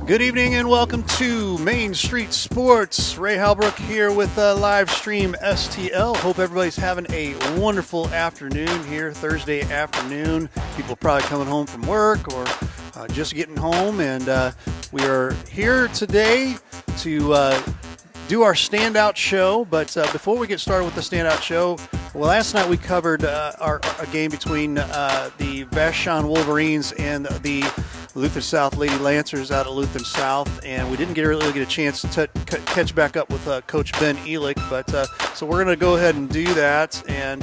Good evening and welcome to Main Street Sports. Ray Halbrook here with live stream STL. Hope everybody's having a wonderful afternoon here, Thursday afternoon. People are probably coming home from work or just getting home, and we are here today to do our Standout show. But before we get started with the Standout show, well, last night we covered a game between the Vashon Wolverines and the Lutheran South Lady Lancers out of Lutheran South, and we didn't really get a chance to catch back up with Coach Ben Elick, but so we're going to go ahead and do that. And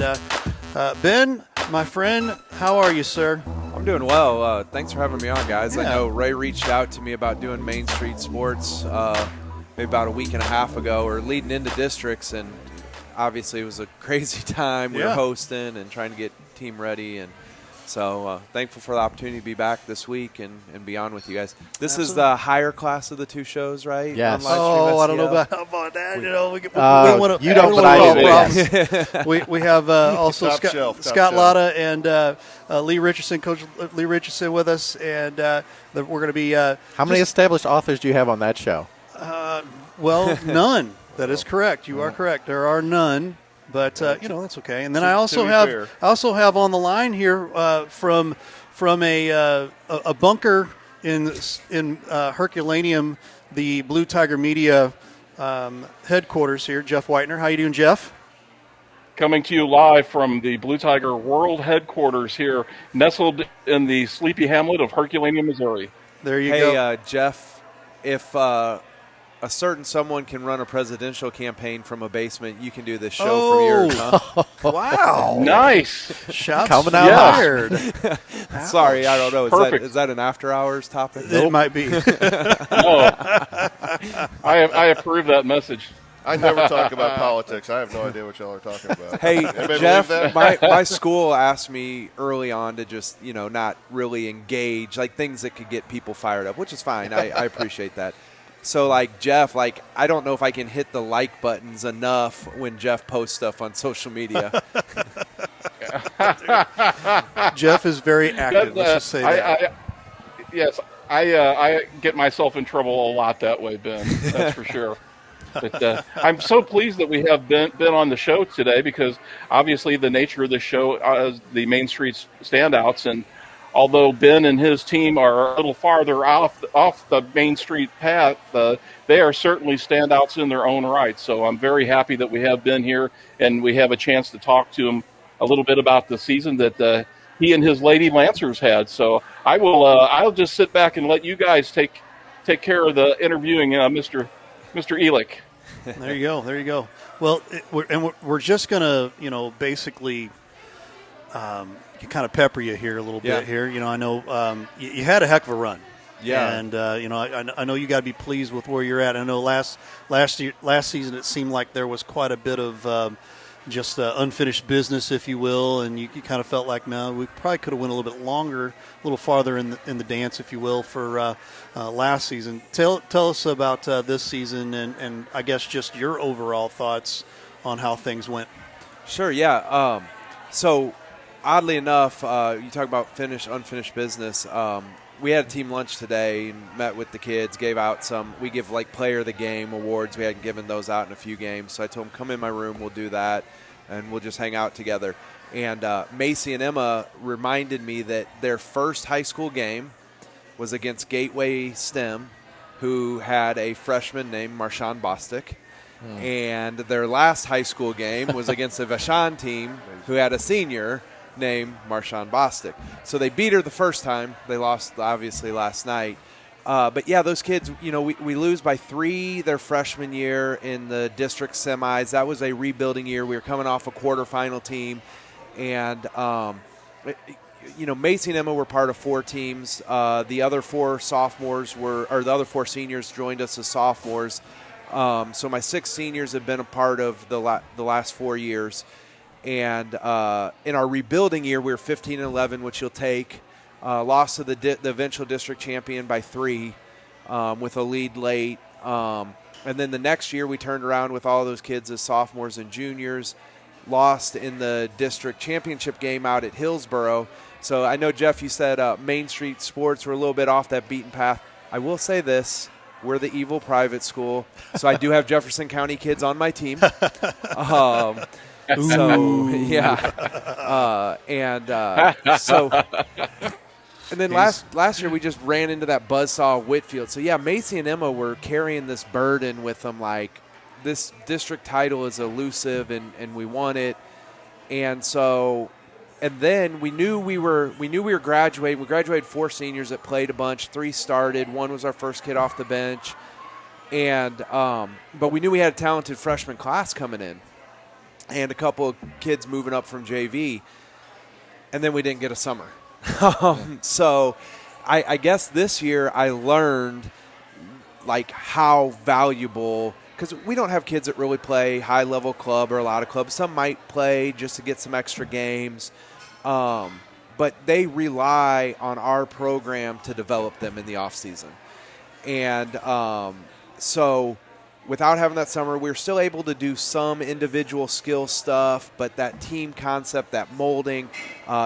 Ben, my friend, how are you, sir? I'm doing well. Thanks for having me on, guys. Yeah. I know Ray reached out to me about doing Main Street Sports maybe about a week and a half ago, or leading into districts, and obviously it was a crazy time. We were hosting and trying to get the team ready, and so thankful for the opportunity to be back this week and be on with you guys. This Absolutely. is the higher class of the two shows, right? Yes. Oh, I don't know about that. You know, we you don't, but I do. Problems. we have also Scott Lotta and Lee Richardson, Coach Lee Richardson, with us, and we're going to be. How many established authors do you have on that show? Well, none. That is correct. You are correct. There are none. But that's okay. And then I also have on the line here from a bunker in Herculaneum, the Blue Tiger Media headquarters here, Jeff Whitener. How you doing, Jeff? Coming to you live from the Blue Tiger World Headquarters here, nestled in the sleepy hamlet of Herculaneum, Missouri. There you go. Hey, Jeff, if a certain someone can run a presidential campaign from a basement, you can do this show from yours, huh? Wow. Nice. Shots coming out fired. Sorry, I don't know. Perfect. Is that an after-hours topic? It might be. No, I approve that message. I never talk about politics. I have no idea what y'all are talking about. Hey, Anybody Jeff, believe that? my school asked me early on to just, not really engage, like things that could get people fired up, which is fine. I appreciate that. So, Jeff, I don't know if I can hit the like buttons enough when Jeff posts stuff on social media. Jeff is very active. Let's just say that. I get myself in trouble a lot that way, Ben. That's for sure. But I'm so pleased that we have been on the show today, because obviously the nature of the show is the Main Street Standouts, and although Ben and his team are a little farther off the Main Street path, they are certainly standouts in their own right. So I'm very happy that we have Ben here, and we have a chance to talk to him a little bit about the season that he and his Lady Lancers had. So I'll just sit back and let you guys take care of the interviewing, Mr. Elick. There you go. Well, we're just gonna, basically. Kind of pepper you here a little bit here. I know you had a heck of a run. Yeah. And, I know you got to be pleased with where you're at. I know last season it seemed like there was quite a bit of just unfinished business, if you will, and you kind of felt like, man, we probably could have went a little bit longer, a little farther in the dance, if you will, for last season. Tell us about this season and I guess just your overall thoughts on how things went. Sure, yeah. So, oddly enough, you talk about unfinished business. We had a team lunch today and met with the kids, gave out we give player of the game awards. We hadn't given those out in a few games. So I told them, come in my room, we'll do that, and we'll just hang out together. And Macy and Emma reminded me that their first high school game was against Gateway STEM, who had a freshman named Marshawn Bostic. And their last high school game was against a Vashon team who had a senior named Marshawn Bostic. So they beat her the first time. They lost, obviously, last night. But, yeah, those kids, we lose by 3 their freshman year in the district semis. That was a rebuilding year. We were coming off a quarterfinal team. And, Macy and Emma were part of 4 teams. The other 4 seniors joined us as sophomores. So my 6 seniors have been a part of the last 4 years. And in our rebuilding year, we were 15-11, which you'll take. Lost to the eventual district champion by 3 with a lead late. And then the next year, we turned around with all those kids as sophomores and juniors. Lost in the district championship game out at Hillsboro. So I know, Jeff, you said Main Street Sports were a little bit off that beaten path. I will say this. We're the evil private school, so I do have Jefferson County kids on my team. So, yeah. And then last year we just ran into that buzzsaw of Whitfield. So, yeah, Macy and Emma were carrying this burden with them, like this district title is elusive and we want it. And so – and then we knew we were graduating. We graduated 4 seniors that played a bunch. 3 started. 1 was our first kid off the bench. And but we knew we had a talented freshman class coming in and a couple of kids moving up from JV. And then we didn't get a summer. So I guess this year I learned like how valuable – because we don't have kids that really play high-level club or a lot of clubs. Some might play just to get some extra games. But they rely on our program to develop them in the offseason. And so without having that summer, we were still able to do some individual skill stuff, but that team concept, that molding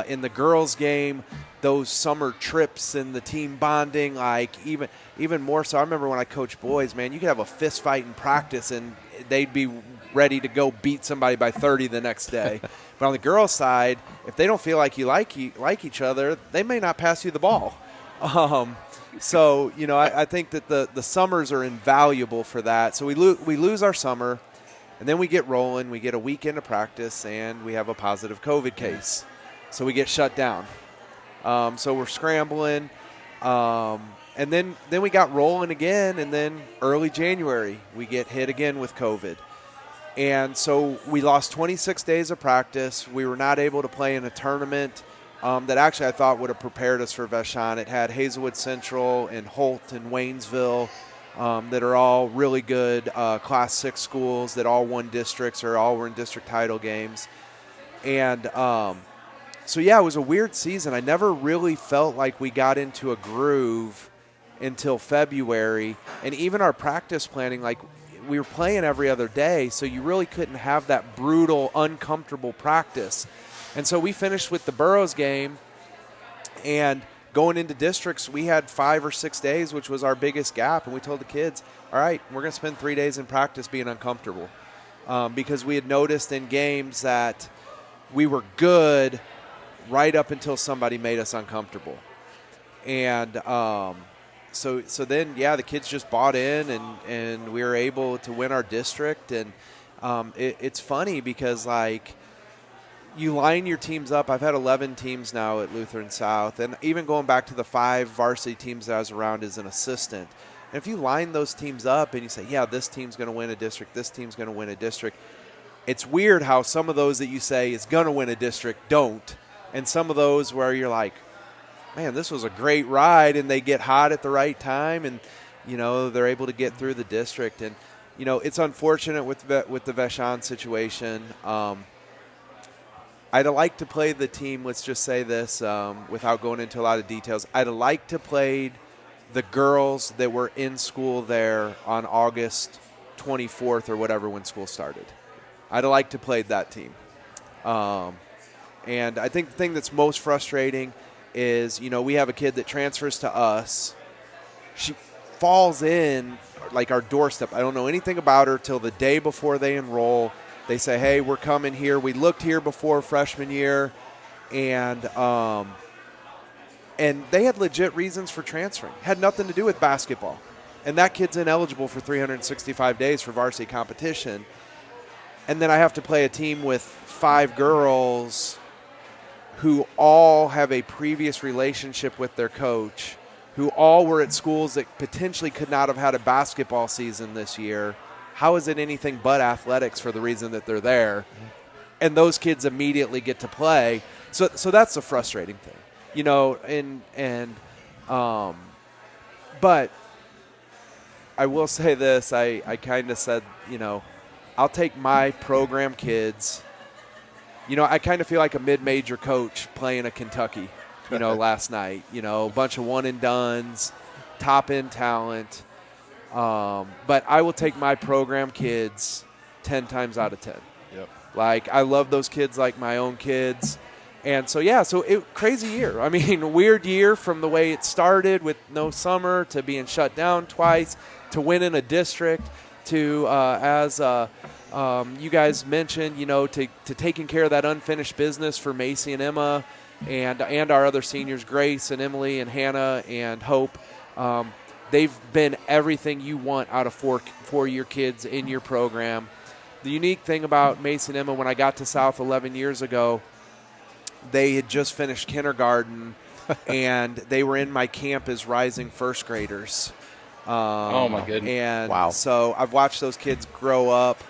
in the girls' game, those summer trips and the team bonding, like even more so. I remember when I coached boys, man, you could have a fist fight in practice and they'd be ready to go beat somebody by 30 the next day. But on the girls' side, if they don't feel like you like each other, they may not pass you the ball. So, I think that the summers are invaluable for that. So we lose our summer, and then we get rolling. We get a weekend of practice, and we have a positive COVID case. So we get shut down. So we're scrambling. And then we got rolling again, and then early January we get hit again with COVID. And so we lost 26 days of practice. We were not able to play in a tournament that actually I thought would have prepared us for Vashon. It had Hazelwood Central and Holt and Waynesville that are all really good Class 6 schools that all won districts or all were in district title games. And so, yeah, it was a weird season. I never really felt like we got into a groove until February. And even our practice planning, like we were playing every other day, so you really couldn't have that brutal, uncomfortable practice. And so we finished with the Burroughs game, and going into districts, we had 5 or 6 days, which was our biggest gap. And we told the kids, all right, we're going to spend 3 days in practice being uncomfortable because we had noticed in games that we were good right up until somebody made us uncomfortable. And so then, yeah, the kids just bought in, and we were able to win our district. And it's funny because, like, you line your teams up. I've had 11 teams now at Lutheran South, and even going back to the 5 varsity teams that I was around as an assistant. And if you line those teams up and you say, yeah, this team's going to win a district, this team's going to win a district, it's weird how some of those that you say is going to win a district don't. And some of those where you're like, man, this was a great ride, and they get hot at the right time, and, they're able to get through the district. And, it's unfortunate with the Vashon situation. I'd like to play the team, let's just say this, without going into a lot of details. I'd like to play the girls that were in school there on August 24th or whatever when school started. I'd like to play that team. And I think the thing that's most frustrating is, we have a kid that transfers to us. She falls in, like, our doorstep. I don't know anything about her till the day before they enroll. They say, hey, we're coming here. We looked here before freshman year, and they had legit reasons for transferring. Had nothing to do with basketball. And that kid's ineligible for 365 days for varsity competition. And then I have to play a team with 5 girls who all have a previous relationship with their coach, who all were at schools that potentially could not have had a basketball season this year. How is it anything but athletics for the reason that they're there? And those kids immediately get to play. So that's the frustrating thing, but I will say this. I kind of said, I'll take my program kids. I kind of feel like a mid-major coach playing a Kentucky, last night. A bunch of one-and-dones, top-end talent. But I will take my program kids 10 times out of 10. Yep. Like, I love those kids like my own kids. And so crazy year. I mean, weird year from the way it started with no summer to being shut down twice to winning a district to as you guys mentioned, to taking care of that unfinished business for Macy and Emma and our other seniors, Grace and Emily and Hannah and Hope. They've been everything you want out of four-year kids in your program. The unique thing about Macy and Emma, when I got to South 11 years ago, they had just finished kindergarten, and they were in my camp as rising first graders. Oh, my goodness. And so I've watched those kids grow up.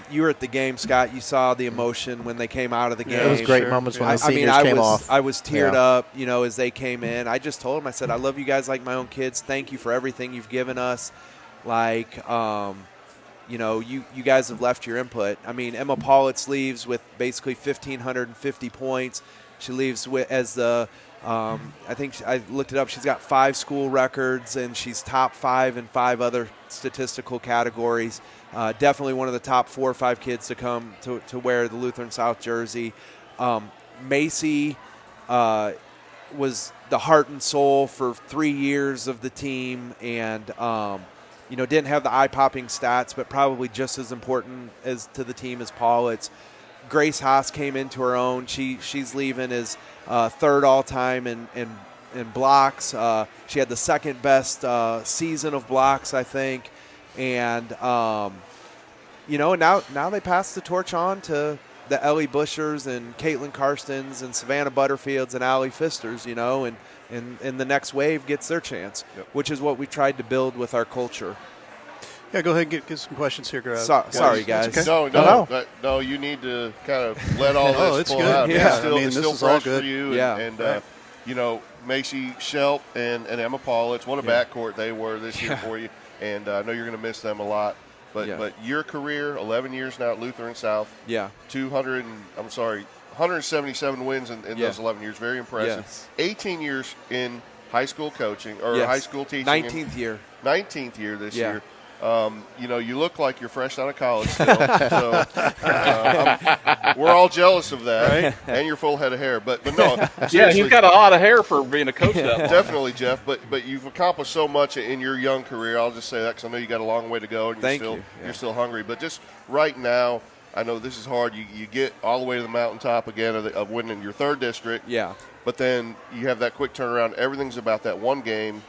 You were at the game, Scott. You saw the emotion when they came out of the game. It was great moments when the seniors came off. I was teared up, as they came in. I just told them, I said, I love you guys like my own kids. Thank you for everything you've given us. Like, you guys have left your input. I mean, Emma Paulitz leaves with basically 1,550 points. She leaves with I think I looked it up. She's got 5 school records, and she's top 5 in 5 other statistical categories. Definitely one of the top 4 or 5 kids to come to wear the Lutheran South jersey. Macy was the heart and soul for 3 years of the team, and didn't have the eye-popping stats, but probably just as important as to the team as Paulitz. Grace Haas came into her own. She's leaving as third all-time in blocks. She had the second best season of blocks, I think. And, now they pass the torch on to the Ellie Bushers and Caitlin Karstens and Savannah Butterfields and Allie Fisters, and the next wave gets their chance, which is what we tried to build with our culture. Yeah, go ahead and get some questions here, Greg. Sorry, guys. Okay. No, you need to kind of let all this it's pull good. out. Yeah, It's still this is all fresh good. for you. Yeah. And Macy Shelp and Emma Paulitz, what a backcourt they were this year for you. And I know you're going to miss them a lot. But your career, 11 years now at Lutheran South. Yeah. 177 wins in those 11 years. Very impressive. Yes. 18 years in high school coaching or high school teaching. 19th year. 19th year this year. You look like you're fresh out of college still. We're all jealous of that. Right? And your full head of hair. But no. Yeah, he's got a lot of hair for being a coach that long. Definitely, Jeff. But you've accomplished so much in your young career. I'll just say that because I know you got a long way to go and you're still hungry. But just right now, I know this is hard. You get all the way to the mountaintop again of winning your third district. Yeah. But then you have that quick turnaround. Everything's about that one game,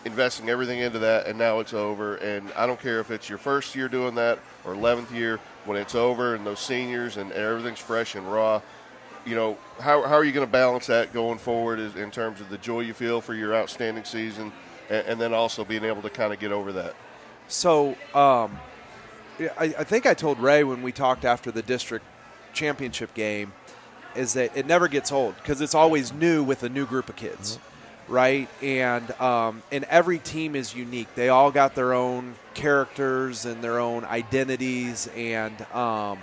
investing everything into that, and now it's over. And I don't care if it's your first year doing that or 11th year, when it's over and those seniors and everything's fresh and raw, how are you going to balance that going forward in terms of the joy you feel for your outstanding season and then also being able to kind of get over that? So I think I told Ray when we talked after the district championship game is that it never gets old because it's always new with a new group of kids. Mm-hmm. Right, and every team is unique. They all got their own characters and their own identities, so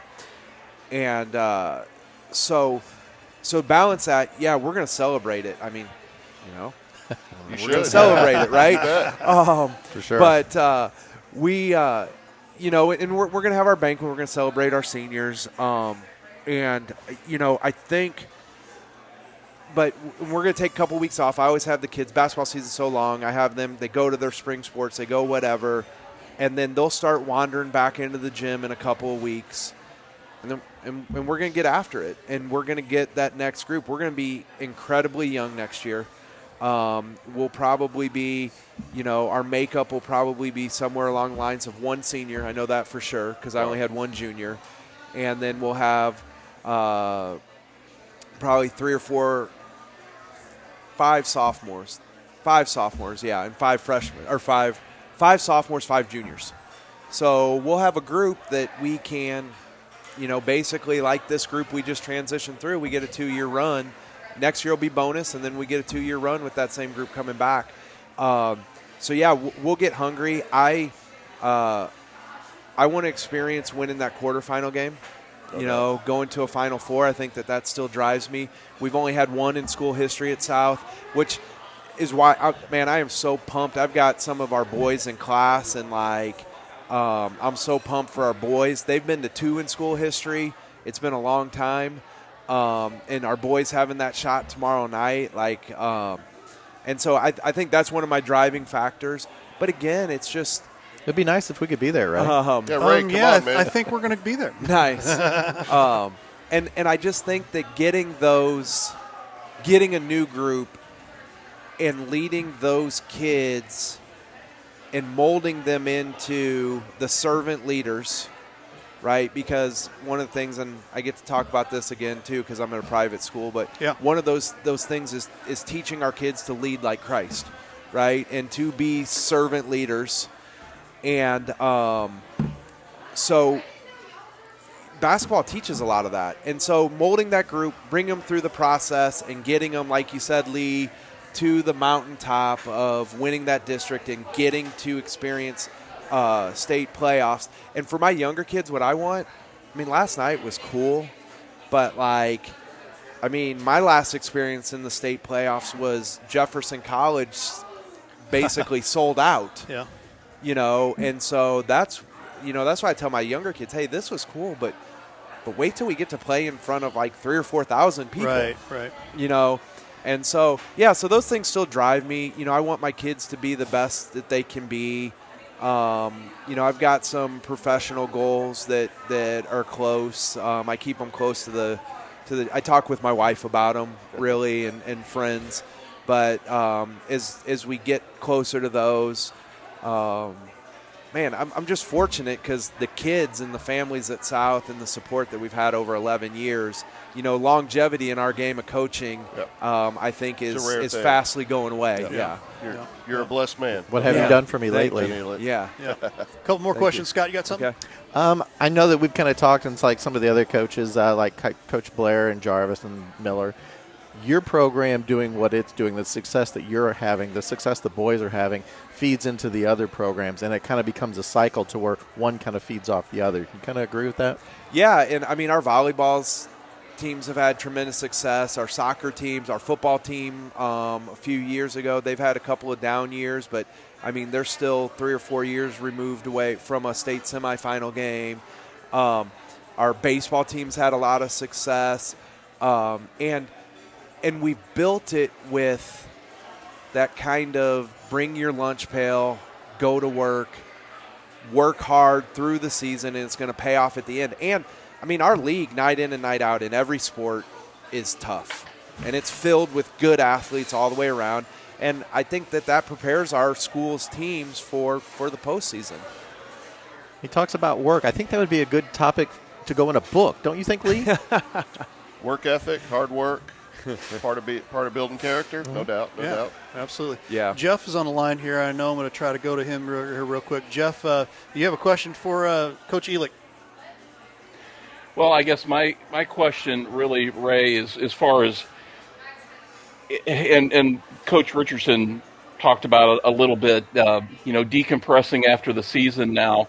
balance that. Yeah, we're going to celebrate it. I mean, you we're should going to celebrate it, right? For sure. But we, and we're going to have our banquet. We're going to celebrate our seniors, I think. But we're going to take a couple weeks off. I always have the kids. Basketball season's so long. I have them. They go to their spring sports. They go whatever. And then they'll start wandering back into the gym in a couple of weeks. And we're going to get after it. And we're going to get that next group. We're going to be incredibly young next year. We'll probably be, our makeup will probably be somewhere along the lines of one senior. I know that for sure because I only had one junior. And then we'll have probably 3 or 4 5 sophomores, and 5 freshmen, or 5 sophomores, 5 juniors. So we'll have a group that we can, basically like this group we just transitioned through. We get a 2-year run. Next year will be bonus, and then we get a 2-year run with that same group coming back. We'll get hungry. I want to experience winning that quarterfinal game. Okay. Going to a Final Four, I think that still drives me. We've only had one in school history at South, which is why, I am so pumped. I've got some of our boys in class, and, I'm so pumped for our boys. They've been to 2 in school history. It's been a long time. and our boys having that shot tomorrow night. And so I think that's one of my driving factors. But again, it's just – it'd be nice if we could be there, right? Ray, come on, man. I think we're going to be there. Nice. And I just think that getting a new group and leading those kids and molding them into the servant leaders, right? Because one of the things, and I get to talk about this again too because I'm in a private school, but one of those things is teaching our kids to lead like Christ, right? And to be servant leaders. And so basketball teaches a lot of that. And so molding that group, bring them through the process and getting them, like you said, Lee, to the mountaintop of winning that district and getting to experience state playoffs. And for my younger kids, what I want, last night was cool, but my last experience in the state playoffs was Jefferson College basically sold out. Yeah. And so that's why I tell my younger kids, hey, this was cool, but wait till we get to play in front of 3,000 or 4,000 people. Right. And so, so those things still drive me. I want my kids to be the best that they can be. I've got some professional goals that are close. I keep them close to the I talk with my wife about them really and friends. But as we get closer to those, I'm just fortunate because the kids and the families at South and the support that we've had over 11 years, longevity in our game of coaching, I think is fastly going away. Yeah. You're a blessed man. What have you done for me lately? Yeah. A couple more questions. Scott, you got something? Okay. I know that we've kind of talked, and it's like some of the other coaches, like Coach Blair and Jarvis and Miller. Your program doing what it's doing, the success that you're having, the success the boys are having, feeds into the other programs, and it kind of becomes a cycle to where one kind of feeds off the other. You kind of agree with that? Yeah, and our volleyball teams have had tremendous success. Our soccer teams, our football team a few years ago, they've had a couple of down years, but, they're still 3 or 4 years removed away from a state semifinal game. Our baseball teams had a lot of success, and we built it with that kind of bring your lunch pail, go to work hard through the season, and it's going to pay off at the end. And, our league, night in and night out, in every sport is tough. And it's filled with good athletes all the way around. And I think that prepares our school's teams for the postseason. He talks about work. I think that would be a good topic to go in a book. Don't you think, Lee? Work ethic, hard work. part of building character, no doubt. Absolutely. Yeah. Jeff is on the line here. I know I'm going to try to go to him real quick. Jeff, you have a question for Coach Elick? Well, I guess my question really, Ray, is as far as and Coach Richardson talked about it a little bit. Decompressing after the season now.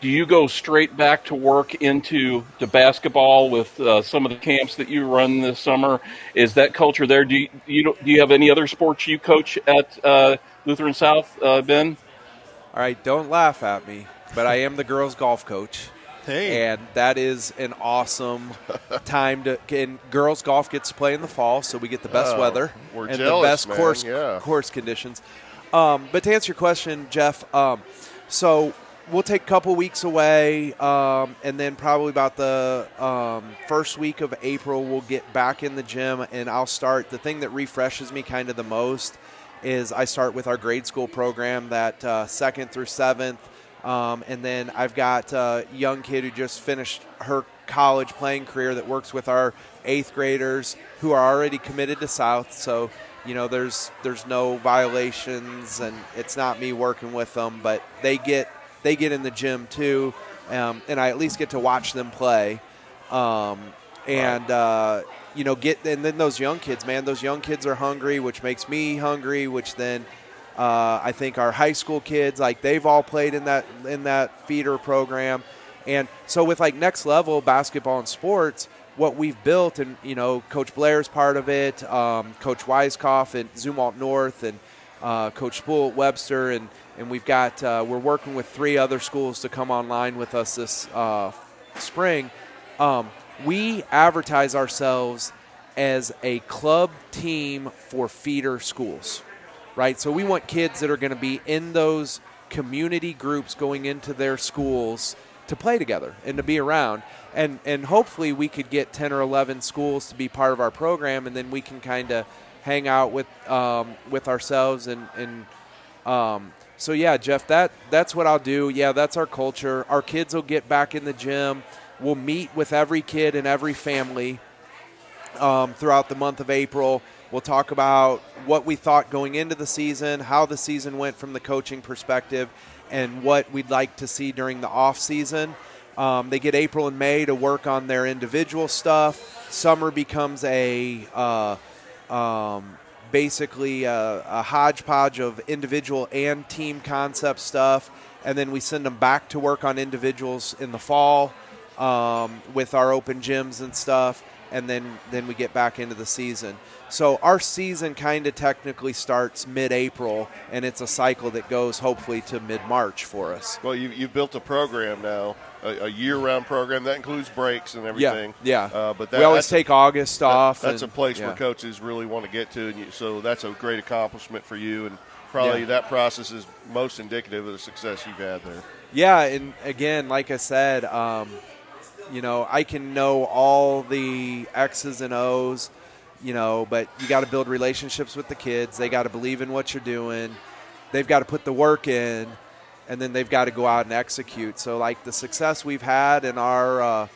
Do you go straight back to work into the basketball with some of the camps that you run this summer? Is that culture there? Do you have any other sports you coach at Lutheran South, Ben? All right, don't laugh at me, but I am the girls' golf coach. Hey. And that is an awesome time and girls golf gets to play in the fall, so we get the best weather and jealous, the best course conditions. But to answer your question, Jeff, so we'll take a couple weeks away, and then probably about the first week of April, we'll get back in the gym, and I'll start. The thing that refreshes me kind of the most is I start with our grade school program, that 2nd through 7th. And then I've got a young kid who just finished her college playing career that works with our 8th graders who are already committed to South. So, there's no violations, and it's not me working with them, but they get in the gym too, and I at least get to watch them play. And then those young kids, man, those young kids are hungry, which makes me hungry, which then I think our high school kids, they've all played in that feeder program. And so with Next Level basketball and sports, what we've built, and, Coach Blair's part of it, Coach Weiskopf at Zumwalt North, and Coach Spool at Webster, and we've got we're working with 3 other schools to come online with us this spring. we advertise ourselves as a club team for feeder schools, right? So we want kids that are going to be in those community groups going into their schools to play together and to be around. And hopefully we could get 10 or 11 schools to be part of our program, and then we can kind of hang out with ourselves. So, yeah, Jeff, that's what I'll do. Yeah, that's our culture. Our kids will get back in the gym. We'll meet with every kid and every family throughout the month of April. We'll talk about what we thought going into the season, how the season went from the coaching perspective, and what we'd like to see during the off season. They get April and May to work on their individual stuff. Summer becomes basically a hodgepodge of individual and team concept stuff, and then we send them back to work on individuals in the fall with our open gyms and stuff, and then we get back into the season. So our season kind of technically starts mid-April, and it's a cycle that goes hopefully to mid-March for us. Well, you've built a program now, a year-round program that includes breaks and everything. Yeah. But we always take August off. That's a place where coaches really want to get to, and so that's a great accomplishment for you. And probably that process is most indicative of the success you've had there. Yeah, and again, like I said, I can know all the X's and O's, but you got to build relationships with the kids. They got to believe in what you're doing. They've got to put the work in, and then they've got to go out and execute. So, like the success we've had in our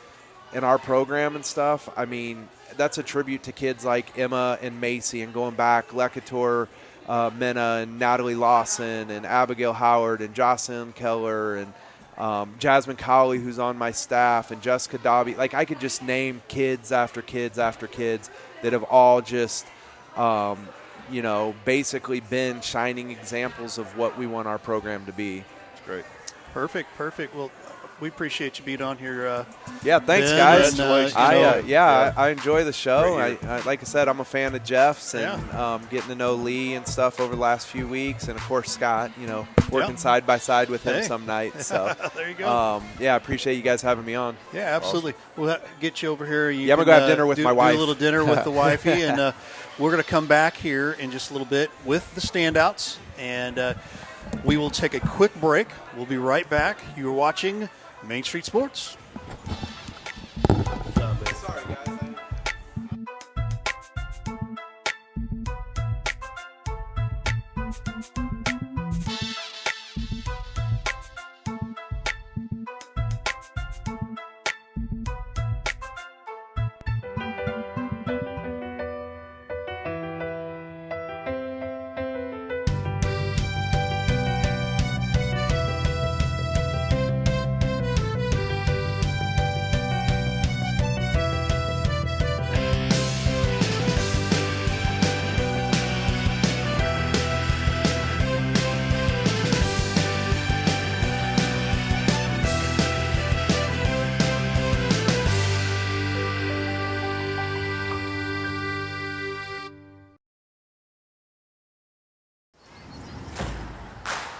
program and stuff, I mean, that's a tribute to kids like Emma and Macy, and going back, Lekator Mena and Natalie Lawson and Abigail Howard and Jocelyn Keller and Jasmine Cowley, who's on my staff, and Jessica Dobby. Like, I could just name kids after kids after kids that have all just, basically been shining examples of what we want our program to be. That's great. Perfect. Well, we appreciate you being on here. Yeah, thanks, Ben, guys. and, I enjoy the show. I like I said, I'm a fan of Jeff's and getting to know Lee and stuff over the last few weeks, and of course Scott. Working side by side with him some nights. So there you go. I appreciate you guys having me on. Yeah, absolutely. Awesome. We'll get you over here. I'm gonna go have dinner with my wife. Do a little dinner with the wifey, and we're gonna come back here in just a little bit with the Standouts, and we will take a quick break. We'll be right back. You're watching Main Street Sports. Sorry, guys.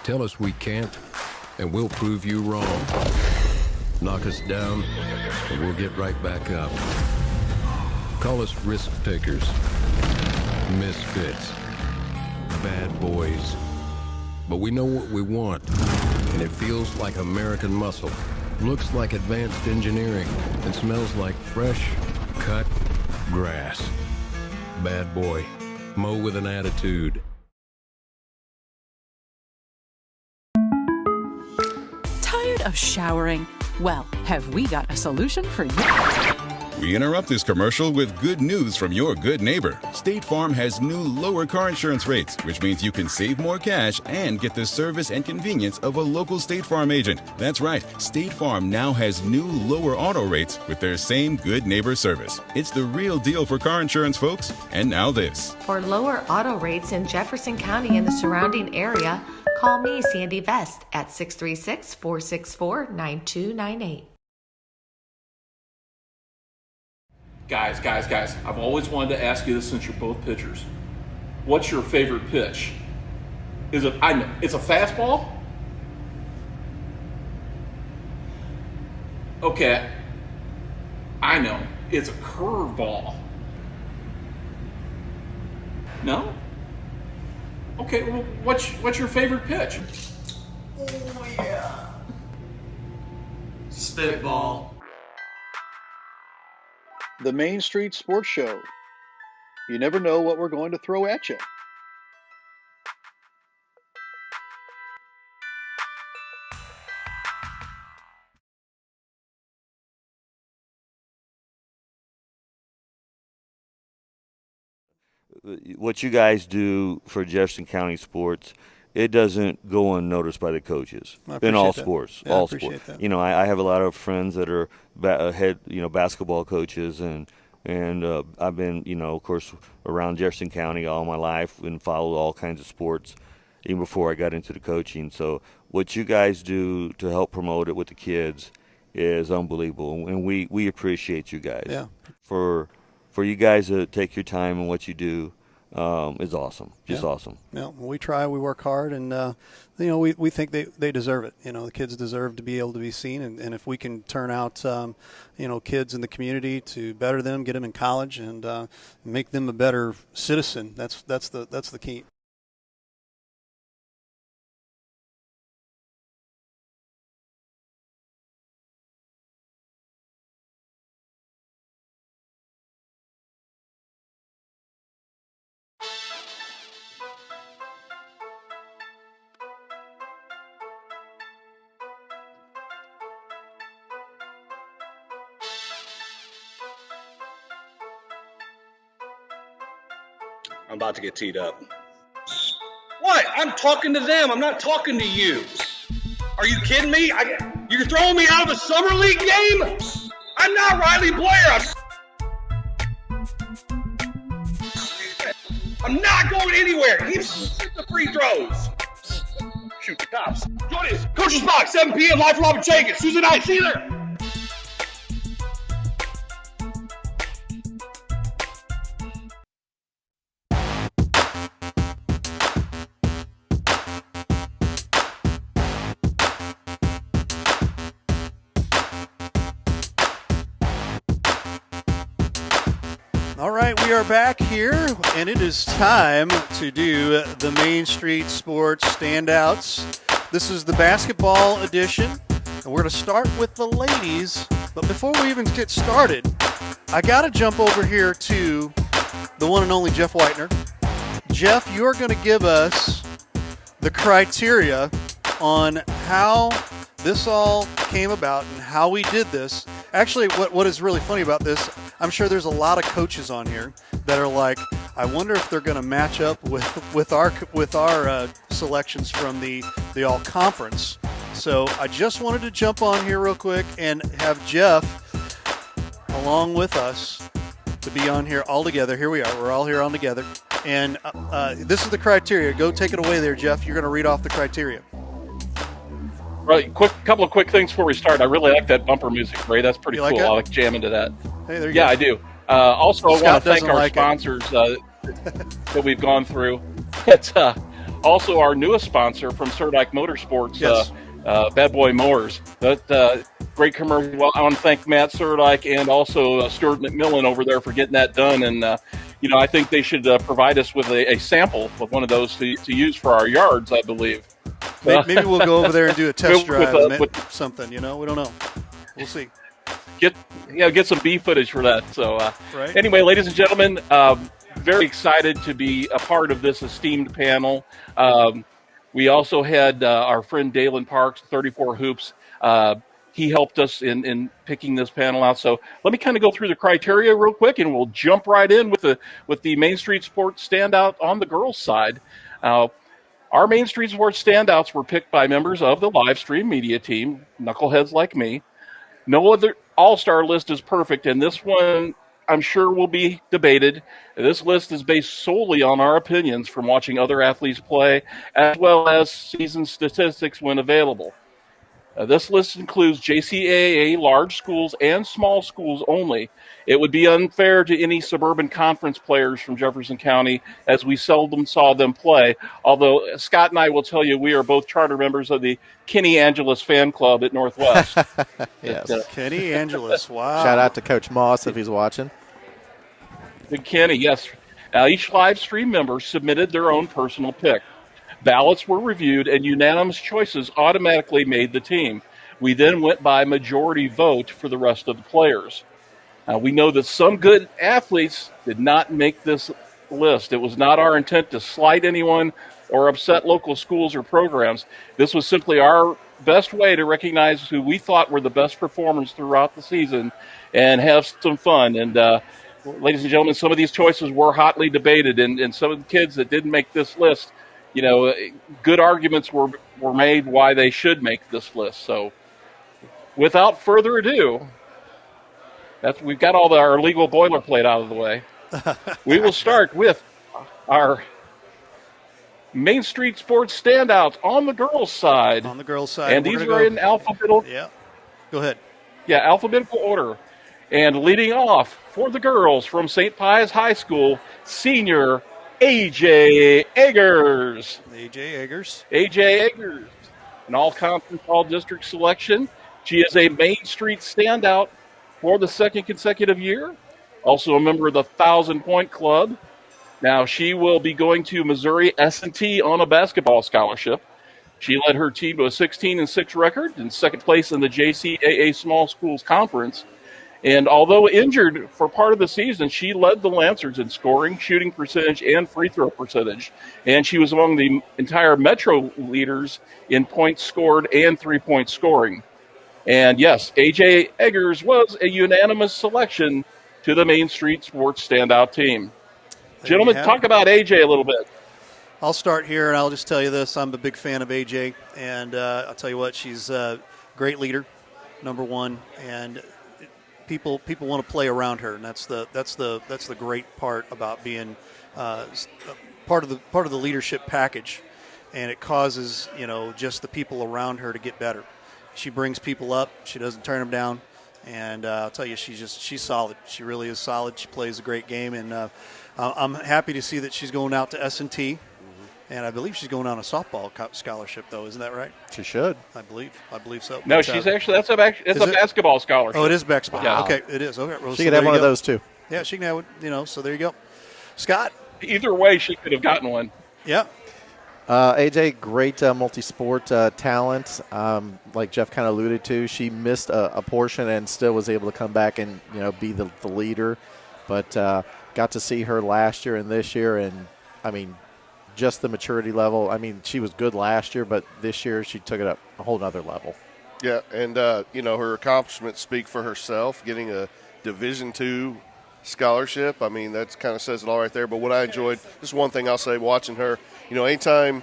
Tell us we can't, and we'll prove you wrong. Knock us down, and we'll get right back up. Call us risk takers, misfits, bad boys. But we know what we want, and it feels like American muscle, looks like advanced engineering, and smells like fresh, cut grass. Bad boy. Mow with an attitude. Tired of showering? Well, have we got a solution for you? We interrupt this commercial with good news from your good neighbor. State Farm has new lower car insurance rates, which means you can save more cash and get the service and convenience of a local State Farm agent. That's right, State Farm now has new lower auto rates with their same good neighbor service. It's the real deal for car insurance, folks. And now this. For lower auto rates in Jefferson County and the surrounding area, call me, Sandy Vest, at 636-464-9298. Guys, I've always wanted to ask you this since you're both pitchers. What's your favorite pitch? It's a fastball? Okay. I know. It's a curveball. No? Okay, well, what's your favorite pitch? Oh, yeah. Spitball. The Main Street Sports Show. You never know what we're going to throw at you. What you guys do for Jefferson County sports, it doesn't go unnoticed by the coaches in all sports. Yeah, all I appreciate sports. that. You know, I have a lot of friends that are head, basketball coaches, and I've been, of course, around Jefferson County all my life and followed all kinds of sports, even before I got into the coaching. So what you guys do to help promote it with the kids is unbelievable, and we appreciate you guys. Yeah. For you guys to take your time and what you do is awesome. Just awesome. Yeah, we try, we work hard, and we think they deserve it. The kids deserve to be able to be seen, and if we can turn out kids in the community to better them, get them in college, and make them a better citizen, that's the key. I'm about to get teed up. What? I'm talking to them. I'm not talking to you. Are you kidding me? You're throwing me out of a summer league game? I'm not Riley Blair. I'm not going anywhere. Keep the free throws. Shoot the cops. Join us. Coach's Box, 7 p.m. live from Robert Jenkins. Tuesday night. See you there. All right, we are back here, and it is time to do the Main Street Sports Standouts. This is the basketball edition, and we're going to start with the ladies. But before we even get started, I got to jump over here to the one and only Jeff Whitener. Jeff, you're going to give us the criteria on how this all came about and how we did this. Actually, what is really funny about this, I'm sure there's a lot of coaches on here that are like, I wonder if they're going to match up with our selections from the all conference. So I just wanted to jump on here real quick and have Jeff along with us to be on here all together. Here we are. We're all here on together. And this is the criteria. Go take it away there, Jeff. You're going to read off the criteria. Right, couple of quick things before we start. I really like that bumper music, Ray. That's pretty cool. Like I like jamming to that. Hey, there you go. I do. Also, I want to thank our sponsors that we've gone through. It's also our newest sponsor from Surdike Motorsports, yes. Bad Boy Mowers. That great commercial. Well, I want to thank Matt Surdike and also Stuart McMillan over there for getting that done. And I think they should provide us with a sample of one of those to use for our yards, I believe. Maybe we'll go over there and do a test drive with something. We don't know. We'll see. Get some B footage for that. So right. Anyway, ladies and gentlemen, very excited to be a part of this esteemed panel. We also had our friend Dalen Parks, 34 Hoops. He helped us in picking this panel out. So let me kind of go through the criteria real quick, and we'll jump right in with the Main Street Sports Standout on the girls' side. Our Main Street Sports Standouts were picked by members of the live stream media team, knuckleheads like me. No other all-star list is perfect, and this one I'm sure will be debated. This list is based solely on our opinions from watching other athletes play, as well as season statistics when available. This list includes JCAA large schools and small schools only. It would be unfair to any suburban conference players from Jefferson County, as we seldom saw them play. Although Scott and I will tell you, we are both charter members of the Kenny Angelis fan club at Northwest. Yes. Kenny Angelis, wow. Shout out to Coach Moss if he's watching. Big Kenny, yes. Each live stream member submitted their own personal pick. Ballots were reviewed, and unanimous choices automatically made the team. We then went by majority vote for the rest of the players. We know that some good athletes did not make this list. It was not our intent to slight anyone or upset local schools or programs. This was simply our best way to recognize who we thought were the best performers throughout the season and have some fun. And ladies and gentlemen, some of these choices were hotly debated, and some of the kids that didn't make this list, good arguments were made why they should make this list. So without further ado, we've got all our legal boilerplate out of the way. We will start with our Main Street Sports Standouts on the girls' side. On the girls' side. And these are in alphabetical. Yeah. Go ahead. Yeah, alphabetical order. And leading off for the girls from St. Pius High School, senior A.J. Eggers. A.J. Eggers. A.J. Eggers. An all-conference, all-district selection. She is a Main Street standout for the second consecutive year. Also a member of the 1,000-Point Club. Now, she will be going to Missouri S&T on a basketball scholarship. She led her team to a 16-6 record in second place in the JCAA Small Schools Conference. And although injured for part of the season, she led the Lancers in scoring, shooting percentage, and free throw percentage. And she was among the entire Metro leaders in points scored and three-point scoring. And yes, A.J. Eggers was a unanimous selection to the Main Street Sports Standout team. Gentlemen, talk about A.J. a little bit. I'll start here, and I'll just tell you this. I'm a big fan of A.J., and I'll tell you what, she's a great leader, number one, and people want to play around her, and that's the great part about being part of the leadership package, and it causes just the people around her to get better. She brings people up. She doesn't turn them down, and I'll tell you, she's solid. She really is solid. She plays a great game, and I'm happy to see that she's going out to S&T. And I believe she's going on a softball scholarship, though. Isn't that right? She should. I believe so. No, she's actually that's a basketball scholarship. Oh, it is basketball. Yeah. Okay, it is. Okay, well, she could have one of those too. Yeah, she can have. So there you go. Scott. Either way, she could have gotten one. Yeah. AJ, great multi-sport talent. Like Jeff kind of alluded to, she missed a portion and still was able to come back and be the leader. But got to see her last year and this year, and I mean, just the maturity level. I mean, she was good last year, but this year she took it up a whole nother level. Yeah, and her accomplishments speak for herself. Getting a Division II scholarship, I mean, that kind of says it all right there. But what I enjoyed, just one thing I'll say, watching her, anytime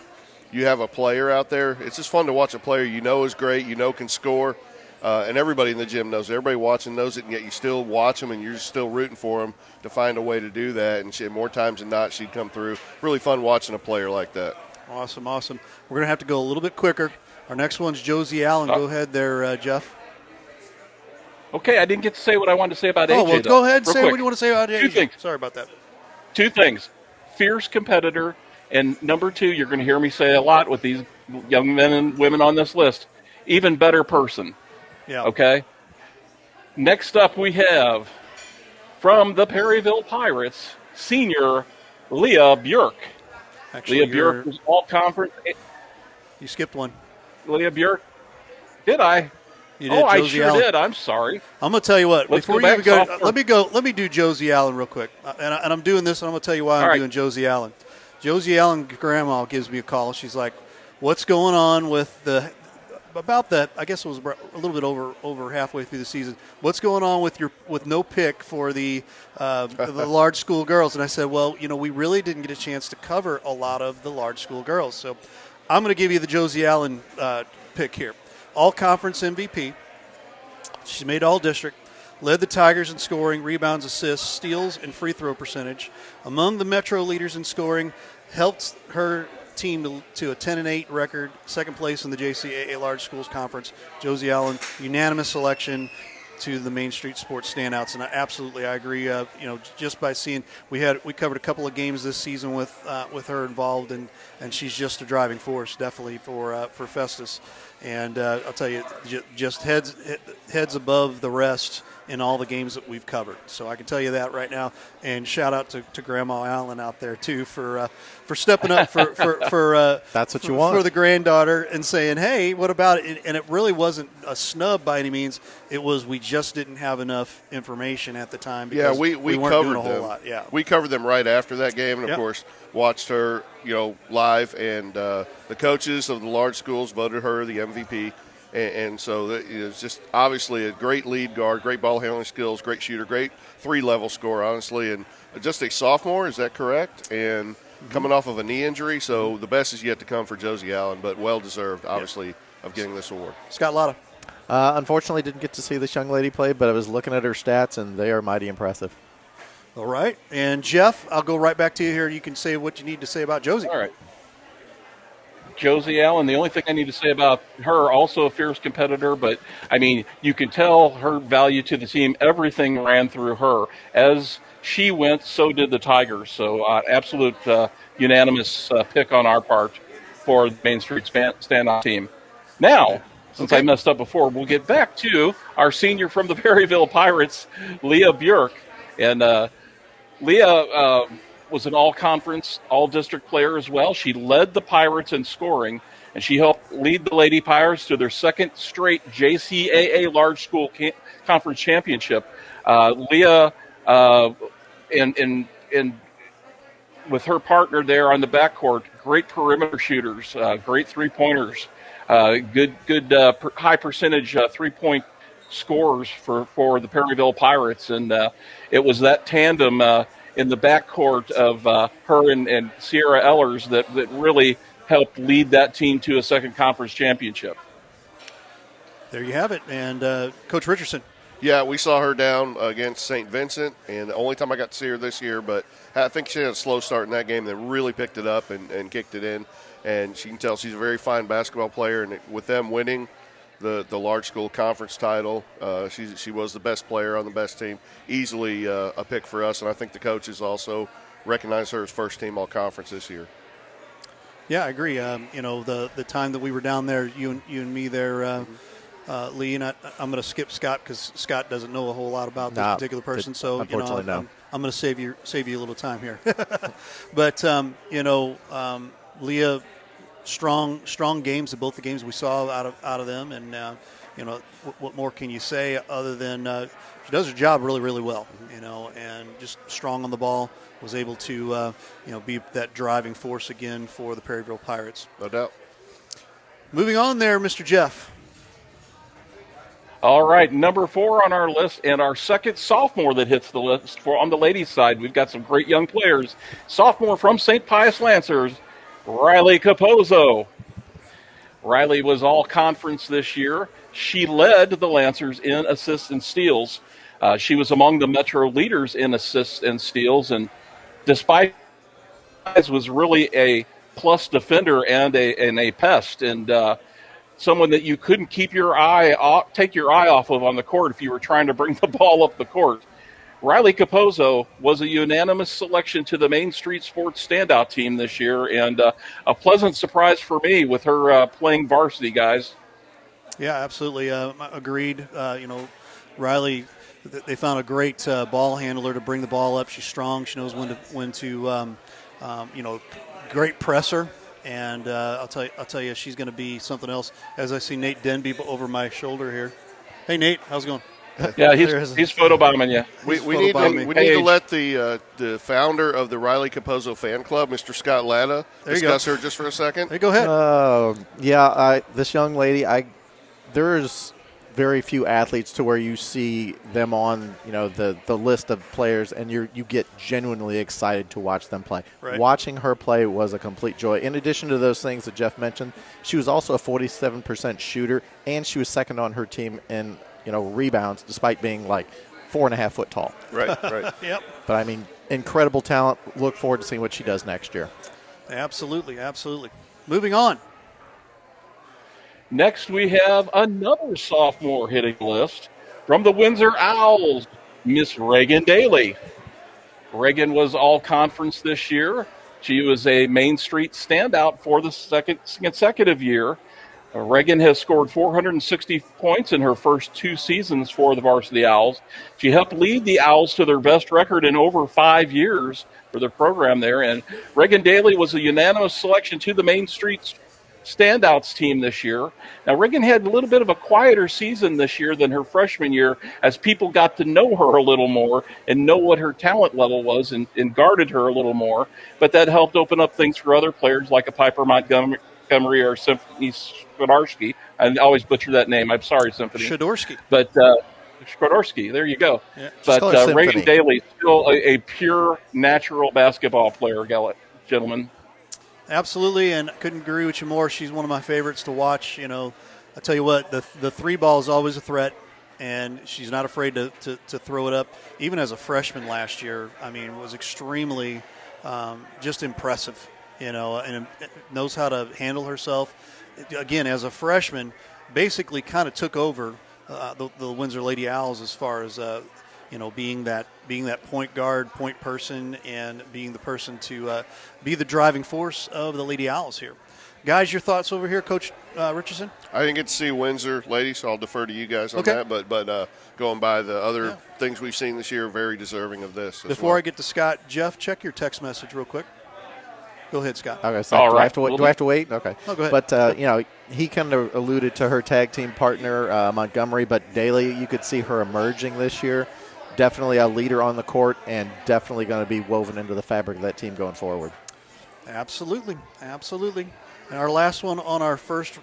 you have a player out there, it's just fun to watch a player is great, can score, and everybody in the gym knows it. Everybody watching knows it, and yet you still watch them, and you're still rooting for them to find a way to do that. And more times than not, she'd come through. Really fun watching a player like that. Awesome. We're going to have to go a little bit quicker. Our next one's Josie Allen. Go ahead there, Jeff. Okay, I didn't get to say what I wanted to say about AJ. Well, go ahead and say quick. what you want to say about AJ. Two things. Sorry about that. Two things. Fierce competitor, and number two, you're going to hear me say a lot with these young men and women on this list, even better person. Yeah. Okay? Next up we have, from the Perryville Pirates, senior Leah Bjork. Actually, Leah Bjork was all-conference. You skipped one. Leah Bjork. Did I? You did, I Josie sure Allen. did. I'm sorry. I'm going to tell you what. Let's before go you even go, software. let me do Josie Allen real quick. And I'm doing this, and I'm going to tell you why I'm doing Josie Allen. Josie Allen grandma gives me a call. She's like, what's going on with I guess it was a little bit over halfway through the season. What's going on with no pick for the large school girls? And I said, well, we really didn't get a chance to cover a lot of the large school girls. So I'm going to give you the Josie Allen pick here. All-conference MVP. She's made all-district. Led the Tigers in scoring, rebounds, assists, steals, and free throw percentage. Among the Metro leaders in scoring, helped her team to a 10-8 record, second place in the JCAA Large Schools Conference. Josie Allen, unanimous selection to the Main Street Sports Standouts, and I agree. Just by seeing we covered a couple of games this season with her involved, and she's just a driving force, definitely for Festus. And I'll tell you, just heads above the rest in all the games that we've covered. So I can tell you that right now. And shout out to Grandma Allen out there too for stepping up for that's what you want for the granddaughter and saying, hey, what about it? And it really wasn't a snub by any means. It was we just didn't have enough information at the time. Because we weren't covered doing a whole them. lot. Yeah, we covered them right after that game, and of course watched her live. And the coaches of the large schools voted her the MVP. And so it's just obviously a great lead guard, great ball handling skills, great shooter, great 3-level score, honestly. And just a sophomore, is that correct? And coming off of a knee injury, so the best is yet to come for Josie Allen, but well-deserved, obviously, of getting this award. Scott Lotta. Unfortunately, didn't get to see this young lady play, but I was looking at her stats, and they are mighty impressive. All right. And, Jeff, I'll go right back to you here. You can say what you need to say about Josie. All right. Josie Allen, the only thing I need to say about her, also a fierce competitor, but, I mean, you can tell her value to the team. Everything ran through her. As she went, so did the Tigers. So absolute unanimous pick on our part for the Main Street Standout team. Now, since I messed up before, we'll get back to our senior from the Perryville Pirates, Leah Bjork. And Leah was an all-conference, all-district player as well. She led the Pirates in scoring, and she helped lead the Lady Pirates to their second straight JCAA Large School Conference Championship. Leah, with her partner there on the backcourt, great perimeter shooters, great three-pointers, good high percentage three-point scorers for the Perryville Pirates, and it was that tandem in the backcourt of her and Sierra Ellers that really helped lead that team to a second conference championship. There you have it. And Coach Richardson. Yeah, we saw her down against St. Vincent, and the only time I got to see her this year, but I think she had a slow start in that game, then really picked it up and kicked it in. And she can tell she's a very fine basketball player, and with them winning the large school conference title, she was the best player on the best team, easily a pick for us, and I think the coaches also recognize her as first team all conference this year. Yeah, I agree. The time that we were down there, you and me there, Lee, and I'm going to skip Scott because Scott doesn't know a whole lot about this particular person. So unfortunately, no. I'm going to save you a little time here. But Leah. Strong games in both the games we saw out of them, and what more can you say other than she does her job really, really well, and just strong on the ball, was able to be that driving force again for the Perryville Pirates. No doubt. Moving on there, Mr. Jeff. All right, number 4 on our list, and our second sophomore that hits the list on the ladies' side. We've got some great young players. Sophomore from St. Pius Lancers, Riley Capozzo. Riley was all conference this year. She led the Lancers in assists and steals. She was among the Metro leaders in assists and steals, and despite was really a plus defender and a pest, and someone that you couldn't take your eye off of on the court if you were trying to bring the ball up the court. Riley Capozzo was a unanimous selection to the Main Street Sports Standout team this year, and a pleasant surprise for me with her playing varsity, guys. Yeah, absolutely. Agreed. Riley, they found a great ball handler to bring the ball up. She's strong. She knows when to great presser. And I'll tell you, she's going to be something else. As I see Nate Denby over my shoulder here. Hey, Nate, how's it going? Yeah, he's photobombing you. We need to let the founder of the Riley Capozzo fan club, Mr. Scott Latta, discuss her just for a second. Hey, go ahead. This young lady, there's very few athletes to where you see them on the list of players and you get genuinely excited to watch them play. Right. Watching her play was a complete joy. In addition to those things that Jeff mentioned, she was also a 47% shooter, and she was second on her team in rebounds, despite being like 4.5 foot tall. Right. Yep. But incredible talent. Look forward to seeing what she does next year. Absolutely, absolutely. Moving on. Next, we have another sophomore hitting list from the Windsor Owls, Miss Reagan Daly. Reagan was all conference this year. She was a Main Street standout for the second consecutive year. Reagan has scored 460 points in her first 2 seasons for the Varsity Owls. She helped lead the Owls to their best record in over 5 years for their program there. And Reagan Daly was a unanimous selection to the Main Street Standouts team this year. Now, Reagan had a little bit of a quieter season this year than her freshman year as people got to know her a little more and know what her talent level was and guarded her a little more. But that helped open up things for other players like a Piper Montgomery or Symphony Skodarsky. I always butcher that name. I'm sorry, Symphony. Shadorsky. But Skodarsky, there you go. Yeah, but Reagan Daly, still a pure, natural basketball player, gentlemen. Absolutely, and couldn't agree with you more. She's one of my favorites to watch. You know, I tell you what, the 3 ball is always a threat, and she's not afraid to throw it up. Even as a freshman last year, I mean, was extremely just impressive. You know, and knows how to handle herself. Again, as a freshman, basically kind of took over the Windsor Lady Owls as far as being that point guard, point person, and being the person to be the driving force of the Lady Owls here. Guys, your thoughts over here, Coach Richardson? I didn't get to see Windsor ladies, so I'll defer to you guys on that. But going by the other things we've seen this year, very deserving of this. Before I get to Scott, Jeff, check your text message real quick. Go ahead, Scott. Okay, so do I have to wait? Okay. Oh, go ahead. But, he kind of alluded to her tag team partner, Montgomery, but Daly, you could see her emerging this year. Definitely a leader on the court and definitely going to be woven into the fabric of that team going forward. Absolutely. Absolutely. And our last one on our first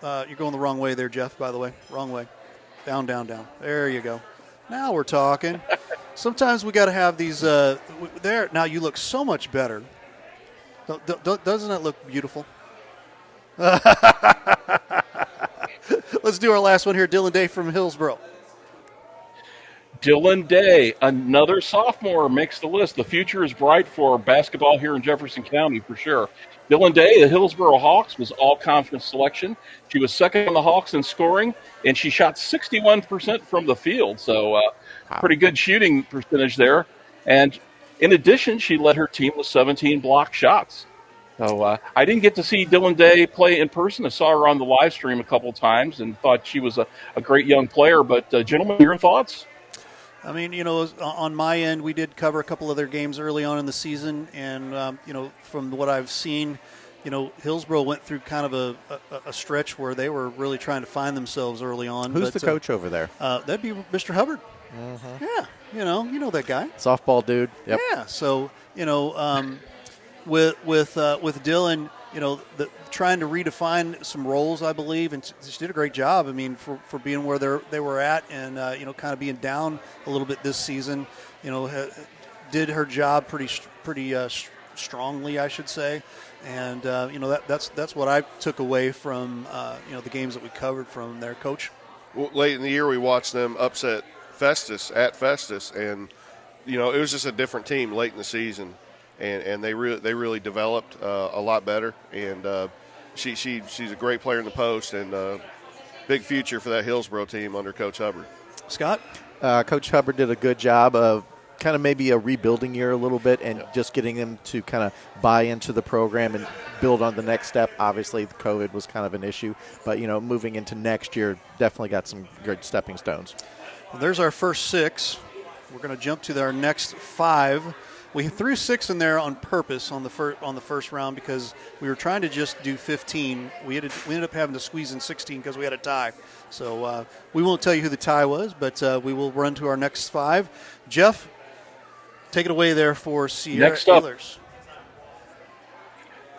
you're going the wrong way there, Jeff, by the way. Wrong way. Down, down, down. There you go. Now we're talking. Sometimes we got to have these there. Now you look so much better. Doesn't it look beautiful? Let's do our last one here. Dylan Day from Hillsboro. Dylan Day, another sophomore, makes the list. The future is bright for basketball here in Jefferson County for sure. Dylan Day, the Hillsboro Hawks, was all-conference selection. She was second on the Hawks in scoring, and she shot 61% from the field, so pretty good shooting percentage there. And in addition, she led her team with 17 block shots. So I didn't get to see Dylan Day play in person. I saw her on the live stream a couple times and thought she was a great young player. But, gentlemen, your thoughts? I mean, on my end, we did cover a couple of their games early on in the season. And, from what I've seen, Hillsboro went through kind of a stretch where they were really trying to find themselves early on. Who's the coach over there? That'd be Mr. Hubbard. Mm-hmm. Yeah, you know that guy. Softball dude. Yep. Yeah, so, with Dylan, trying to redefine some roles, I believe, and she did a great job. I mean, for being where they were at, and kind of being down a little bit this season, did her job pretty strongly, I should say. And that's what I took away from the games that we covered from their coach. Well, late in the year, we watched them upset Festus at Festus, and it was just a different team late in the season. And they really developed a lot better, and she's a great player in the post, and big future for that Hillsboro team under Coach Hubbard. Scott? Coach Hubbard did a good job of kind of maybe a rebuilding year a little bit and just getting them to kind of buy into the program and build on the next step. Obviously, the COVID was kind of an issue, but, moving into next year, definitely got some good stepping stones. Well, there's our first 6. We're going to jump to our next 5. We threw 6 in there on purpose on the first round because we were trying to just do 15. We ended up having to squeeze in 16 because we had a tie. So we won't tell you who the tie was, but we will run to our next 5. Jeff, take it away there for Sierra Next up, Ehlers.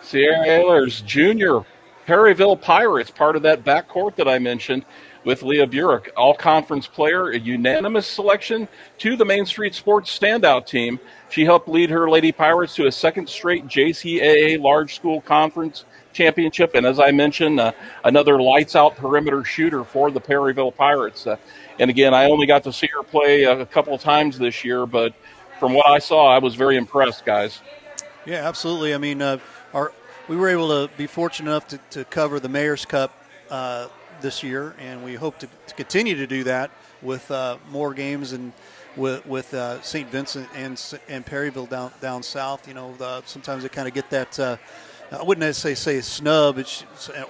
Sierra Ehlers Jr., Perryville Pirates, part of that backcourt that I mentioned with Leah Burek, all-conference player, a unanimous selection to the Main Street Sports Standout team. She helped lead her Lady Pirates to a second straight JCAA Large School Conference championship, and as I mentioned, another lights-out perimeter shooter for the Perryville Pirates. And again, I only got to see her play a couple of times this year, but from what I saw, I was very impressed, guys. Yeah, absolutely. I mean, we were able to be fortunate enough to cover the Mayor's Cup this year, and we hope to continue to do that with more games and with St. Vincent and Perryville down south. You know, sometimes they kind of get that. I wouldn't necessarily say snub,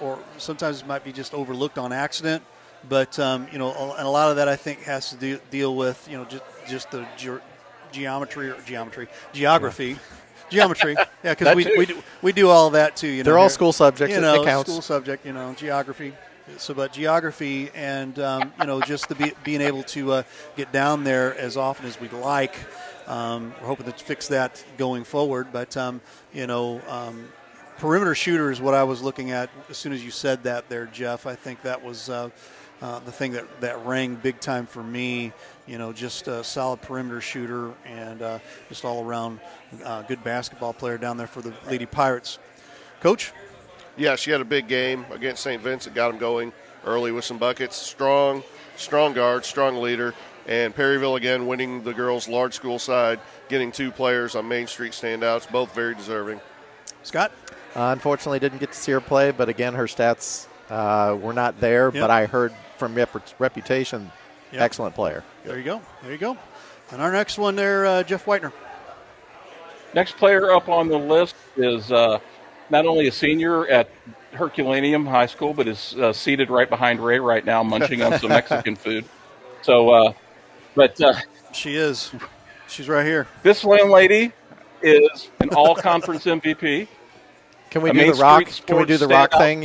or sometimes it might be just overlooked on accident. But you know, and a lot of that I think has to deal with just the geography. Geometry, yeah, because we do all that too. You know, they're all school subjects. You know, it counts. School subject. You know, geography. So, but geography and just being able to get down there as often as we'd like. We're hoping to fix that going forward. But perimeter shooter is what I was looking at as soon as you said that there, Jeff. I think that was the thing that rang big time for me. You know, just a solid perimeter shooter and just all around good basketball player down there for the Lady Pirates. Coach? Yeah, she had a big game against St. Vincent, got them going early with some buckets. Strong guard, strong leader. And Perryville, again, winning the girls' large school side, getting 2 players on Main Street standouts, both very deserving. Scott? Unfortunately, didn't get to see her play, but again, her stats were not there. Yep. But I heard from reputation, yep. Excellent player. There you go. And our next one there, Jeff Whitener. Next player up on the list is not only a senior at Herculaneum High School, but is seated right behind Ray right now, munching on some Mexican food. So, she is. She's right here. This landlady is an all-conference MVP. Can we do the rock? Can we do the rock thing?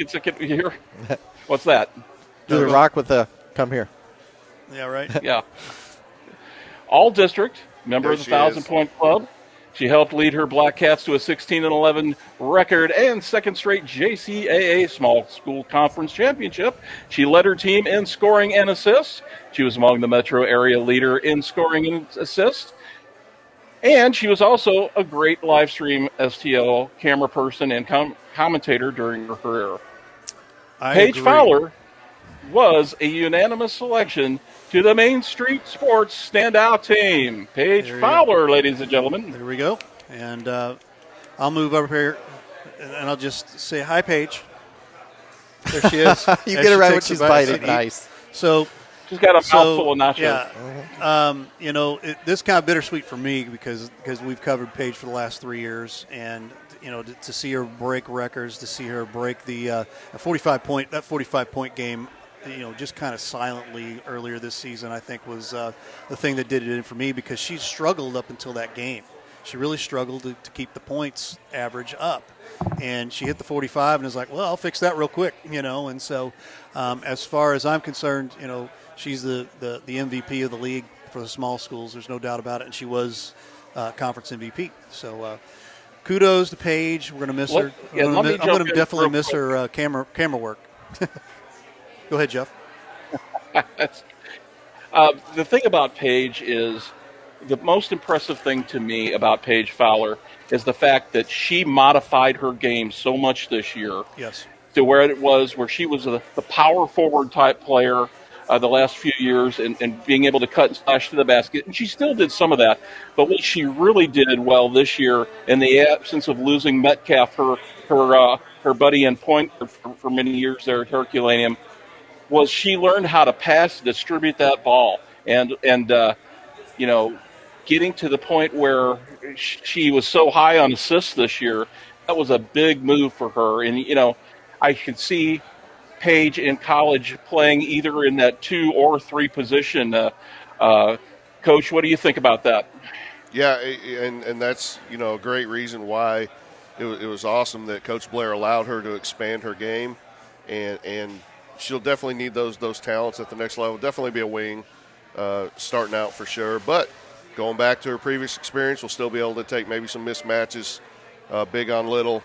Second year. What's that? Do the rock with the come here. Yeah, right. Yeah. All district, member of the 1,000-point club. She helped lead her Black Cats to a 16-11 record and second straight JCAA Small School Conference Championship. She led her team in scoring and assists. She was among the metro area leader in scoring and assists. And she was also a great live stream STL camera person and commentator during her career. Paige Fowler was a unanimous selection to the Main Street Sports Standout team. Paige Fowler, ladies and gentlemen. There we go. And I'll move over here, and I'll just say, hi, Paige. There she is. You get it right when she's biting. Nice. So she's got a mouthful of nachos. Yeah. This kind of bittersweet for me because we've covered Paige for the last 3 years, and to see her break records, to see her break the 45-point game. Just kind of silently earlier this season, I think was the thing that did it in for me because she struggled up until that game. She really struggled to keep the points average up. And she hit the 45 and was like, well, I'll fix that real quick, And so as far as I'm concerned, she's the MVP of the league for the small schools. There's no doubt about it. And she was conference MVP. So kudos to Paige. We're going to miss her. I'm going to definitely miss her camera work. Go ahead, Jeff. The thing about Paige is the most impressive thing to me about Paige Fowler is the fact that she modified her game so much this year. Yes. To where she was the power forward type player the last few years and being able to cut and slash to the basket. And she still did some of that. But what she really did well this year, in the absence of losing Metcalf, her buddy and point for many years there at Herculaneum, was she learned how to pass, distribute that ball, and getting to the point where she was so high on assists this year. That was a big move for her, and I could see Paige in college playing either in that 2 or 3 position. Coach, what do you think about that? Yeah, and that's a great reason why it was awesome that Coach Blair allowed her to expand her game, and she'll definitely need those talents at the next level. Definitely be a wing starting out for sure. But going back to her previous experience, we'll still be able to take maybe some mismatches, big on little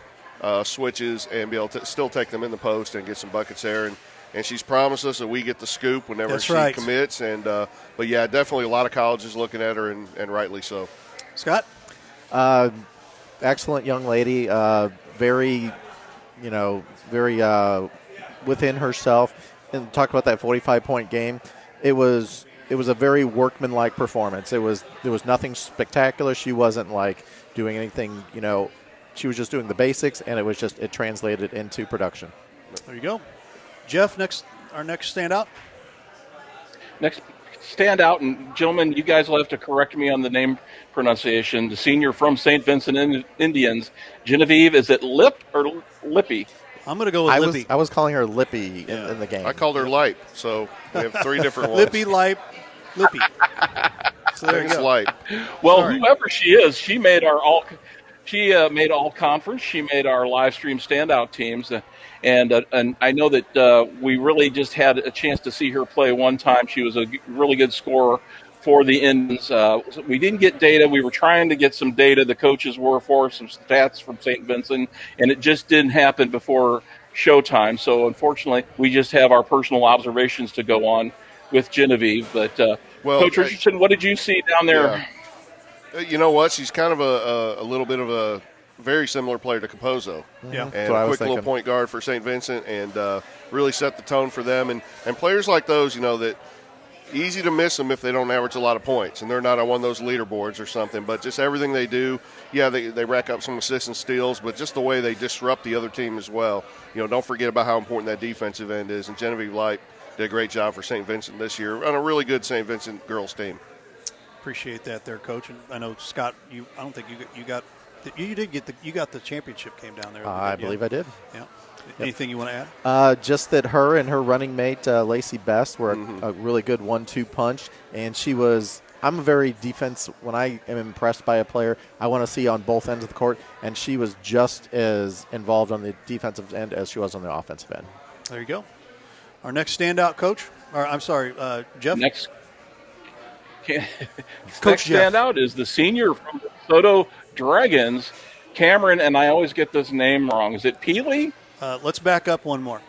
switches, and be able to still take them in the post and get some buckets there. And she's promised us that we get the scoop whenever she commits. And but, yeah, definitely a lot of colleges looking at her, and rightly so. Scott? Excellent young lady. Very within herself. And talk about that 45-point game. It was a very workmanlike performance. There was nothing spectacular. She wasn't like doing anything, she was just doing the basics, and it translated into production. There you go. Jeff, our next standout. Next standout, and gentlemen, you guys will have to correct me on the name pronunciation. The senior from St. Vincent Indians, Genevieve, is it Lip or Lippy? I'm going to go with Lippy. I was calling her Lippy in the game. I called her Light, so we have 3 different ones. Lippy, Light, Lippy. So there you go. Light. Well, Sorry. whoever she is, she made our all. She made all conference. She made our live stream standout teams, and I know that we really just had a chance to see her play one time. She was a really good scorer for the Indians. We didn't get data. We were trying to get some data. The coaches were for some stats from St. Vincent, and it just didn't happen before showtime. So unfortunately, we just have our personal observations to go on with Genevieve. But Coach Richardson, what did you see down there? Yeah. You know what? She's kind of a little bit of a very similar player to Capozzo. Yeah. And a quick little point guard for St. Vincent, and really set the tone for them. And players like those, that easy to miss them if they don't average a lot of points, and they're not on one of those leaderboards or something. But just everything they do, they rack up some assists and steals, but just the way they disrupt the other team as well. Don't forget about how important that defensive end is. And Genevieve Light did a great job for St. Vincent this year on a really good St. Vincent girls team. Appreciate that there, Coach. And I know, Scott, I don't think you got the championship game down there. I believe I did. Yeah. Anything you want to add? Just that her and her running mate, Lacey Best, were a really good 1-2 punch. And I'm a very defense. When I am impressed by a player, I want to see on both ends of the court. And she was just as involved on the defensive end as she was on the offensive end. There you go. Our next standout, Coach. Or I'm sorry, Jeff. Next Coach Jeff. standout is the senior from the Soto Dragons, Cameron, and I always get this name wrong. Is it Peely? Let's back up one more.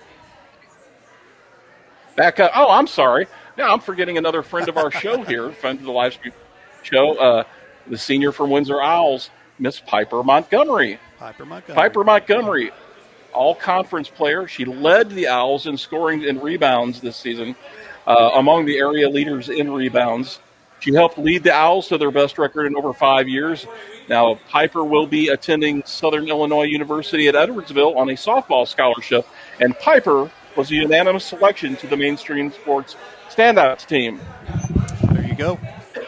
Back up. Oh, I'm sorry. Now I'm forgetting another friend of our show here, friend of the live stream show, the senior from Windsor Owls, Miss Piper Montgomery. Piper Montgomery, all-conference player. She led the Owls in scoring and rebounds this season, among the area leaders in rebounds. She helped lead the Owls to their best record in over 5 years. Now, Piper will be attending Southern Illinois University at Edwardsville on a softball scholarship, and Piper was a unanimous selection to the mainstream sports standouts team. There you go.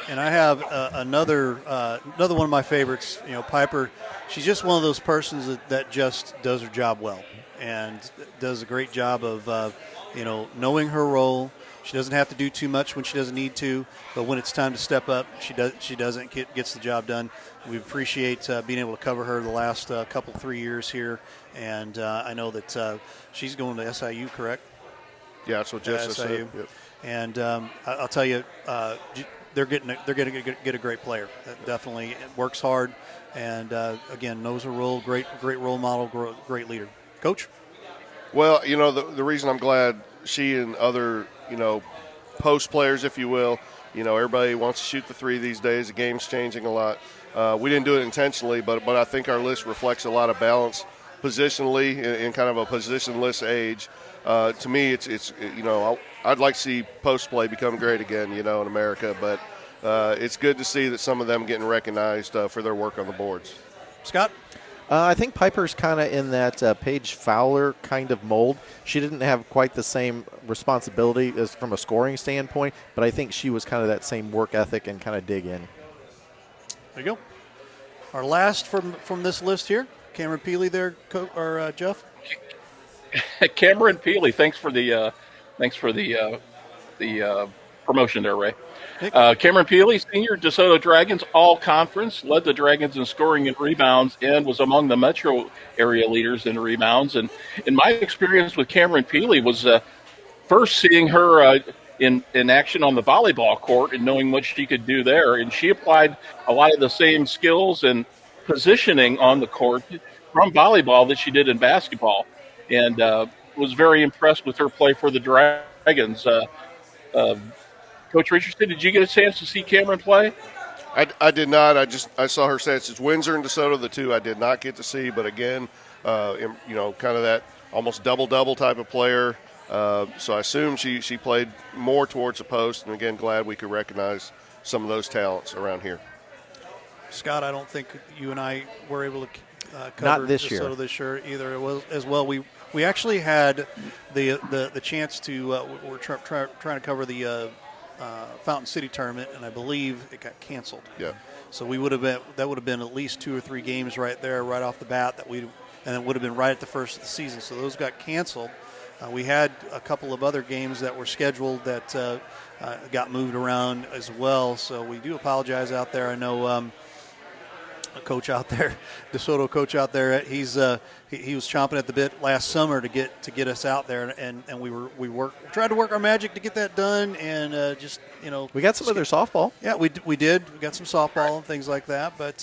And I have another one of my favorites. Piper. She's just one of those persons that just does her job well and does a great job of knowing her role. She doesn't have to do too much when she doesn't need to, but when it's time to step up, she gets the job done. We appreciate being able to cover her the last 3 years here, and I know that she's going to SIU, correct? Yeah, that's what Jeff said. Yep. And I'll tell you, they're going to get a great player. That definitely works hard, and again knows her role. Great role model, great leader. Coach. Well, the reason I'm glad she and other post players, if you will, everybody wants to shoot the three these days. The game's changing a lot. We didn't do it intentionally, but I think our list reflects a lot of balance positionally in kind of a positionless age. To me, it's I'd like to see post play become great again, in America. But it's good to see that some of them getting recognized for their work on the boards. Scott? I think Piper's kind of in that Paige Fowler kind of mold. She didn't have quite the same responsibility as from a scoring standpoint, but I think she was kind of that same work ethic and kind of dig in. There you go. Our last from this list here, Cameron Peely there, or Jeff? Cameron Peely, thanks for the promotion there, Ray. Cameron Peely, senior, DeSoto Dragons, all-conference, led the Dragons in scoring and rebounds, and was among the metro area leaders in rebounds. And in my experience with Cameron Peely was first seeing her in action on the volleyball court and knowing what she could do there. And she applied a lot of the same skills and positioning on the court from volleyball that she did in basketball. And was very impressed with her play for the Dragons. Coach Richardson, did you get a chance to see Cameron play? I did not. I saw her stats. It's Windsor and DeSoto, the two I did not get to see. But again, kind of that almost double-double type of player. So I assume she played more towards the post. And again, glad we could recognize some of those talents around here. Scott, I don't think you and I were able to cover Not this year. DeSoto this year either. As well, we actually had the chance to we're trying to cover the Fountain City tournament, and I believe it got canceled. Yeah. So that would have been at least 2 or 3 games right there, right off the bat and it would have been right at the first of the season. So those got canceled. We had a couple of other games that were scheduled that got moved around as well. So we do apologize out there. I know a coach out there, DeSoto coach out there, he was chomping at the bit last summer to get us out there, and we tried to work our magic to get that done, and we got some of their softball. Yeah, we did. We got some softball and things like that, but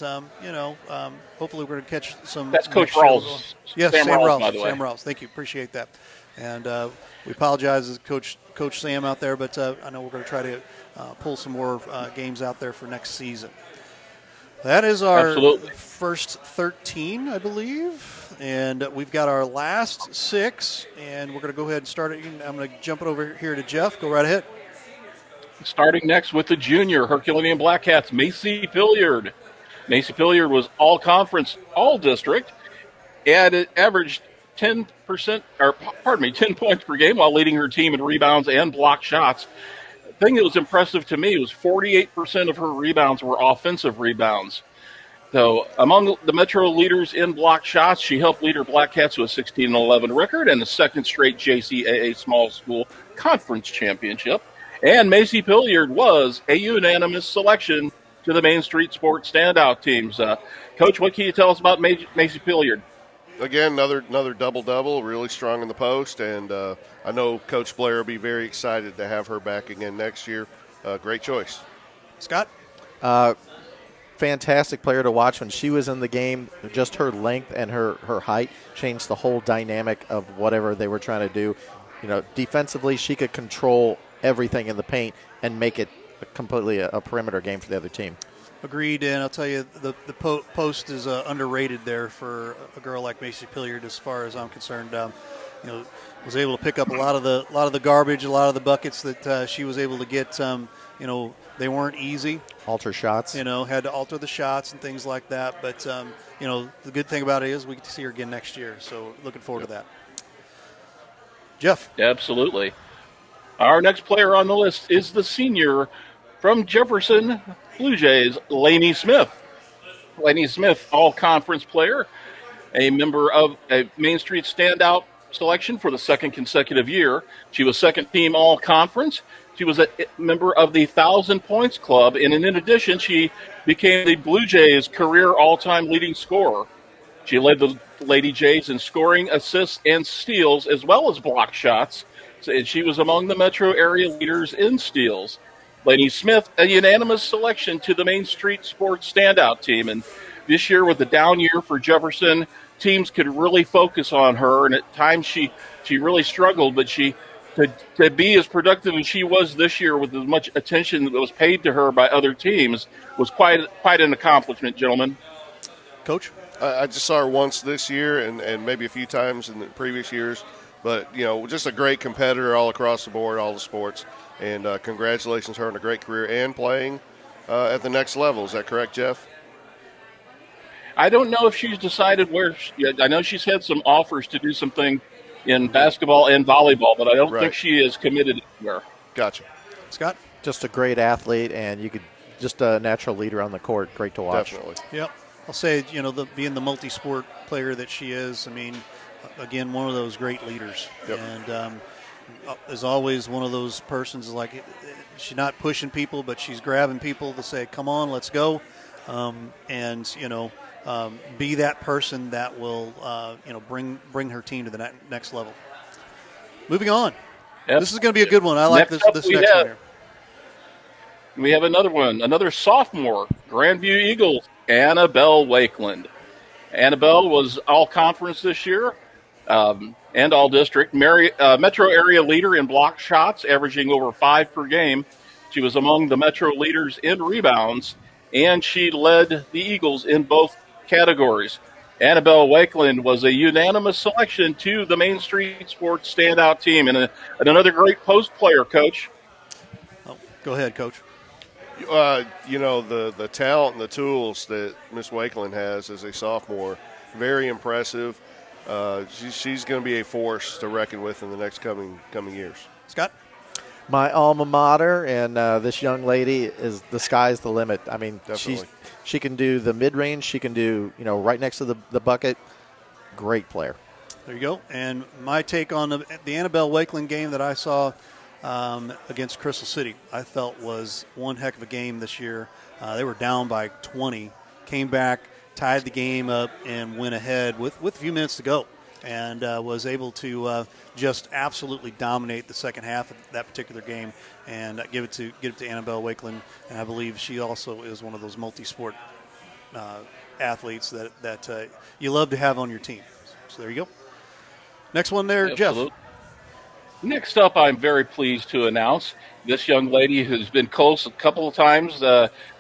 hopefully we're going to catch some. That's Coach Rawls. Yes, Sam Rawls, by the way. Sam Rawls. Thank you. Appreciate that. And we apologize to Coach Sam out there, but I know we're going to try to pull some more games out there for next season. That is our first 13, I believe, and we've got our last 6, and we're going to go ahead and start it. I'm going to jump it over here to Jeff. Go right ahead. Starting next with the junior Herculaneum Black Cats, Macy Pilliard. Macy Pilliard was all-conference, all-district, and it averaged 10 points per game while leading her team in rebounds and block shots. The thing that was impressive to me was 48% of her rebounds were offensive rebounds. So among the Metro leaders in block shots, she helped lead her Black Cats to a 16-11 record and a second straight JCAA Small School Conference Championship. And Macy Pilliard was a unanimous selection to the Main Street Sports Standout teams. Coach, what can you tell us about Macy Pilliard? Again, another double-double, really strong in the post, and I know Coach Blair will be very excited to have her back again next year. Great choice. Scott? Fantastic player to watch when she was in the game. Just her length and her height changed the whole dynamic of whatever they were trying to do. Defensively, she could control everything in the paint and make it completely a perimeter game for the other team. Agreed, and I'll tell you, the post is underrated there for a girl like Macy Pilliard, as far as I'm concerned. Was able to pick up a lot of the garbage, a lot of the buckets that she was able to get. They weren't easy. Alter shots. Had to alter the shots and things like that. But the good thing about it is we get to see her again next year. So looking forward to that. Jeff. Absolutely. Our next player on the list is the senior from Jefferson Blue Jays, Lainey Smith. Lainey Smith, all-conference player, a member of a Main Street Standout selection for the second consecutive year. She was second-team all-conference. She was a member of the 1,000 Points Club, and in addition, she became the Blue Jays' career all-time leading scorer. She led the Lady Jays in scoring, assists, and steals, as well as block shots, and she was among the metro area leaders in steals. Lainey Smith, a unanimous selection to the Main Street Sports Standout team. And this year, with the down year for Jefferson, teams could really focus on her. And at times, she really struggled. But to be as productive as she was this year, with as much attention that was paid to her by other teams, was quite an accomplishment, gentlemen. Coach? I just saw her once this year and maybe a few times in the previous years. But, just a great competitor all across the board, all the sports. And congratulations to her on a great career and playing at the next level. Is that correct, Jeff? I don't know if she's decided where. I know she's had some offers to do something in basketball and volleyball, but I don't think she is committed anywhere. Gotcha. Scott? Just a great athlete, and just a natural leader on the court. Great to watch. Definitely. Yep. I'll say, being the multi-sport player that she is, again, one of those great leaders. Yep. And is always one of those persons like she's not pushing people, but she's grabbing people to say, come on, let's go. Be that person that will, bring her team to the next level. Moving on. Yep. This is going to be a good one. I like this next one here. We have another sophomore, Grandview Eagles, Annabelle Wakeland. Annabelle was all-conference this year and all-district. Metro area leader in block shots, averaging over 5 per game. She was among the Metro leaders in rebounds, and she led the Eagles in both categories. Annabelle Wakeland was a unanimous selection to the Main Street Sports Standout team, and another great post player, Coach. Oh, go ahead, Coach. The talent and the tools that Miss Wakeland has as a sophomore, very impressive. She's going to be a force to reckon with in the next coming years. Scott? My alma mater, and this young lady is the sky's the limit. I mean, Definitely. she can do the mid-range. She can do, right next to the bucket. Great player. There you go. And my take on the Annabelle Wakeland game that I saw against Crystal City, I felt was one heck of a game this year. They were down by 20, came back, tied the game up, and went ahead with a few minutes to go, and was able to just absolutely dominate the second half of that particular game, and give it to Annabelle Wakeland. And I believe she also is one of those multi-sport athletes that you love to have on your team. So there you go. Next one there, Absolutely. Jeff. Next up, I'm very pleased to announce this young lady who's been close a couple of times,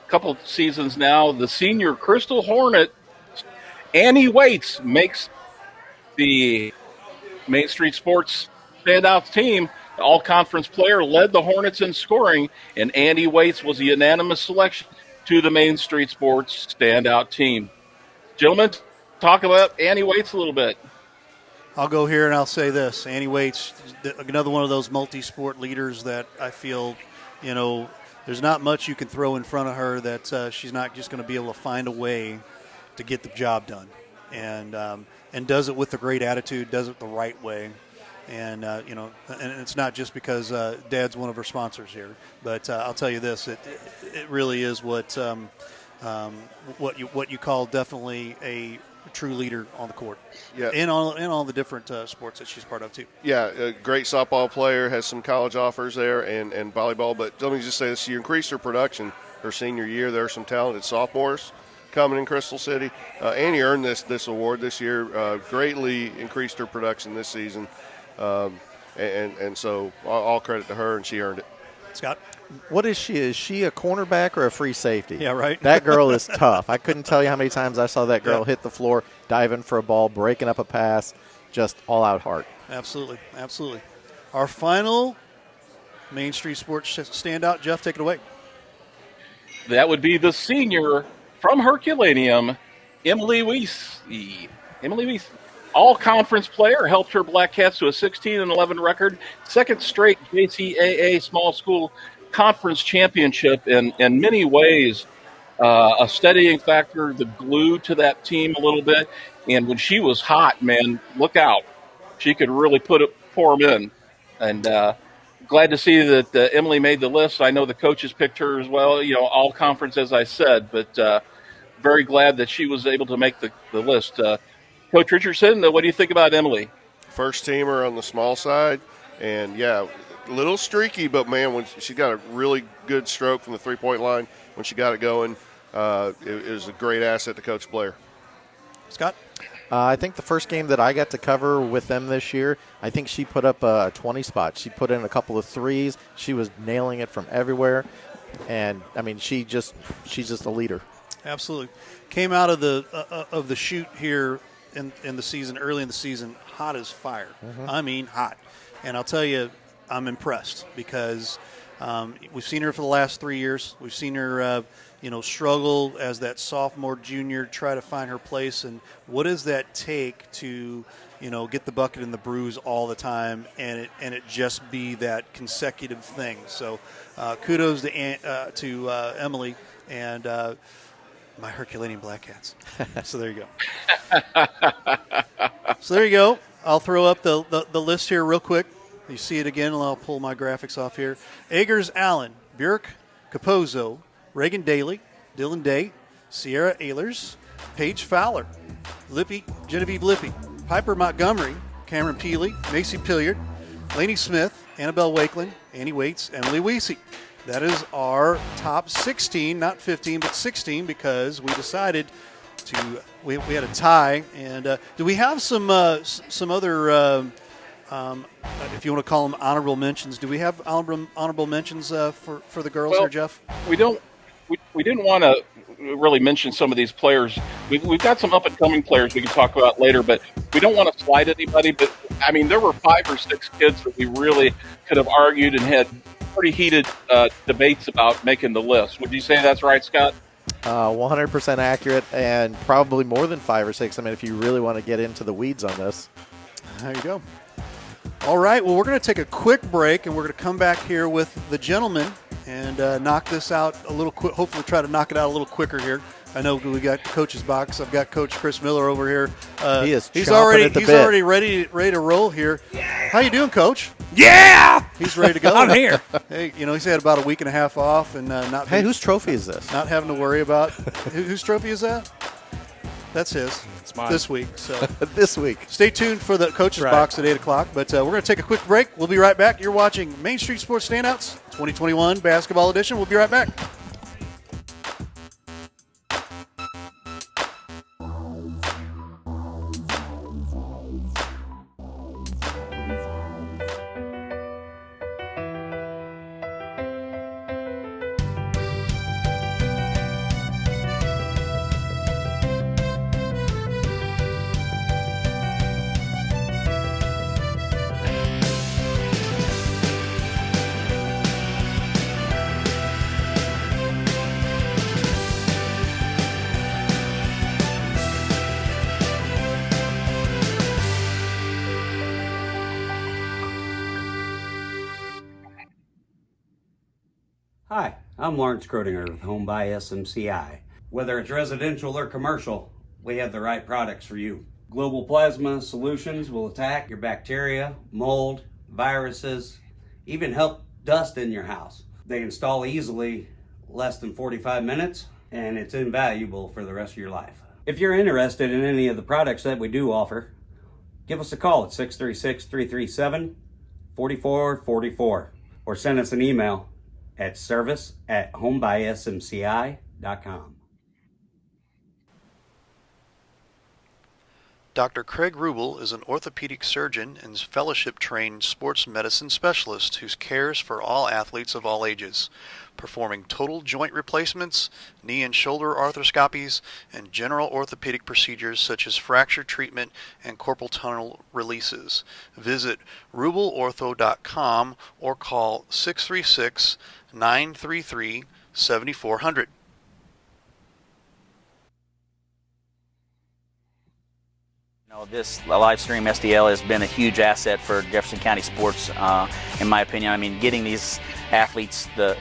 couple of seasons now, the senior Crystal Hornet, Annie Waits, makes the Main Street Sports Standouts team. The all-conference player, led the Hornets in scoring, and Annie Waits was a unanimous selection to the Main Street Sports Standout team. Gentlemen, talk about Annie Waits a little bit. I'll go here and I'll say this. Annie Waits, another one of those multi-sport leaders that I feel, there's not much you can throw in front of her that she's not just going to be able to find a way to get the job done. And does it with a great attitude, does it the right way. And, and it's not just because Dad's one of her sponsors here. But I'll tell you this, it really is what you call definitely a true leader on the court. Yeah. In all the different sports that she's part of, too. Yeah, a great softball player, has some college offers there, and volleyball. But let me just say this, she increased her production her senior year. There are some talented sophomores coming in Crystal City. Annie earned this award this year, greatly increased her production this season. And so all credit to her, and she earned it. Scott? What is she? Is she a cornerback or a free safety? Yeah, right. That girl is tough. I couldn't tell you how many times I saw that girl hit the floor, diving for a ball, breaking up a pass, just all-out heart. Absolutely, absolutely. Our final Main Street Sports standout, Jeff, take it away. That would be the senior from Herculaneum, Emily Weese. Emily Weese, all-conference player, helped her Black Cats to a 16-11 record, second straight JCAA small school conference championship. In many ways, a steadying factor, the glue to that team a little bit. And when she was hot, man, look out. She could really pour them in. And glad to see that Emily made the list. I know the coaches picked her as well, all conference, as I said, but very glad that she was able to make the list. Coach Richardson, what do you think about Emily? First teamer on the small side, and a little streaky, but man, when she got a really good stroke from the three-point line, when she got it going, it was a great asset to Coach Blair. Scott? I think the first game that I got to cover with them this year, I think she put up a 20 spot. She put in a couple of threes. She was nailing it from everywhere, and I mean, she's just a leader. Absolutely. Came out of the chute here in the season, early in the season, hot as fire. Mm-hmm. I mean, hot. And I'll tell you, I'm impressed because we've seen her for the last 3 years. We've seen her, struggle as that sophomore, junior, try to find her place. And what does that take to, get the bucket and the bruise all the time and it just be that consecutive thing? So kudos to Emily and my Herculaneum Black Cats. So there you go. I'll throw up the list here real quick. You see it again, and I'll pull my graphics off here. Agers Allen, Burke Capozzo, Reagan Daly, Dylan Day, Sierra Ehlers, Paige Fowler, Genevieve Lippy, Piper Montgomery, Cameron Peely, Macy Pilliard, Lainey Smith, Annabelle Wakeland, Annie Waits, Emily Weese. That is our top 16, not 15, but 16, because we decided we had a tie. And do we have some other, if you want to call them honorable mentions? Do we have honorable mentions for the girls here, Jeff? We didn't want to really mention some of these players. We've got some up and coming players we can talk about later, but we don't want to slight anybody. But I mean, there were 5 or 6 kids that we really could have argued and had pretty heated debates about making the list. Would you say that's right, Scott? 100% accurate, and probably more than 5 or 6. I mean, if you really want to get into the weeds on this. There you go. All right, well, we're going to take a quick break, and we're going to come back here with the gentlemen and knock this out a little quick. Hopefully try to knock it out a little quicker here. I know we got Coach's box. I've got Coach Chris Miller over here. He's already ready to roll here. Yeah. How you doing, Coach? Yeah, he's ready to go. I'm here. Hey, he's had about a week and a half off, and not. Hey, whose trophy is this? Not having to worry about whose trophy is that? That's his. It's mine. This week. So this week. Stay tuned for the Coach's box at 8 o'clock. But we're going to take a quick break. We'll be right back. You're watching Main Street Sports Standouts 2021 Basketball Edition. We'll be right back. Hi, I'm Lawrence Crodinger with Home by SMCI. Whether it's residential or commercial, we have the right products for you. Global Plasma Solutions will attack your bacteria, mold, viruses, even help dust in your house. They install easily, less than 45 minutes, and it's invaluable for the rest of your life. If you're interested in any of the products that we do offer, give us a call at 636-337-4444 or send us an email at service@homebysmci.com. Dr. Craig Rubel is an orthopedic surgeon and fellowship-trained sports medicine specialist who cares for all athletes of all ages, performing total joint replacements, knee and shoulder arthroscopies, and general orthopedic procedures such as fracture treatment and carpal tunnel releases. Visit rubelortho.com or call 636-933-7400. This live stream SDL has been a huge asset for Jefferson County sports, in my opinion. I mean, getting these athletes the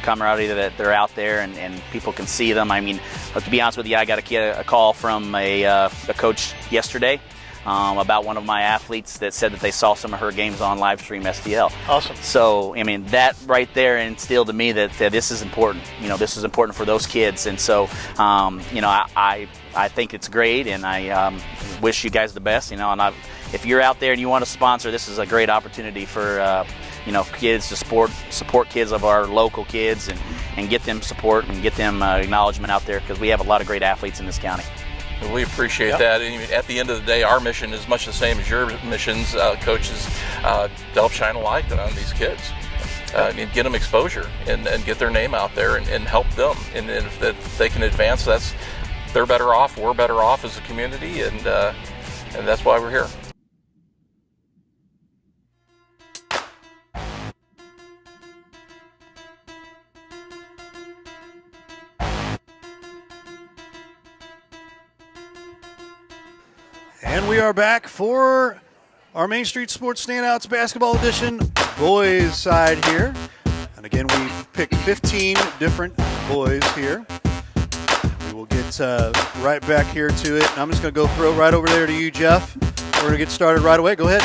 camaraderie that they're out there and people can see them. I mean, to be honest with you, I got a call from a coach yesterday about one of my athletes that said that they saw some of her games on live stream SDL. Awesome. So, I mean, that right there instilled to me that this is important. This is important for those kids. And so, I think it's great, and I wish you guys the best. And if you're out there and you want to sponsor, this is a great opportunity for kids to support kids of our local kids and get them support and get them acknowledgement out there, because we have a lot of great athletes in this county. Well, we appreciate that. And at the end of the day, our mission is much the same as your missions, coaches, to help shine a light on these kids and get them exposure and get their name out there and help them. And if they can advance, they're better off, we're better off as a community, and that's why we're here. And we are back for our Main Street Sports Standouts Basketball Edition boys side here. And again, we've picked 15 different boys here. We will get right back here to it. And I'm just going to go throw it right over there to you, Jeff. We're going to get started right away. Go ahead.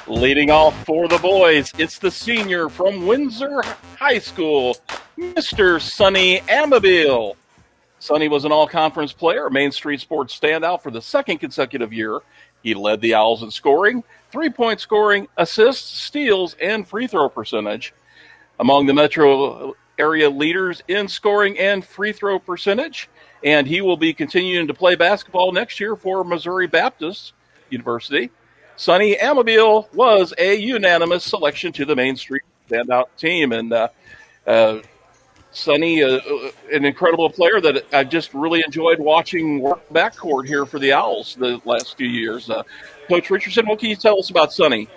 Leading off for the boys, it's the senior from Windsor High School, Mr. Sonny Amabile. Sonny was an all-conference player, a Main Street Sports standout for the second consecutive year. He led the Owls in scoring, three-point scoring, assists, steals, and free throw percentage. Among the metro area leaders in scoring and free throw percentage, and he will be continuing to play basketball next year for Missouri Baptist University. Sonny Amabile was a unanimous selection to the Main Street standout team, and Sonny, an incredible player that I've just really enjoyed watching work backcourt here for the Owls the last few years. Coach Richardson, what can you tell us about Sonny?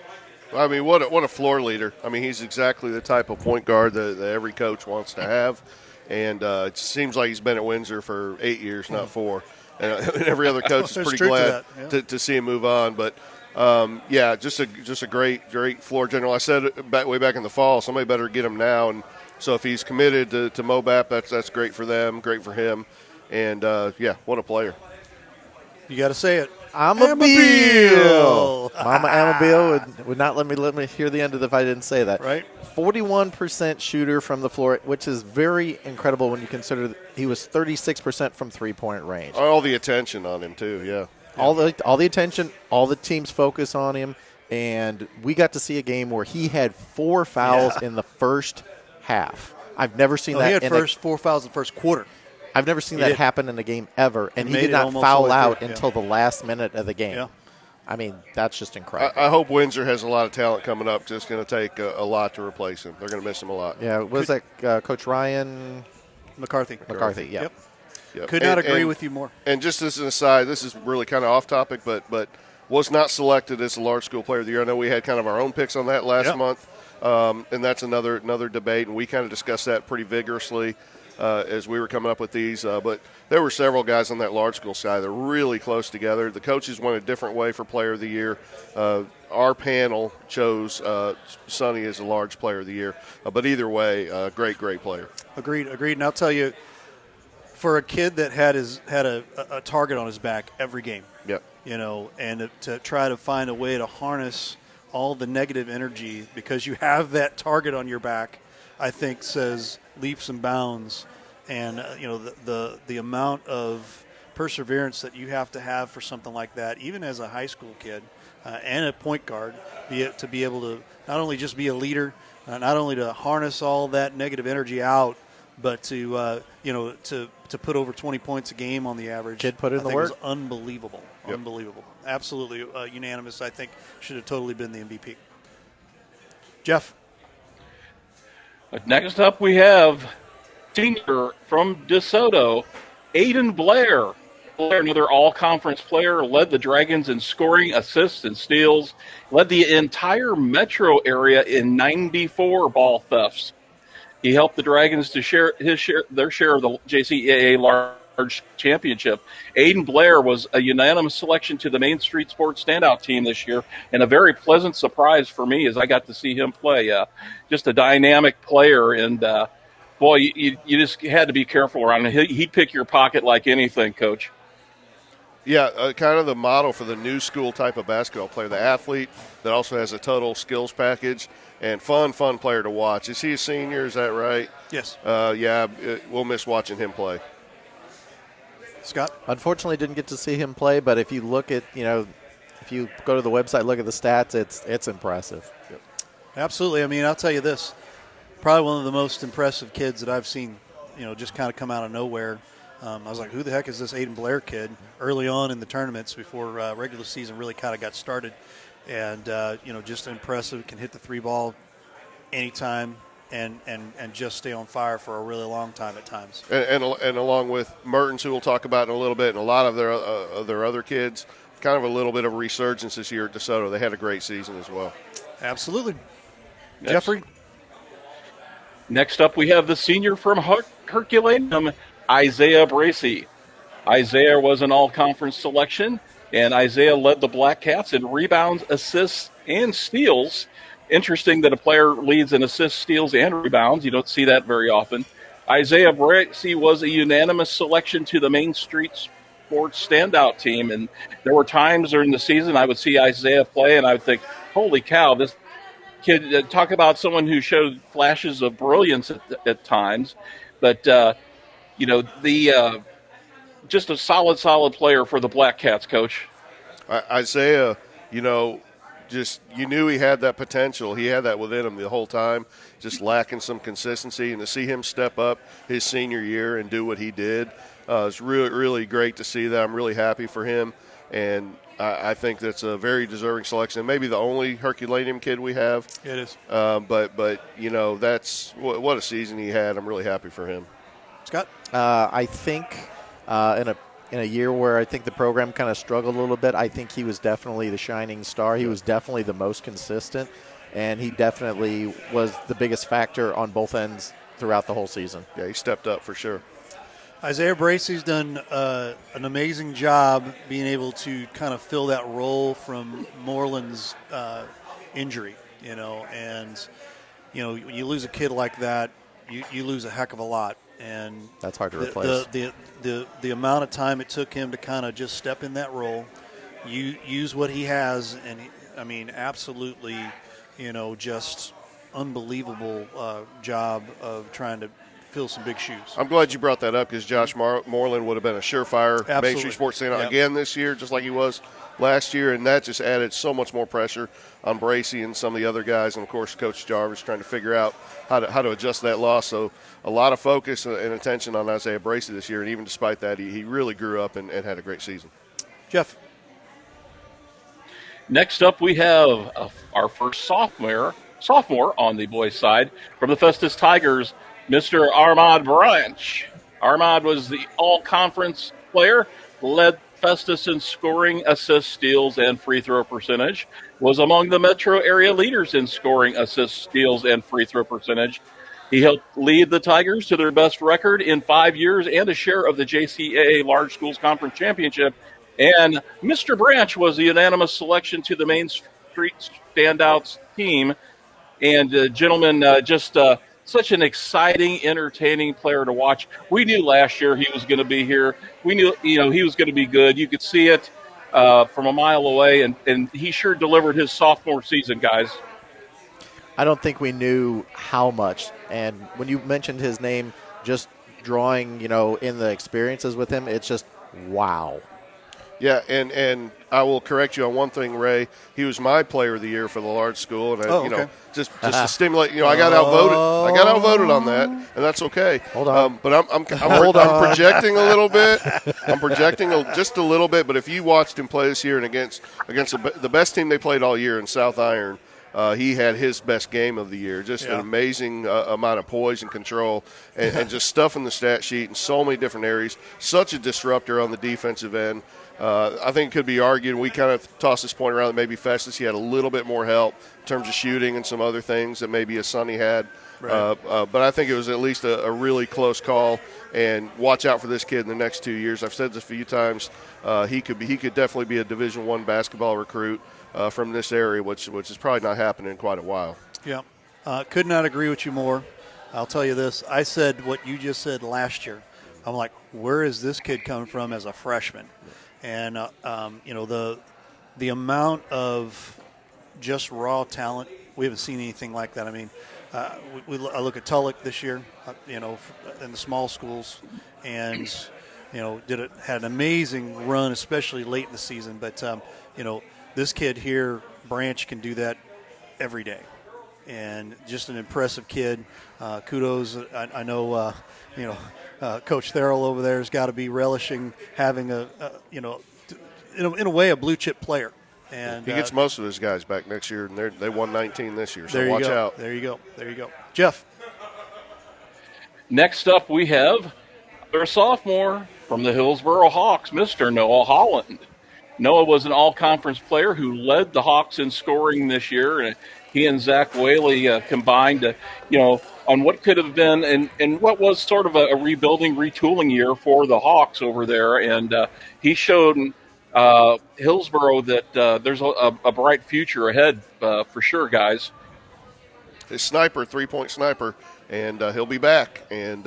I mean, what a floor leader. I mean, he's exactly the type of point guard that every coach wants to have. And it seems like he's been at Windsor for 8 years, not 4. And every other coach is pretty glad to see him move on. But, just a great floor general. I said way back in the fall, somebody better get him now. And so if he's committed to MOBAP, that's great for them, great for him. And, what a player. You got to say it. Amabil. Mama Amabil would not let me hear the end of it if I didn't say that. Right. 41% shooter from the floor, which is very incredible when you consider that he was 36% from three-point range. All the attention on him, too, yeah. All the attention, all the team's focus on him, and we got to see a game where he had 4 fouls in the first half. I've never seen that. He had 4 fouls in the first quarter. I've never seen that happen in a game ever, and he did not foul out until the last minute of the game. Yeah. I mean, that's just incredible. I hope Windsor has a lot of talent coming up. Just going to take a lot to replace him. They're going to miss him a lot. Yeah, was that Coach Ryan McCarthy? McCarthy, yeah. Yep. Could not agree with you more. And just as an aside, this is really kind of off topic, but was not selected as a large school player of the year. I know we had kind of our own picks on that last month, and that's another debate, and we kind of discussed that pretty vigorously as we were coming up with these. But there were several guys on that large school side that were really close together. The coaches went a different way for player of the year. Our panel chose Sonny as a large player of the year. But either way, great player. Agreed. And I'll tell you, for a kid that had a target on his back every game, yep. And to try to find a way to harness all the negative energy because you have that target on your back, I think says leaps and bounds. And the amount of perseverance that you have to have for something like that, even as a high school kid and a point guard, to be able to not only just be a leader, not only to harness all that negative energy out, but to put over 20 points a game on the average. Kid put in the Was work. unbelievable. Yep. Unbelievable. Absolutely unanimous. I think should have totally been the MVP. Jeff. Next up, we have senior from DeSoto, Aiden Blair. Blair, another all-conference player, led the Dragons in scoring, assists, and steals. Led the entire metro area in 94 ball thefts. He helped the Dragons to share their share of the JCAA large championship. Aiden Blair was a unanimous selection to the Main Street Sports Standout team this year, and a very pleasant surprise for me as I got to see him play. Just a dynamic player, and boy, you just had to be careful around him. He'd pick your pocket like anything, Coach. Yeah, kind of the model for the new school type of basketball player, the athlete that also has a total skills package and fun player to watch. Is he a senior? Is that right? Yes. We'll miss watching him play. Scott? Unfortunately, didn't get to see him play, but if you look at, if you go to the website, look at the stats, it's impressive. Yep. Absolutely. I mean, I'll tell you this. Probably one of the most impressive kids that I've seen, just kind of come out of nowhere. I was like, who the heck is this Aiden Blair kid? Early on in the tournaments before regular season really kind of got started. And, just impressive, can hit the 3-ball anytime and just stay on fire for a really long time at times. And along with Mertens, who we'll talk about in a little bit, and a lot of their other kids, kind of a little bit of a resurgence this year at DeSoto. They had a great season as well. Absolutely. Jeffrey? Next up, we have the senior from Herculaneum, Isaiah Bracey. Isaiah was an all-conference selection, and Isaiah led the Black Cats in rebounds, assists, and steals. Interesting that a player leads in assists, steals, and rebounds. You don't see that very often. Isaiah Bracey was a unanimous selection to the Main Street Sports Standout team, and there were times during the season I would see Isaiah play, and I would think, holy cow, this kid, talk about someone who showed flashes of brilliance at times, but just a solid player for the Black Cats, Coach. Isaiah, you knew he had that potential. He had that within him the whole time, just lacking some consistency. And to see him step up his senior year and do what he did, it's really, really great to see that. I'm really happy for him. And I think that's a very deserving selection. Maybe the only Herculaneum kid we have. It is. But that's what a season he had. I'm really happy for him. Scott? I think in a in a year where I think the program kind of struggled a little bit, I think he was definitely the shining star. He was definitely the most consistent, and he definitely was the biggest factor on both ends throughout the whole season. Yeah, he stepped up for sure. Isaiah Bracey's done an amazing job being able to kind of fill that role from Moreland's injury, and you lose a kid like that, you lose a heck of a lot, and that's hard to replace. The amount of time it took him to kind of just step in that role, use what he has, and absolutely, just unbelievable job of trying to fill some big shoes. I'm glad you brought that up because Josh Moreland would have been a surefire Main Street Sports standout again this year, just like he was last year, and that just added so much more pressure on Bracey and some of the other guys, and of course Coach Jarvis trying to figure out how to adjust that loss. So a lot of focus and attention on Isaiah Bracey this year, and even despite that, he really grew up and had a great season. Jeff. Next up, we have our first sophomore on the boys' side from the Festus Tigers, Mr. Armand Branch. Armand was the all-conference player, led Festus in scoring, assists, steals, and free throw percentage, was among the metro area leaders in scoring, assists, steals, and free throw percentage. He helped lead the Tigers to their best record in 5 years and a share of the JCAA Large Schools Conference Championship. And Mr. Branch was the unanimous selection to the Main Street Standouts team. And gentlemen, such an exciting, entertaining player to watch. We knew last year he was going to be here. We knew, he was going to be good. You could see it from a mile away, and he sure delivered his sophomore season, guys. I don't think we knew how much. And when you mentioned his name, just drawing, in the experiences with him, it's just wow. Yeah, and I will correct you on one thing, Ray. He was my player of the year for the large school, and just to stimulate. I got outvoted. I got outvoted on that, and that's okay. Hold on, but I'm projecting a little bit. I'm projecting just a little bit. But if you watched him play this year and against the best team they played all year in South Iron, he had his best game of the year. Just an amazing amount of poise and control, and just stuff in the stat sheet in so many different areas. Such a disruptor on the defensive end. I think it could be argued, and we kind of tossed this point around that maybe Festus, he had a little bit more help in terms of shooting and some other things that maybe a Sonny had. Right. But I think it was at least a really close call, and watch out for this kid in the next 2 years. I've said this a few times. He could definitely be a Division I basketball recruit from this area, which is probably not happening in quite a while. Yeah. Could not agree with you more. I'll tell you this. I said what you just said last year. I'm like, where is this kid coming from as a freshman? And, the amount of just raw talent, we haven't seen anything like that. I mean, I look at Tulloch this year, in the small schools, and, had an amazing run, especially late in the season. But, this kid here, Branch, can do that every day. And just an impressive kid. Kudos. I know, Coach Therrell over there has got to be relishing having in a way, a blue chip player. And he gets most of his guys back next year, and they won 19 this year. So watch out. There you go. Jeff. Next up, we have our sophomore from the Hillsboro Hawks, Mr. Noah Holland. Noah was an all-conference player who led the Hawks in scoring this year, and he and Zach Whaley combined to, on what could have been and what was sort of a rebuilding, retooling year for the Hawks over there. And he showed Hillsboro that there's a bright future ahead for sure, guys. His sniper, three-point sniper, and he'll be back. And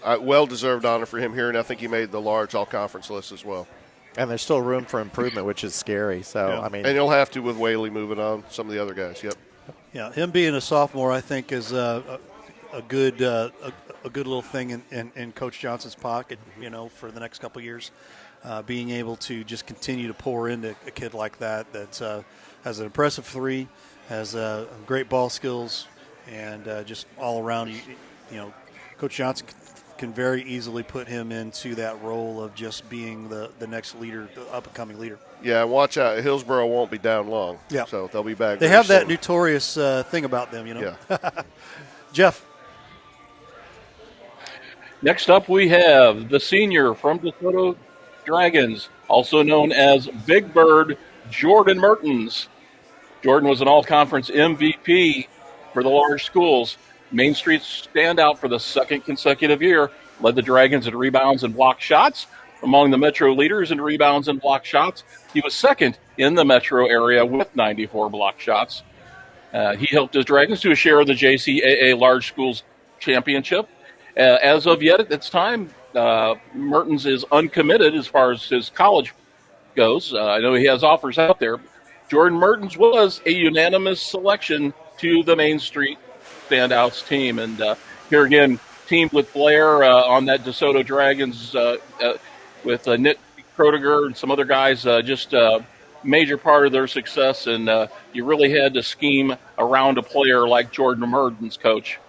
well-deserved honor for him here, and I think he made the large all-conference list as well. And there's still room for improvement, which is scary. So, I mean, and he'll have to with Whaley moving on, some of the other guys. Yep. Yeah, him being a sophomore, I think, is a good little thing in Coach Johnson's pocket. For the next couple of years, being able to just continue to pour into a kid like that has an impressive three, has great ball skills, and just all around. Coach Johnson can very easily put him into that role of just being the next leader, the up-and-coming leader. Yeah, watch out. Hillsboro won't be down long. Yeah. So they'll be back. They have that notorious thing about them, Yeah. Jeff. Next up, we have the senior from DeSoto Dragons, also known as Big Bird, Jordan Mertens. Jordan was an all-conference MVP for the large schools. Main Street standout for the second consecutive year, led the Dragons in rebounds and block shots. Among the Metro leaders in rebounds and block shots, he was second in the Metro area with 94 block shots. He helped his Dragons to a share of the JCAA Large Schools Championship. As of yet, at this time, Mertens is uncommitted as far as his college goes. I know he has offers out there. Jordan Mertens was a unanimous selection to the Main Street Standouts team. And here again, teamed with Blair on that DeSoto Dragons with Nick Krotiger and some other guys, just a major part of their success. And you really had to scheme around a player like Jordan Mertens, Coach.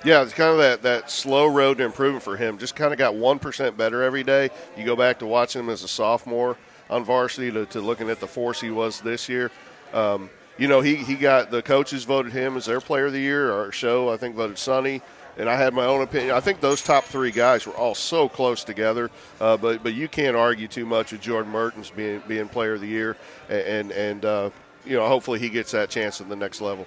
Yeah, it's kind of that slow road to improvement for him. Just kind of got 1% better every day. You go back to watching him as a sophomore on varsity to looking at the force he was this year. He got the coaches voted him as their player of the year. Our show, I think, voted Sonny. And I had my own opinion. I think those top three guys were all so close together. But you can't argue too much with Jordan Mertens being player of the year. And hopefully he gets that chance at the next level.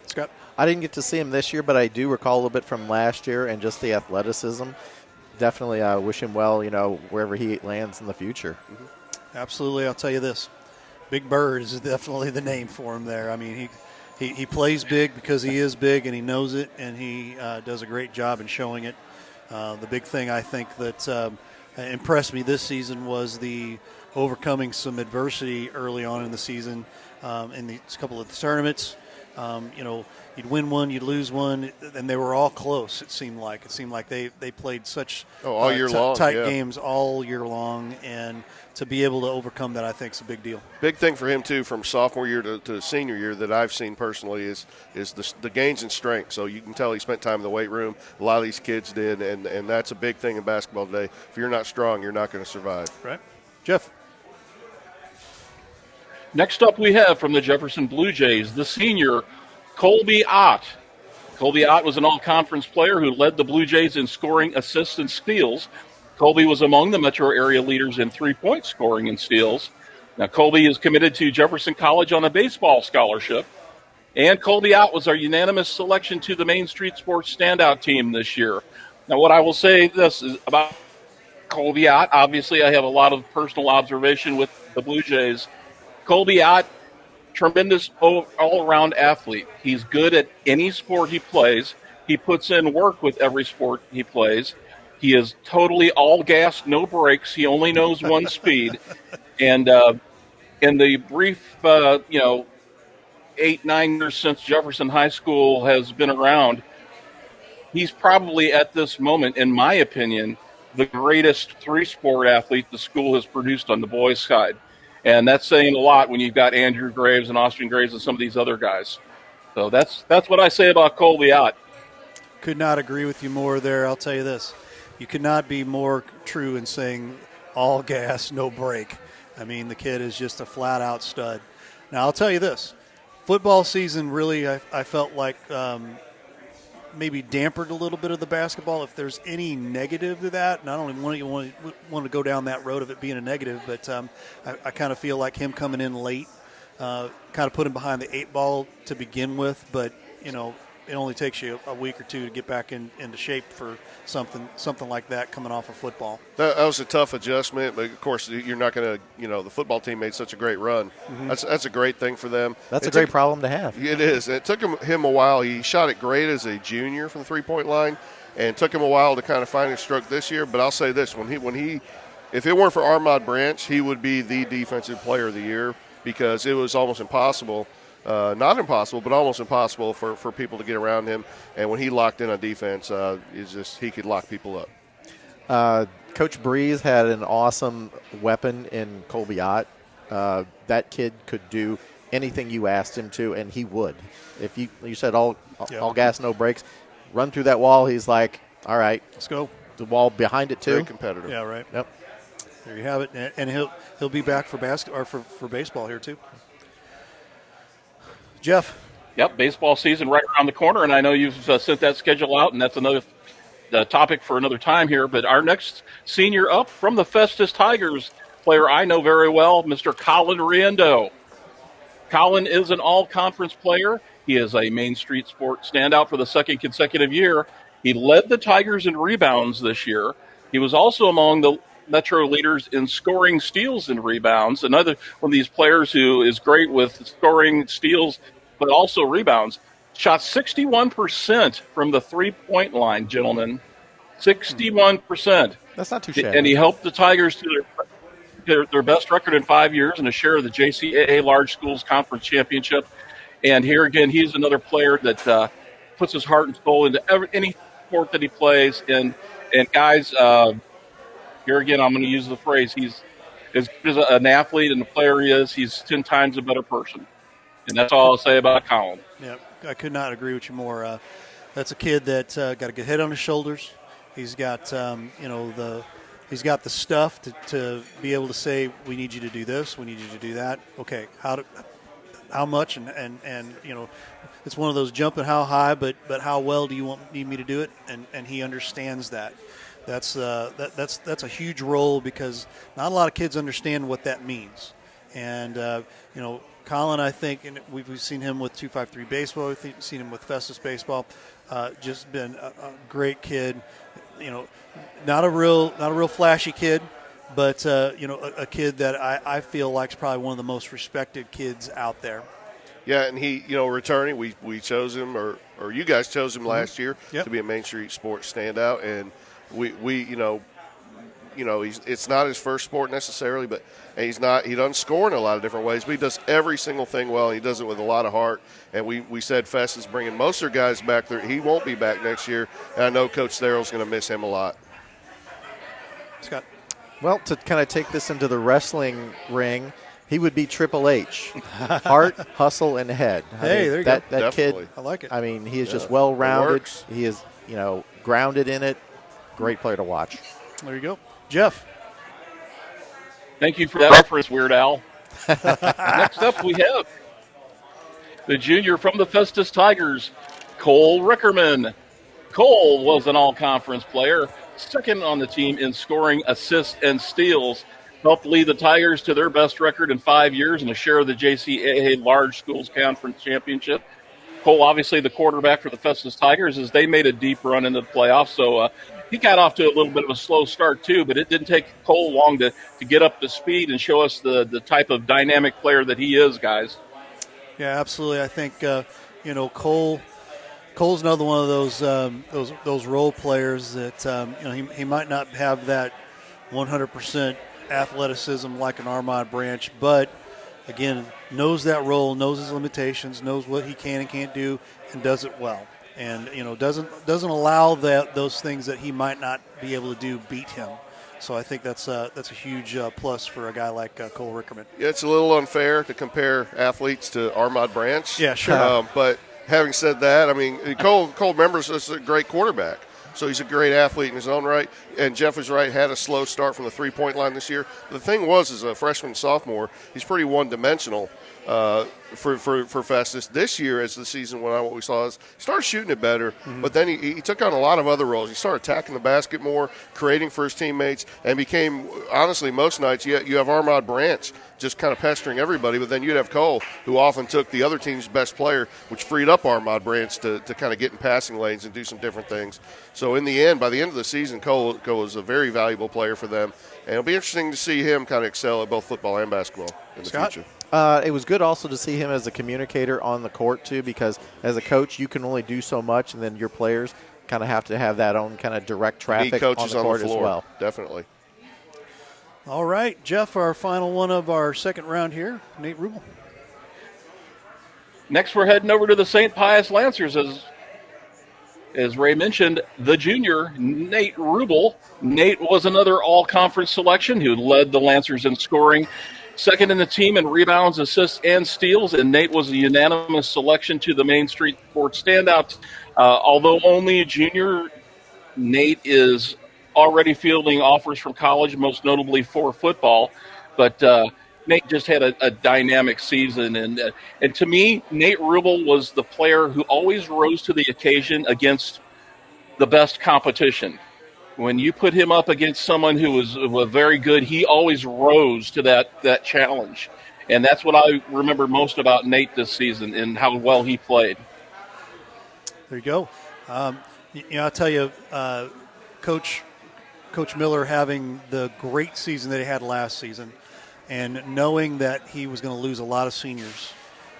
Scott? I didn't get to see him this year, but I do recall a little bit from last year and just the athleticism. Definitely wish him well, wherever he lands in the future. Mm-hmm. Absolutely. I'll tell you this. Big Bird is definitely the name for him there. I mean, he plays big because he is big and he knows it, and he does a great job in showing it. The big thing I think that impressed me this season was the overcoming some adversity early on in the season in a couple of the tournaments. You'd win one, you'd lose one, and they were all close. It seemed like they played such all year long, tight games all year long, and to be able to overcome that, I think, is a big deal. Big thing for him too, from sophomore year to senior year, that I've seen personally is the gains in strength. So you can tell he spent time in the weight room. A lot of these kids did, and that's a big thing in basketball today. If you're not strong, you're not going to survive. Right, Jeff. Next up, we have from the Jefferson Blue Jays, the senior Colby Ott. Colby Ott was an all-conference player who led the Blue Jays in scoring, assists, and steals. Colby was among the metro area leaders in three-point scoring and steals. Now, Colby is committed to Jefferson College on a baseball scholarship. And Colby Ott was our unanimous selection to the Main Street Sports Standout team this year. Now, what I will say this is about Colby Ott. Obviously, I have a lot of personal observation with the Blue Jays. Colby Ott, tremendous all-around athlete. He's good at any sport he plays. He puts in work with every sport he plays. He is totally all gas, no brakes. He only knows one speed. And in the brief, 8-9 years since Jefferson High School has been around, he's probably at this moment, in my opinion, the greatest three-sport athlete the school has produced on the boys' side. And that's saying a lot when you've got Andrew Graves and Austin Graves and some of these other guys. So that's what I say about Colby Ott. Could not agree with you more there. I'll tell you this. You could not be more true in saying all gas, no brake. I mean, the kid is just a flat-out stud. Now, I'll tell you this. Football season really, I felt like maybe dampered a little bit of the basketball. If there's any negative to that, and I don't even want to go down that road of it being a negative, but I kind of feel like him coming in late kind of put him behind the eight ball to begin with, but, it only takes you a week or two to get back into shape for something like that coming off of football. That was a tough adjustment, but of course you're not going to. The football team made such a great run. Mm-hmm. That's a great thing for them. That's a great problem to have. It is. It took him a while. He shot it great as a junior from the 3-point line, and it took him a while to kind of find his stroke this year. But I'll say this: when he, if it weren't for Armand Branch, he would be the defensive player of the year, because it was almost impossible. Not impossible, but almost impossible for people to get around him. And when he locked in on defense, he could lock people up. Coach Breeze had an awesome weapon in Colby Ott. That kid could do anything you asked him to, and he would. If you said all gas, no brakes, run through that wall, he's like, all right, let's go. The wall behind it too. Very competitive. Yeah, right. Yep. There you have it, and he'll be back for basketball or for baseball here too. Jeff. Yep, baseball season right around the corner, and I know you've sent that schedule out, and that's another topic for another time here. But our next senior up from the Festus Tigers, player I know very well, Mr. Colin Riendo. Colin is an all-conference player. He is a Main Street Sport standout for the second consecutive year. He led the Tigers in rebounds this year. He was also among the Metro leaders in scoring, steals, and rebounds. Another one of these players who is great with scoring, steals, but also rebounds. Shot 61% from the three-point line, gentlemen. 61%. That's not too shabby. And he helped the Tigers to their best record in 5 years and a share of the JCAA Large Schools Conference Championship. And here again, he's another player that puts his heart and soul into any sport that he plays. And guys, here again, I'm going to use the phrase, he's as good as an athlete and the player he is, he's 10 times a better person. And that's all I'll say about Colin. Yeah, I could not agree with you more. That's a kid that got a good head on his shoulders. He's got, he's got the stuff to be able to say, we need you to do this, we need you to do that. Okay, how much and it's one of those jumping how high, but how well do you need me to do it? And he understands that. That's a huge role because not a lot of kids understand what that means. And Colin, I think, and we've seen him with 253 baseball. We've seen him with Festus baseball. Just been a great kid. Not a real flashy kid, but a kid that I feel like is probably one of the most respected kids out there. Yeah, and he, returning, we chose him, or you guys chose him last year to be a Main Street Sports standout, and we it's not his first sport necessarily, but he doesn't score in a lot of different ways, but he does every single thing well. He does it with a lot of heart, and we said Fest is bringing most of their guys back there. He won't be back next year, and I know Coach Therrell's going to miss him a lot. Scott? Well, to kind of take this into the wrestling ring, he would be Triple H. Heart, hustle, and head. There you go. That kid, I like it. I mean, he is just well-rounded. He is, grounded in it. Great player to watch. There you go. Jeff. Thank you for that reference, Weird Al. Next up, we have the junior from the Festus Tigers, Cole Rickerman. Cole was an all-conference player, second on the team in scoring, assists, and steals. Helped lead the Tigers to their best record in 5 years and a share of the JCAA Large Schools Conference Championship. Cole, obviously the quarterback for the Festus Tigers, as they made a deep run into the playoffs. So he got off to a little bit of a slow start too, but it didn't take Cole long to get up to speed and show us the type of dynamic player that he is, guys. Yeah, absolutely. I think Cole's another one of those role players that he might not have that 100% athleticism like an Armand Branch, but again, knows that role, knows his limitations, knows what he can and can't do, and does it well. And doesn't allow those things that he might not be able to do beat him. So I think that's a huge plus for a guy like Cole Rickerman. Yeah, it's a little unfair to compare athletes to Armand Branch. Yeah, sure. But having said that, I mean, Cole Members is a great quarterback. So he's a great athlete in his own right. And Jeff was right, had a slow start from the three-point line this year. The thing was, as a freshman and sophomore, he's pretty one-dimensional for Festus. This year, as the season went on, what we saw is he started shooting it better, but then he took on a lot of other roles. He started attacking the basket more, creating for his teammates, and became, honestly, most nights you have Armand Branch just kind of pestering everybody, but then you'd have Cole, who often took the other team's best player, which freed up Armand Branch to kind of get in passing lanes and do some different things. So in the end, by the end of the season, Cole was a very valuable player for them, and it'll be interesting to see him kind of excel at both football and basketball in the future. It was good also to see him as a communicator on the court, too, because as a coach, you can only do so much, and then your players kind of have to have that own kind of direct traffic on the court as well. Definitely. All right, Jeff, our final one of our second round here, Nate Rubel. Next, we're heading over to the St. Pius Lancers. As Ray mentioned, the junior, Nate Rubel. Nate was another all-conference selection who led the Lancers in scoring, second in the team in rebounds, assists, and steals, and Nate was a unanimous selection to the Main Street Sports Standouts. Although only a junior, Nate is already fielding offers from college, most notably for football. But Nate just had a dynamic season. And to me, Nate Rubel was the player who always rose to the occasion against the best competition. When you put him up against someone who was very good, he always rose to that challenge. And that's what I remember most about Nate this season and how well he played. There you go. I'll tell you, Coach Miller having the great season that he had last season and knowing that he was going to lose a lot of seniors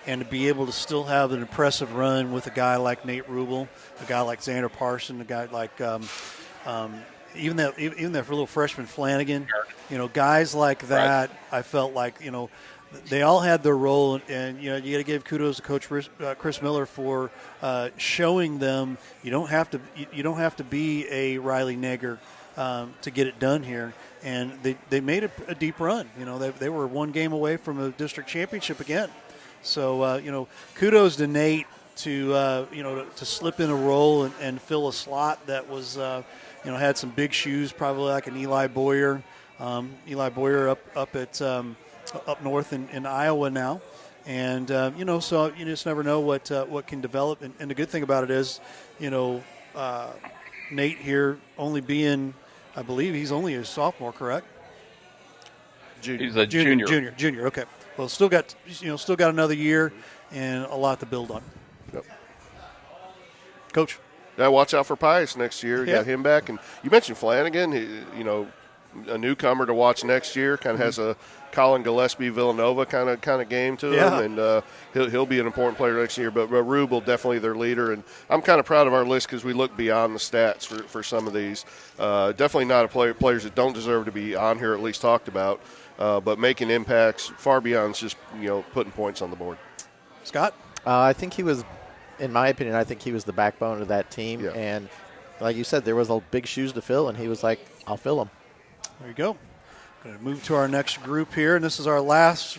and to be able to still have an impressive run with a guy like Nate Rubel, a guy like Xander Parson, a guy like even that little freshman Flanagan, guys like that, right. I felt like, they all had their role, and you got to give kudos to Coach Chris Miller for showing them you don't have to be a Riley Nager to get it done here. And they made a deep run. They were one game away from a district championship again. So kudos to Nate to slip in a role and fill a slot that was had some big shoes, probably like an Eli Boyer. Eli Boyer up north in Iowa now, and so you just never know what can develop. And the good thing about it is, Nate here only being, I believe he's only a sophomore, correct? Junior. He's a junior. Junior. Okay. Well, still got another year and a lot to build on. Yep. Coach. Yeah, watch out for Pius next year. Yeah. Got him back, and you mentioned Flanagan. A newcomer to watch next year. Kind of has a Colin Gillespie Villanova kind of game to him, and he'll be an important player next year. But Rubel definitely their leader, and I'm kind of proud of our list because we look beyond the stats for some of these. Definitely not players that don't deserve to be on here, at least talked about, but making impacts far beyond just putting points on the board. Scott, I think he was, in my opinion, I think he was the backbone of that team, and like you said, there was a big shoes to fill, and he was like, "I'll fill them." There you go. Going to move to our next group here, and this is our last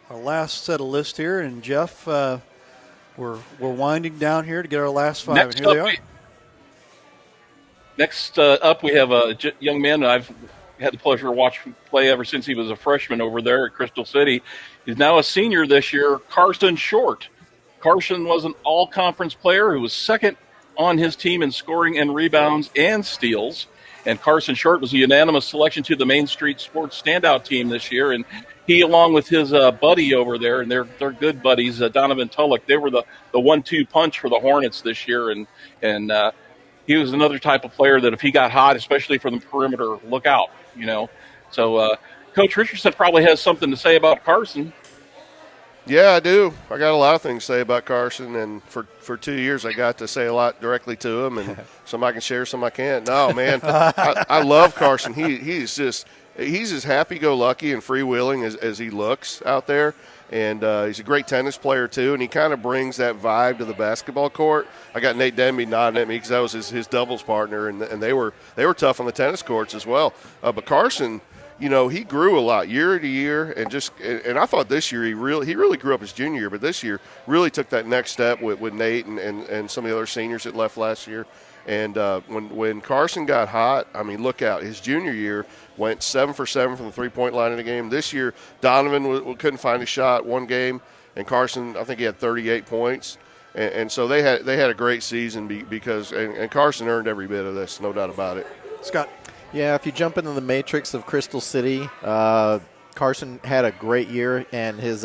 set of list here. And Jeff, we're winding down here to get our last five, and here they are. Next up, we have a young man I've had the pleasure to watch play ever since he was a freshman over there at Crystal City. He's now a senior this year, Carson Short. Carson was an all-conference player who was second on his team in scoring and rebounds and steals. And Carson Short was a unanimous selection to the Main Street Sports Standout team this year. And he, along with his buddy over there, and they're good buddies, Donovan Tulloch, they were the 1-2 punch for the Hornets this year. And he was another type of player that if he got hot, especially from the perimeter, look out, So Coach Richardson probably has something to say about Carson. Yeah, I do. I got a lot of things to say about Carson, and for 2 years I got to say a lot directly to him, and some I can share, some I can't. No, man, I love Carson. He's as happy-go-lucky and freewheeling as he looks out there, and he's a great tennis player too, and he kind of brings that vibe to the basketball court. I got Nate Denby nodding at me because that was his doubles partner, and they were tough on the tennis courts as well. But Carson, he grew a lot year to year, and I thought this year he really grew up his junior year, but this year really took that next step with Nate and some of the other seniors that left last year. And when Carson got hot, I mean, look out. His junior year went 7 for 7 from the three-point line in the game. This year, Donovan couldn't find a shot one game, and Carson, I think he had 38 points. And so they had a great season because Carson earned every bit of this, no doubt about it. Scott. Yeah, if you jump into the matrix of Crystal City, Carson had a great year, and his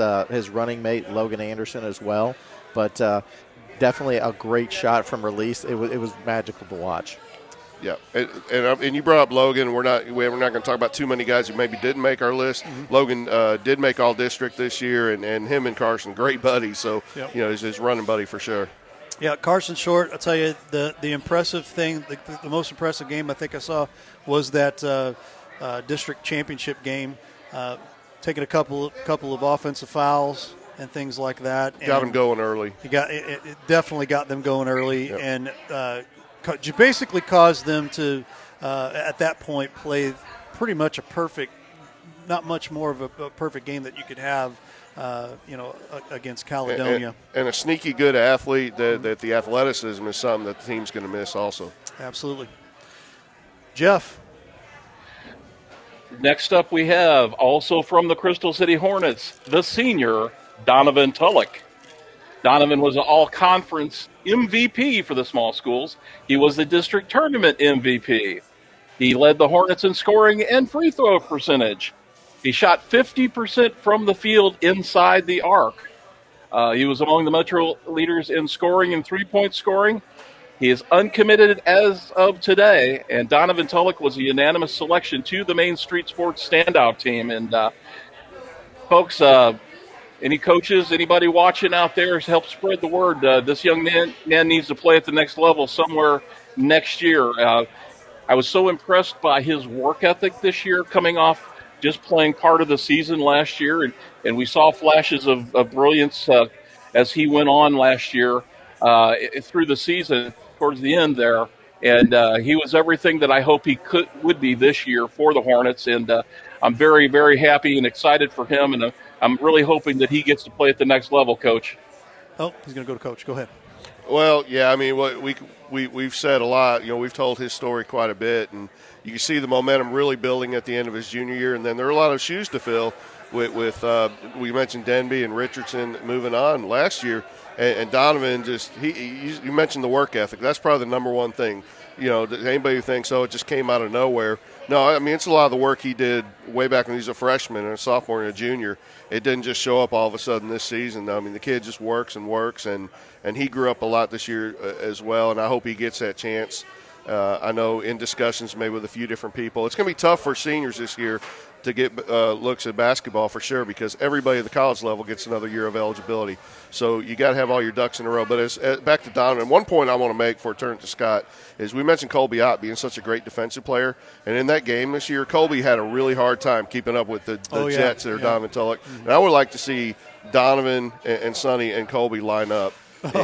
running mate Logan Anderson as well. But definitely a great shot from release. It was magical to watch. Yeah, and you brought up Logan. We're not going to talk about too many guys who maybe didn't make our list. Mm-hmm. Logan did make all district this year, and him and Carson, great buddies. So he's his running buddy for sure. Yeah, Carson Short, I'll tell you, the impressive thing, the most impressive game I think I saw was that district championship game, taking a couple of offensive fouls and things like that. Got them going early. It definitely got them going early, and basically caused them to, at that point, play pretty much a perfect, not much more of a perfect game that you could have. Against Caledonia. And a sneaky good athlete that the athleticism is something that the team's going to miss also. Absolutely. Jeff. Next up we have, also from the Crystal City Hornets, the senior, Donovan Tulloch. Donovan was an all-conference MVP for the small schools. He was the district tournament MVP. He led the Hornets in scoring and free throw percentage. He shot 50% from the field inside the arc. He was among the Metro leaders in scoring and three-point scoring. He is uncommitted as of today, and Donovan Tulloch was a unanimous selection to the Main Street Sports Standout team. And folks, any coaches, anybody watching out there, help spread the word. This young man needs to play at the next level somewhere next year. I was so impressed by his work ethic this year, coming off just playing part of the season last year, and we saw flashes of brilliance as he went on last year through the season towards the end there. And he was everything that I hope he would be this year for the Hornets. And I'm very, very happy and excited for him, and I'm really hoping that he gets to play at the next level, Coach. Oh, he's going to go to Coach. Go ahead. Well, yeah, I mean, what we've said a lot. You know, we've told his story quite a bit, and you can see the momentum really building at the end of his junior year. And then there are a lot of shoes to fill with we mentioned Denby and Richardson moving on last year, and Donovan just you mentioned the work ethic. That's probably the number one thing. You know, anybody who thinks, oh, it just came out of nowhere. No, I mean, it's a lot of the work he did way back when he was a freshman and a sophomore and a junior. It didn't just show up all of a sudden this season. I mean, the kid just works, and he grew up a lot this year as well, and I hope he gets that chance. I know in discussions maybe with a few different people. It's going to be tough for seniors this year to get looks at basketball for sure, because everybody at the college level gets another year of eligibility. So you got to have all your ducks in a row. But back to Donovan, one point I want to make before I turn it to Scott is we mentioned Colby Ott being such a great defensive player. And in that game this year, Colby had a really hard time keeping up with the Jets that are Donovan Tulloch. Mm-hmm. And I would like to see Donovan and Sonny and Colby line up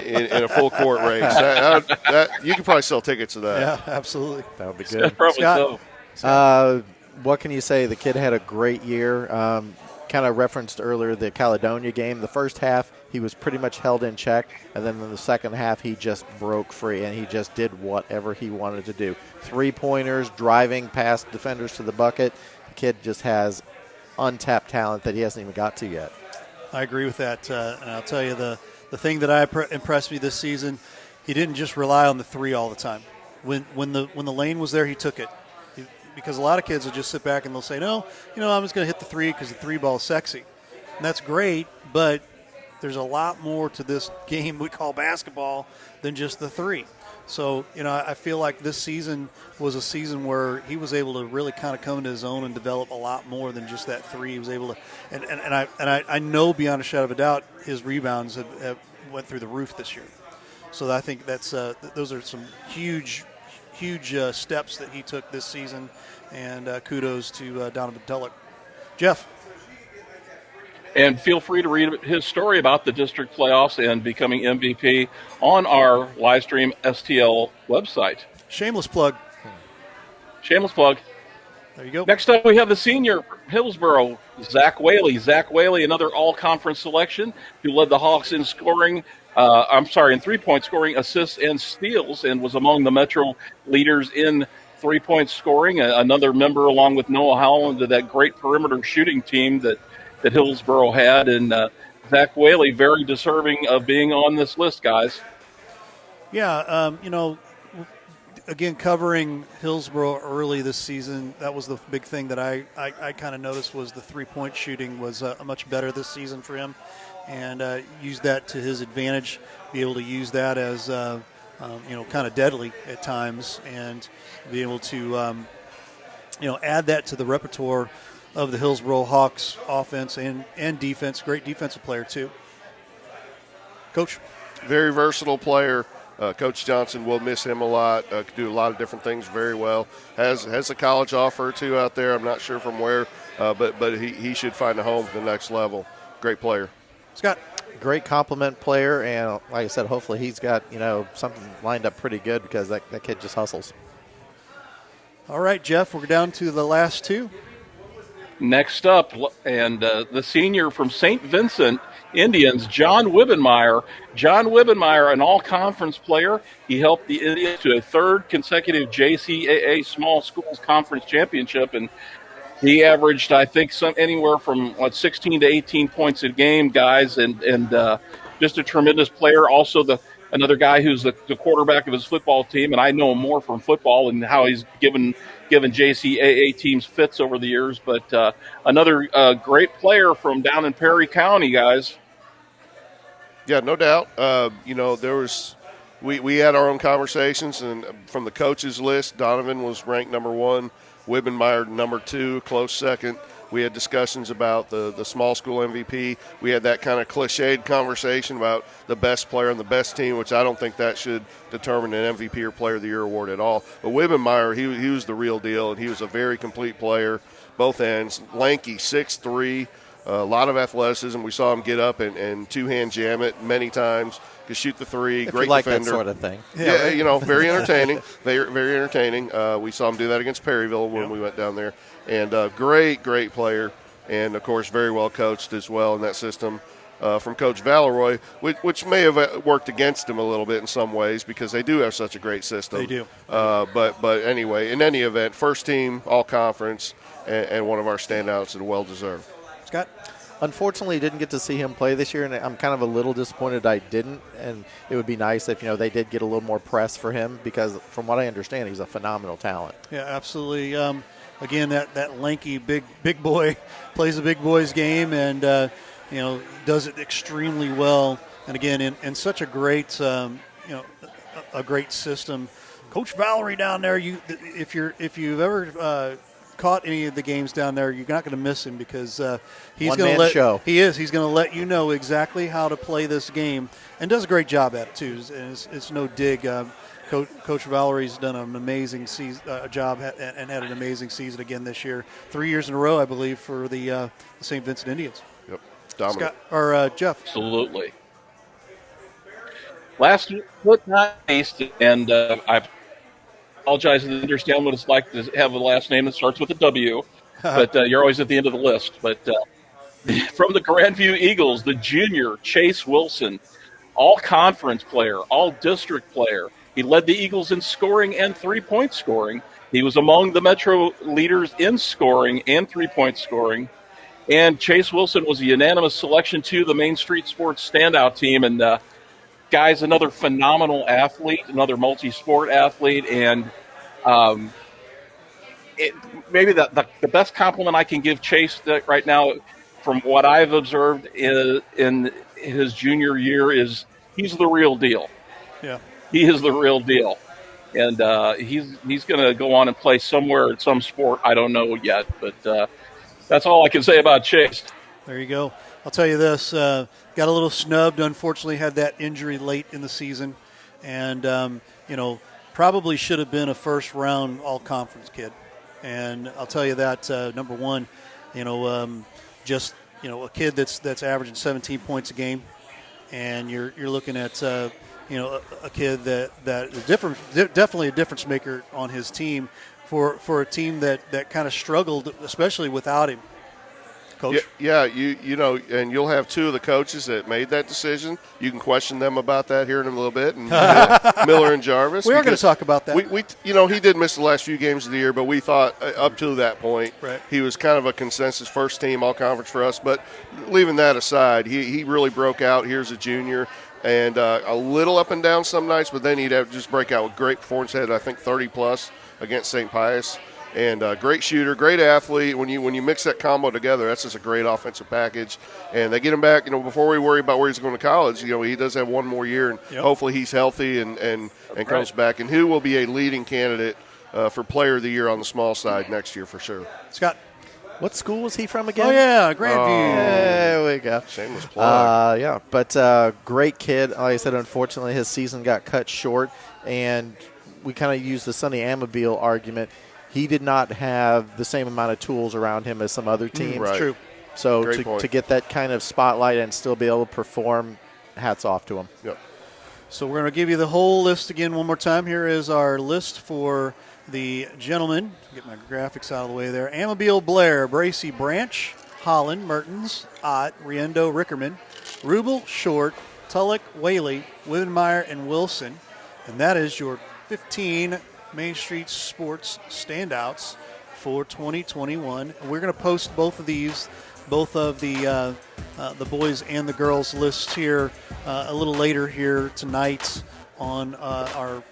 in a full court race. That you could probably sell tickets to that. Yeah, absolutely. That would be good. Probably Scott. so. What can you say? The kid had a great year. Kind of referenced earlier the Caledonia game. The first half, he was pretty much held in check, and then in the second half, he just broke free, and he just did whatever he wanted to do. Three-pointers, driving past defenders to the bucket. The kid just has untapped talent that he hasn't even got to yet. I agree with that, and I'll tell you the thing that impressed me this season, he didn't just rely on the three all the time. When the lane was there, he took it. Because a lot of kids will just sit back and they'll say, no, I'm just going to hit the three because the three ball is sexy. And that's great, but there's a lot more to this game we call basketball than just the three. So, I feel like this season was a season where he was able to really kind of come into his own and develop a lot more than just that three. He was able to, and I know beyond a shadow of a doubt his rebounds have went through the roof this year. So I think that's those are some huge steps that he took this season, and kudos to Donovan Tulloch. Jeff. And feel free to read his story about the district playoffs and becoming MVP on our live stream STL website. Shameless plug. Shameless plug. There you go. Next up, we have the senior Hillsboro, Zach Whaley. Zach Whaley, another all-conference selection, who led the Hawks in scoring. In three-point scoring, assists, and steals, and was among the Metro leaders in three-point scoring. Another member, along with Noah Howland, of that great perimeter shooting team that Hillsboro had. And Zach Whaley, very deserving of being on this list, guys. Yeah, again, covering Hillsboro early this season, that was the big thing that I kind of noticed was the three-point shooting was much better this season for him. And used that to his advantage, be able to use that as, kind of deadly at times, and be able to, add that to the repertoire of the Hillsboro Hawks offense and defense. Great defensive player, too. Coach? Very versatile player. Coach Johnson will miss him a lot. Could do a lot of different things very well. Has a college offer, too, out there. I'm not sure from where, but he should find a home at the next level. Great player. Scott. Great compliment player, and like I said, hopefully he's got, something lined up pretty good because that kid just hustles. All right, Jeff, we're down to the last two. Next up, and the senior from St. Vincent Indians, John Wibbenmeyer. John Wibbenmeyer, an all-conference player. He helped the Indians to a third consecutive JCAA Small Schools Conference Championship, and he averaged, I think, anywhere from 16 to 18 points a game, guys, and just a tremendous player. Also, another guy who's the quarterback of his football team, and I know more from football and how he's given JCAA teams fits over the years. But another great player from down in Perry County, guys. Yeah, no doubt. There was we had our own conversations, and from the coaches list, Donovan was ranked number 1, Wibbenmeyer number 2, close second. We had discussions about the small school MVP. We had that kind of cliched conversation about the best player and the best team, which I don't think that should determine an MVP or Player of the Year award at all. But Wibbenmeyer, he was the real deal, and he was a very complete player, both ends. Lanky, 6'3", a lot of athleticism. We saw him get up and two-hand jam it many times. Could shoot the three. If great you like defender. that sort of thing. Yeah, very entertaining. Very, very entertaining. We saw him do that against Perryville when we went down there. And great player. And, of course, very well coached as well in that system from Coach Valeroy, which may have worked against him a little bit in some ways because they do have such a great system. They do. But anyway, in any event, first team, all conference, and one of our standouts and well-deserved. Scott? Unfortunately, didn't get to see him play this year, and I'm kind of a little disappointed I didn't. And it would be nice if they did get a little more press for him because, from what I understand, he's a phenomenal talent. Yeah, absolutely. Again, that lanky big boy plays a big boy's game, and does it extremely well. And again, in such a great a great system. Coach Valerie down there, if you've ever caught any of the games down there, you're not going to miss him because he's going to He's going to let you know exactly how to play this game, and does a great job at it too. And it's no dig. Coach Valerie's done an amazing job and had an amazing season again this year. 3 years in a row, I believe, for the St. Vincent Indians. Yep, dominant. Scott or Jeff? Absolutely. Last but not least, and I apologize and understand what it's like to have a last name that starts with a W, but you're always at the end of the list. But from the Grandview Eagles, the junior Chase Wilson, all-conference player, all-district player. He led the Eagles in scoring and three-point scoring. He was among the Metro leaders in scoring and three-point scoring. And Chase Wilson was a unanimous selection to the Main Street Sports Standout team. And guy's another phenomenal athlete, another multi-sport athlete. And maybe the best compliment I can give Chase right now, from what I've observed in his junior year, is he's the real deal. Yeah. He is the real deal. And he's going to go on and play somewhere in some sport. I don't know yet, but that's all I can say about Chase. There you go. I'll tell you this. Got a little snubbed, unfortunately, had that injury late in the season. And, probably should have been a first-round all-conference kid. And I'll tell you that, number one, just, a kid that's averaging 17 points a game. And you're looking at, a kid that is definitely a difference maker on his team for a team that kind of struggled, especially without him. Coach? Yeah, and you'll have two of the coaches that made that decision. You can question them about that here in a little bit, and Miller and Jarvis. We are going to talk about that. We he did miss the last few games of the year, but we thought up to that point he was kind of a consensus first team all conference for us. But leaving that aside, he really broke out. Here's a junior. And a little up and down some nights, but then he'd have to just break out with great performance. Had, I think, 30-plus against St. Pius. And great shooter, great athlete. When you mix that combo together, that's just a great offensive package. And they get him back, before we worry about where he's going to college, he does have one more year, and hopefully he's healthy and comes back. And who will be a leading candidate for Player of the Year on the small side next year for sure. Scott? What school was he from again? Oh, yeah, Grandview. There we go. Shameless plug. But great kid. Like I said, unfortunately, his season got cut short, and we kind of used the Sonny Amabile argument. He did not have the same amount of tools around him as some other teams. Right. True. So to get that kind of spotlight and still be able to perform, hats off to him. Yep. So we're going to give you the whole list again one more time. Here is our list for the gentlemen. Get my graphics out of the way there. Amabile Blair, Bracy Branch, Holland, Mertens, Ott, Riendo, Rickerman, Rubel, Short, Tulloch, Whaley, Wibbenmeyer, and Wilson. And that is your 15 Main Street Sports Standouts for 2021. And we're going to post both of the the boys and the girls list here a little later here tonight on our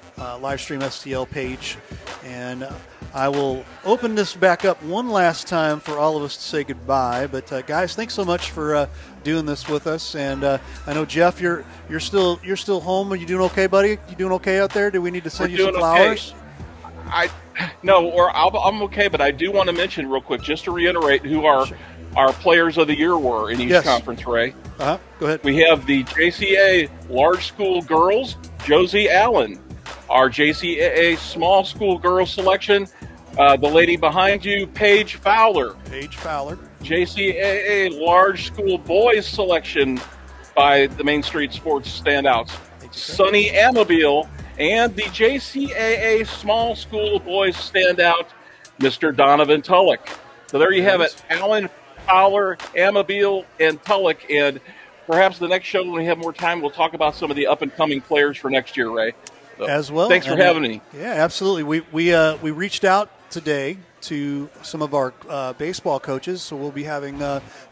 live stream STL page. And I will open this back up one last time for all of us to say goodbye. But guys, thanks so much for doing this with us. And I know Jeff, you're still home. Are you doing okay, buddy? You doing okay out there? Do we need to send you some flowers? Okay. I'm okay, but I do want to mention real quick, just to reiterate who our players of the year were in each conference, Ray. Go ahead. We have the JCA Large School Girls, Josie Allen. Our JCAA Small School Girls selection, the lady behind you, Paige Fowler. JCAA Large School Boys selection by the Main Street Sports Standouts, Sonny Amabile. And the JCAA Small School Boys Standout, Mr. Donovan Tullock. So there you have it, Allen, Fowler, Amabile, and Tullock. And perhaps the next show, when we have more time, we'll talk about some of the up-and-coming players for next year, Ray. So, as well. Thanks for having me. Yeah, absolutely. We reached out today to some of our baseball coaches, so we'll be having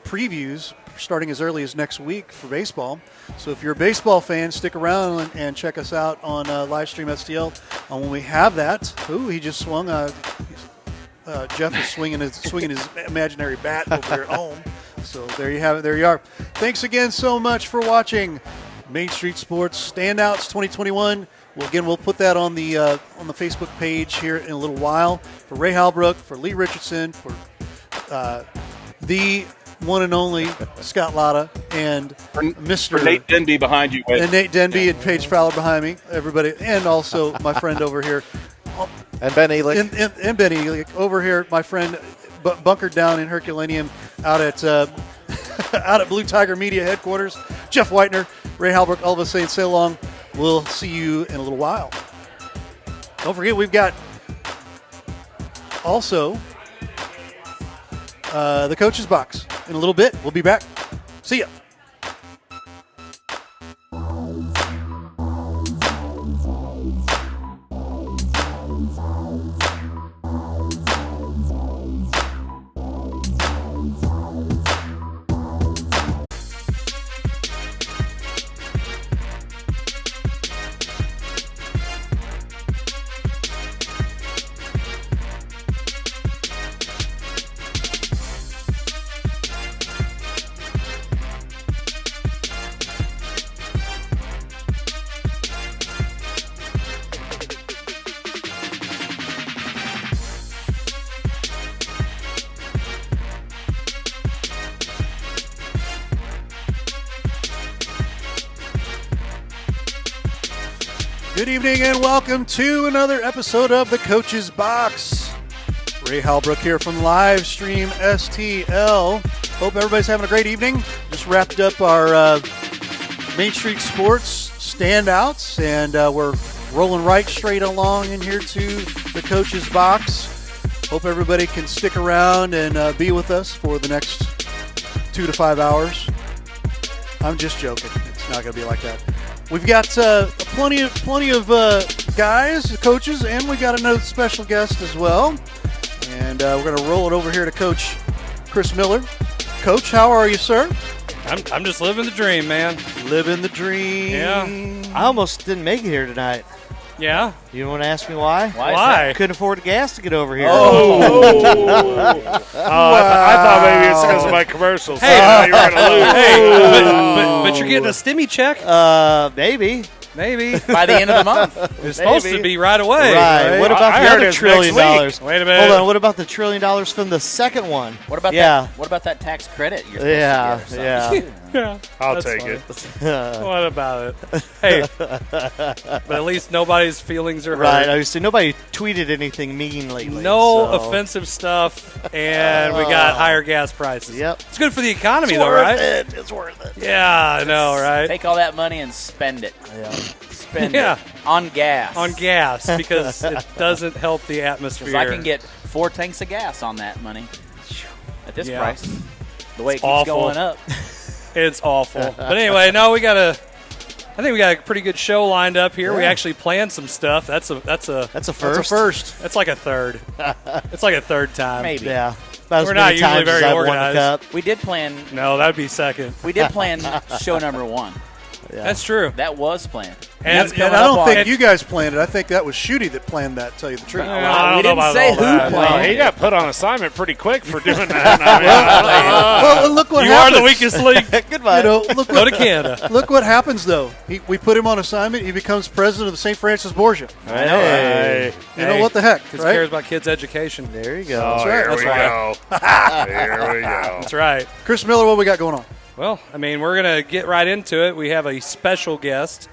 previews starting as early as next week for baseball. So if you're a baseball fan, stick around and check us out on Livestream STL. When we have that, he just swung. Jeff is swinging his imaginary bat over here at home. So there you have it. There you are. Thanks again so much for watching Main Street Sports Standouts 2021. We'll put that on the Facebook page here in a little while. For Ray Halbrook, for Lee Richardson, for the one and only Scott Latta, and Mr. Nate Denby behind you. And Nate Denby and Paige Fowler behind me, everybody, and also my friend over here. And Ben Elick. And Ben Elick over here, my friend bunkered down in Herculaneum out at Blue Tiger Media headquarters. Jeff Whitener, Ray Halbrook, all of us saying so long. We'll see you in a little while. Don't forget, we've got also the Coach's Box in a little bit. We'll be back. See ya. Good evening and welcome to another episode of the Coach's Box. Ray Halbrook here from Livestream STL. Hope everybody's having a great evening. Just wrapped up our Main Street Sports Standouts, and we're rolling right straight along in here to the Coach's Box. Hope everybody can stick around and be with us for the next 2 to 5 hours. I'm just joking. It's not going to be like that. We've got plenty of guys, coaches, and we got another special guest as well. And we're going to roll it over here to Coach Chris Miller. Coach, how are you, sir? I'm just living the dream, man. Living the dream. Yeah. I almost didn't make it here tonight. Yeah? You want to ask me why? Why? Couldn't afford the gas to get over here. Oh. I thought maybe it's because of my commercials. Hey, you were going to lose. Hey, but you're getting a stimmy check? Maybe. By the end of the month. It's supposed to be right away. Right. What about the other $1 trillion? Wait a minute. Hold on. What about the $1 trillion from the second one? What about that? What about that tax credit you're supposed to get? Yeah. I'll take it. What about it? Hey, but at least nobody's feelings are hurt. Right. I was saying nobody tweeted anything mean lately. No offensive stuff, and we got higher gas prices. Yep. It's good for the economy, though, right? It's worth it. Yeah, I know, right? Take all that money and spend it. Yeah. Spend it on gas. On gas, because it doesn't help the atmosphere. Because I can get 4 tanks of gas on that money at this price. The way it keeps awful. going up. It's awful. But anyway, no, I think we got a pretty good show lined up here. Yeah. We actually planned some stuff. That's a first. That's a first. That's like a third. It's like a third time. Maybe. Yeah. About We're as not many usually times very as I've won the organized. cup. We did plan. No, that'd be second. We did plan show number 1. Yeah. That's true. That was planned. And I don't think you guys planned it. I think that was Shooty that planned that, to tell you the truth. I don't know about all that. Well, he got put on assignment pretty quick for doing that. Well, look what you happens. are the weakest link. Goodbye. You know, look Go to Canada. Look what happens, though. We put him on assignment. He becomes president of the St. Francis Borgia. I know. Hey. You know what the heck, Because right? cares about kids' education. There you go. Oh, right. here we go. Here we go. That's right. Chris Miller, what we got going on? Well, I mean, we're going to get right into it. We have a special guest.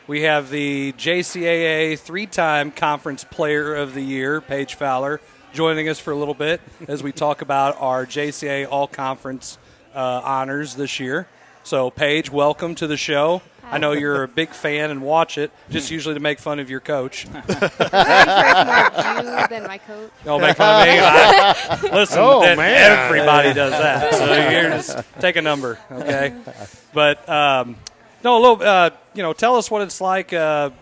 We have the JCAA 3-time Conference Player of the Year, Paige Fowler, joining us for a little bit as we talk about our JCAA All-Conference honors this year. So, Paige, welcome to the show. I know you're a big fan and watch it, just usually to make fun of your coach. More you than my coach. Oh, make fun of me? Listen, man. everybody does that. So you're just take a number, okay? But no, a little. Tell us what it's like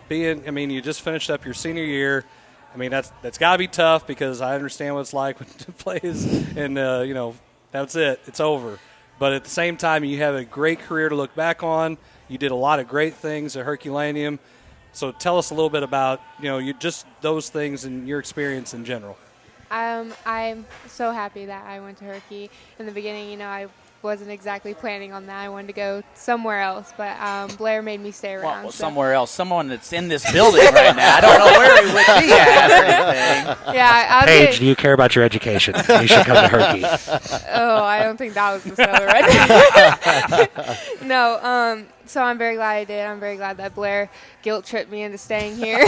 being. I mean, you just finished up your senior year. I mean, that's got to be tough because I understand what it's like when it plays, and that's it. It's over. But at the same time, you have a great career to look back on. You did a lot of great things at Herculaneum. So tell us a little bit about, you just those things and your experience in general. I'm so happy that I went to Herky. In the beginning, I wasn't exactly planning on that. I wanted to go somewhere else, but Blair made me stay around. Well, somewhere else. Someone that's in this building right now. I don't know where he would be at or anything. Yeah, Paige, do you care about your education? You should come to Herky. Oh, I don't think that was the seller right there. No, so I'm very glad I did. I'm very glad that Blair guilt-tripped me into staying here.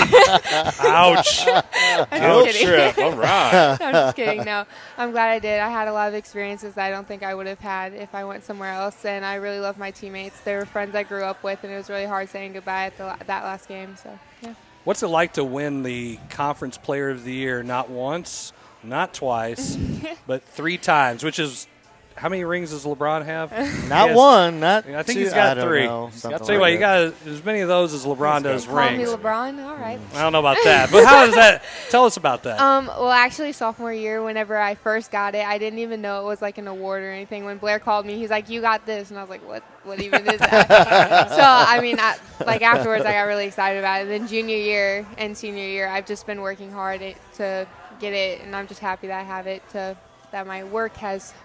Ouch. Guilt trip. All right. No, I'm just kidding. No, I'm glad I did. I had a lot of experiences that I don't think I would have had if I went somewhere else, and I really love my teammates. They were friends I grew up with, and it was really hard saying goodbye at that last game. So, yeah. What's it like to win the Conference Player of the Year not once, not twice, but 3 times, which is – how many rings does LeBron have? Not one, not I think two, he's got I don't 3. know, I'll tell you what, you got as many of those as LeBron does Call me rings. LeBron? All right. I don't know about that. But how is that? Tell us about that. Well, actually, sophomore year, whenever I first got it, I didn't even know it was like an award or anything. When Blair called me, he's like, "You got this," and I was like, "What even is that?" So, I mean, afterwards, I got really excited about it. Then junior year and senior year, I've just been working hard to get it, and I'm just happy that I have it. That my work has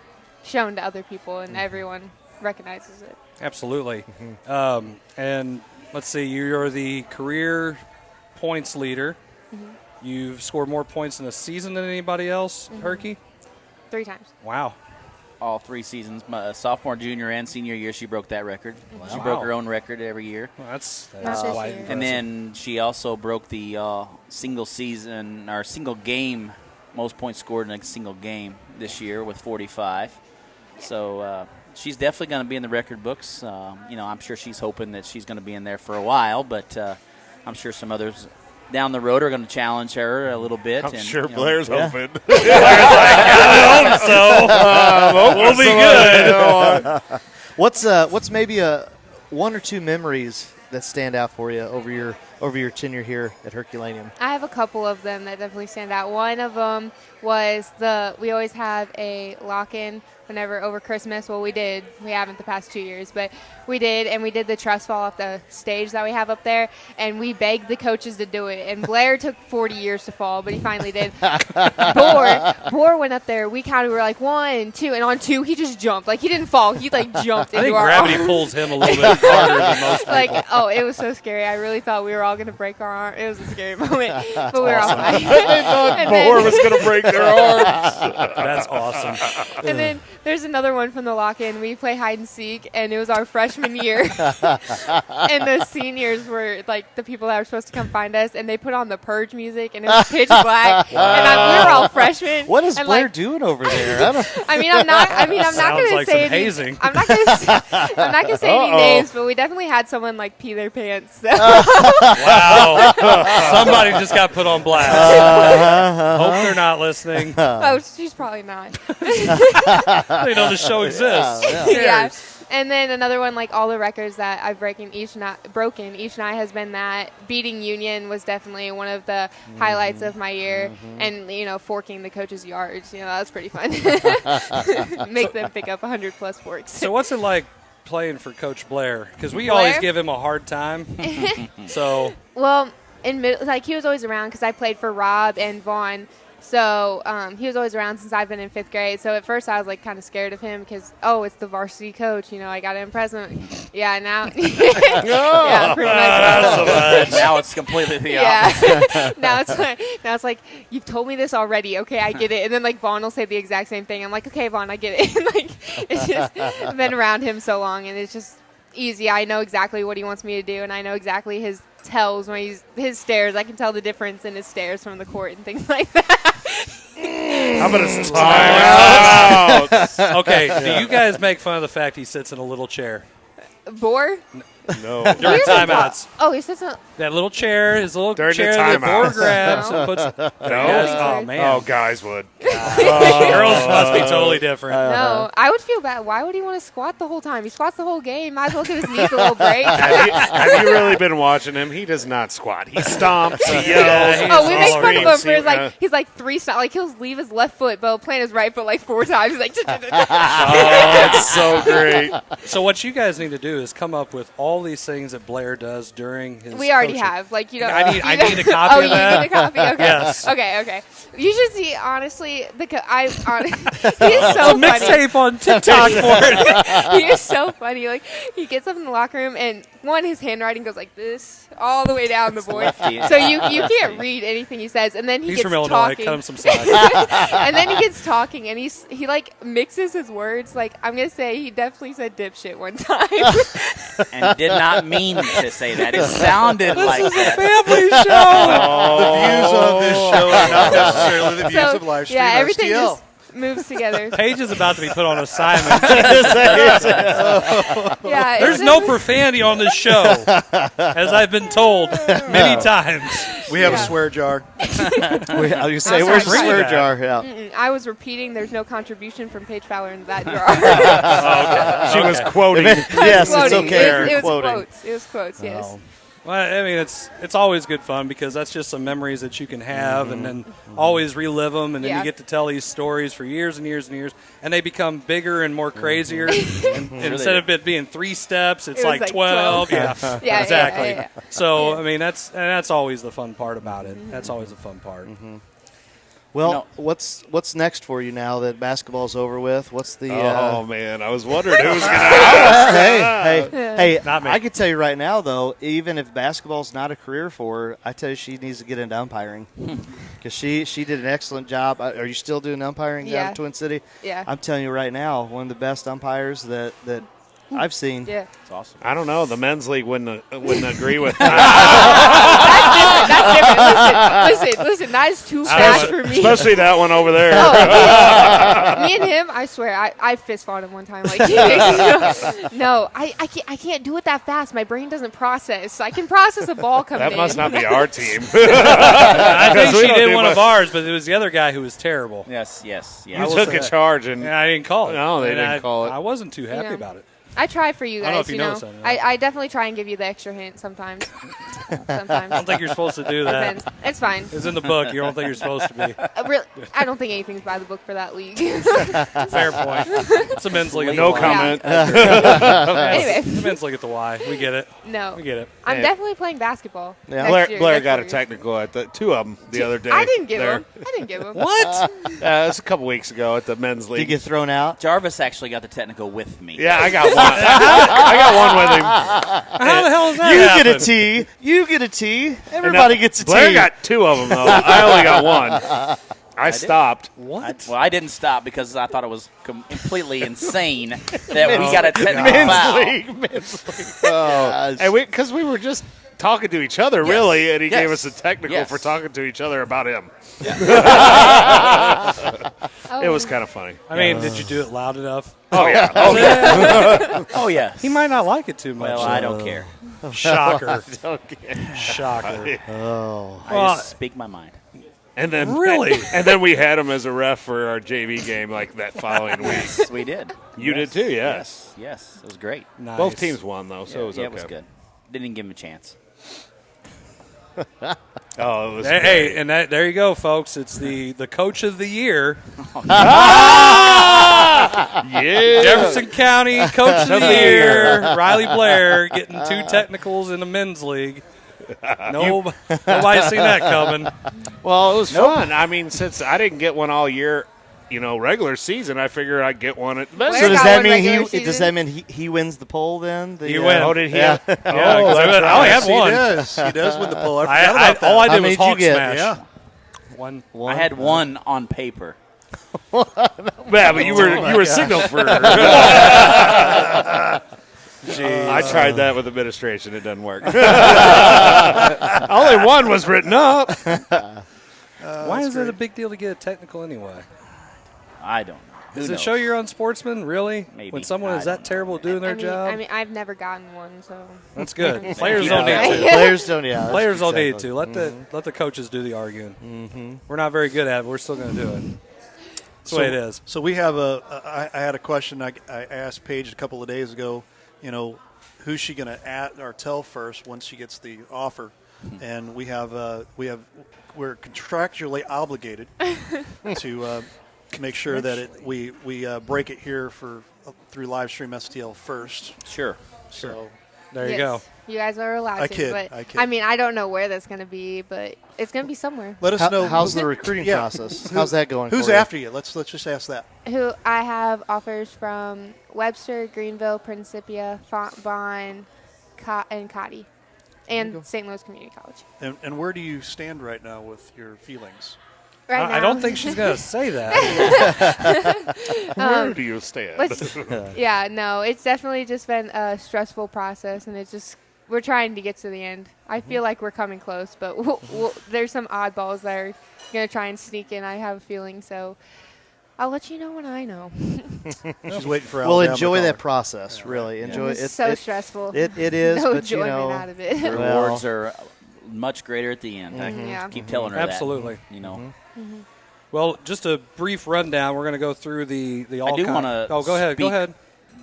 shown to other people and everyone recognizes it. Absolutely. And let's see, you're the career points leader. You've scored more points in a season than anybody else, Herky? 3 times. Wow. All 3 seasons, sophomore, junior, and senior year, she broke that record. Wow. She broke her own record every year. Well, that's Not quite this year. impressive. And then she also broke the single season or single game most points scored in a single game this year with 45. So she's definitely going to be in the record books. I'm sure she's hoping that she's going to be in there for a while, but I'm sure some others down the road are going to challenge her a little bit. I'm sure Blair's hoping. Blair's like, I hope so. We'll be good. What's maybe one or 2 memories that stand out for you over your tenure here at Herculaneum? I have a couple of them that definitely stand out. One of them was we always have a lock-in whenever over Christmas. Well, we haven't the past 2 years, but we did, and we did the trust fall off the stage that we have up there, and we begged the coaches to do it. And Blair took 40 years to fall, but he finally did. Boar went up there. We counted. We were like 1, 2, and on 2 he just jumped. Like he didn't fall. He jumped I into think our gravity arms. pulls him a little bit harder than most people. It was so scary. I really thought we were all going to break our arm. It was a scary moment, but we were all fine. They thought Boar was going to break their arms. That's awesome. And then there's another one from the lock-in. We play hide and seek, and it was our freshman year. And the seniors were like the people that were supposed to come find us, and they put on the Purge music, and it was pitch black. Wow. And we were all freshmen. What is and Blair doing over there? I'm not going to say any. hazing. I'm not going to say any names, but we definitely had someone like pee their pants. So. Wow. Somebody just got put on blast. Hope they're not listening. Oh, she's probably not. They know the show exists. Yeah. And then another one, like all the records that I've broken each night has been that beating Union was definitely one of the highlights of my year. And, forking the coaches' yards, that was pretty fun. Make them pick up 100+ forks. So what's it like playing for Coach Blair? Because we Blair? always give him a hard time. So Well, he was always around because I played for Rob and Vaughn. So he was always around since I've been in 5th grade. So at first I was like kind of scared of him because, it's the varsity coach. I got to impress him. Yeah, now. Yeah, pretty much. Now it's completely the opposite. now it's like, you've told me this already. Okay, I get it. And then like Vaughn will say the exact same thing. I'm like, okay, Vaughn, I get it. And, it's just I've been around him so long, and it's just easy. I know exactly what he wants me to do, and I know exactly his tells when his stares. I can tell the difference in his stares from the court and things like that. How about a time out? Okay, do you guys make fun of the fact he sits in a little chair? Boar? No. During timeouts. Oh, he sits in That little chair, his little During chair the that Boar timeouts. grabs and puts. No? Oh, man. Oh, guys would. Girls must be totally different. No, I would feel bad. Why would he want to squat the whole time? He squats the whole game. Might as well give his knees a little break. Have you really been watching him? He does not squat. He stomps. He yells. We make fun of him for his Yeah. he's like 3 stops. Like he'll leave his left foot, but he'll plant his right foot like 4 times. He's like, that's so great. So what you guys need to do is come up with all these things that Blair does during his. we already coaching. have. Like I need a copy of that. Oh, you need a copy? Okay. Yes. Okay. You should see, honestly, he is so It's a funny. mixtape on TikTok for it. He is so funny. Like, he gets up in the locker room, and his handwriting goes like this all the way down the board. So you can't read anything he says. And then He's gets from Illinois. talking. Cut him some slack. And then he gets talking, and he like mixes his words. Like, I'm going to say he definitely said dipshit one time. And did not mean to say that. It sounded like This is that. a family show. The views of this show are not necessarily the views of live stream everything STL. just moves together. Paige is about to be put on assignment. Yeah, There's no profanity on this show, as I've been told many times. We have a swear jar. I was say, I'm where's the sorry. swear jar? Yeah. I was repeating. There's no contribution from Paige Fowler in that jar. She was quoting. Yes, it's okay. It was quoting. quotes. It was quotes. Yes. Well, I mean, it's always good fun because that's just some memories that you can have and then always relive them, and then you get to tell these stories for years and years and years, and they become bigger and more crazier. And instead of it being 3 steps, it's like 12. Yeah, Yeah, exactly. yeah. So, I mean, that's always the fun part about it. That's always the fun part. Well, what's next for you now that basketball's over with? What's the? Oh man, I was wondering who was going to. Hey! Not me. I can tell you right now, though, even if basketball's not a career for her, I tell you she needs to get into umpiring because she did an excellent job. Are you still doing umpiring down in Twin City? Yeah. I'm telling you right now, one of the best umpires that I've seen. Yeah. It's awesome. I don't know. The men's league wouldn't agree with That's different. Listen. That is too fast for me. Especially that one over there. Me and him, I swear, I fist fought him one time. Like, no, I can't do it that fast. My brain doesn't process. I can process a ball coming in. That must not be our team. I think she did one of ours, but it was the other guy who was terrible. Yes. You took a charge and I didn't call it. No, they And didn't call it. I wasn't too happy about it. I try for you I don't know guys, if you know. noticed that or not. I definitely try and give you the extra hint sometimes. I don't think you're supposed to do that. Depends. It's fine. It's in the book. You don't think you're supposed to be. Really, I don't think anything's by the book for that league. Fair point. It's a men's league. No comment. Anyway. The men's league at the Y. We get it. No. We get it. I'm definitely playing basketball. Yeah. next year, Blair next got a year. technical at the 2 of them the other day. I didn't give there. him. I didn't give him. What? It was a couple weeks ago at the men's league. Did you get thrown out? Jarvis actually got the technical with me. Yeah, I got one. I got one with him. How the hell is that You happen? get a T. You get a T. Everybody gets a T. Blair got 2 of them though. I only got one. I stopped. What? I didn't stop because I thought it was completely insane that we got a technical Men's foul. league. Men's league. Oh. And because we were just talking to each other, really, and he gave us a technical for talking to each other about him. It was kind of funny. I mean, did you do it loud enough? Oh, yeah. Oh, yeah. Oh, yes. He might not like it too much. Well, I don't care. Shocker. Okay. Shocker. Oh. I Well, just speak my mind. And then Really? And then we had him as a ref for our JV game like that following week. Yes, we did. You Yes. did too, yes. Yes, it was great. Nice. Both teams won though, so it was okay. it was good. Didn't even give him a chance. Oh, it was Hey, and there you go, folks. It's the coach of the year. Yeah. Jefferson County Coach of the Year, Riley Blair, getting 2 technicals in the men's league. Nobody's seen that coming. Well, it was fun. I mean, since I didn't get one all year, regular season, I figured I'd get one at the best. So does that mean he wins the poll then? He wins. Oh, did he? Yeah. Oh, I only had one. He does win the poll. I forgot about that. All I did was did Hawk you get? Smash. Yeah. One. I had one on paper. Yeah, but you were signaled for. I tried that with administration. It doesn't work. Only one was written up. Why is it a big deal to get a technical anyway? I don't know. Does it show you're unsportsman, really? Maybe. When someone is that terrible at doing their job? I mean, I've never gotten one, so. That's good. Players don't need to. Players don't, yeah. Players don't need to. Let the coaches do the arguing. Mm-hmm. We're not very good at it, but we're still going to do it. That's the way it is. So we have I had a question I asked Paige a couple of days ago, who's she going to at or tell first once she gets the offer? And we're contractually obligated to make sure that we break it here through live stream STL first. Sure. So there you go. You guys are allowed I to. kid. But I kid. I mean, I don't know where that's going to be, but it's going to be somewhere. Let us know. How's the recruiting process? How's that going? Who's for you? after you? Let's just ask that. Who I have offers from Webster, Greenville, Principia, Fontbonne, and Cotty, and St. Louis Community College. And where do you stand right now with your feelings? Right now. I don't think she's going to say that. Where do you stand? Yeah, no, it's definitely just been a stressful process, and we're trying to get to the end. I feel like we're coming close, but there's some oddballs that are going to try and sneak in, I have a feeling, so I'll let you know when I know. She's waiting for Well, Alabama enjoy to that call process, really. Enjoy it. It's so stressful. It is, no but enjoyment out of it. The rewards are much greater at the end. Yeah. I keep telling her Absolutely. that. Well, just a brief rundown. We're going to go through the all. I do want to. Oh, go ahead. Go ahead.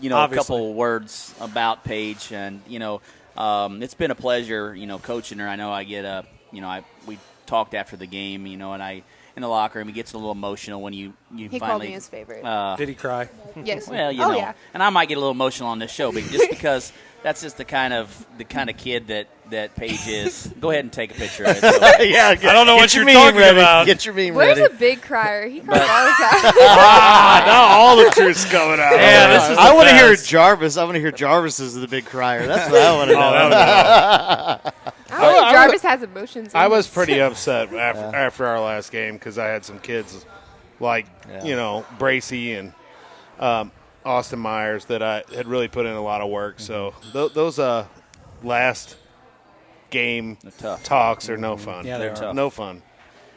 A couple words about Paige, and it's been a pleasure, coaching her. I know I get we talked after the game, and I in the locker room he gets a little emotional when you he finally. called me his favorite. Did he cry? Yes. Well, yeah. and I might get a little emotional on this show, but just because that's just the kind of kid that Paige is. Go ahead and take a picture of it. So. Yeah, I don't know what you're meme talking ready. about. Get your meme Where's ready. a big crier? He cries all the time. Now all the truth's coming out. Yeah, this is I want to hear best. Jarvis. I want to hear Jarvis is the big crier. That's what I want to know. I don't think Jarvis has emotions. I was pretty upset after our last game because I had some kids like Bracy and Austin Myers that I had really put in a lot of work. So those last game talks are no fun. Yeah, they're tough. No fun.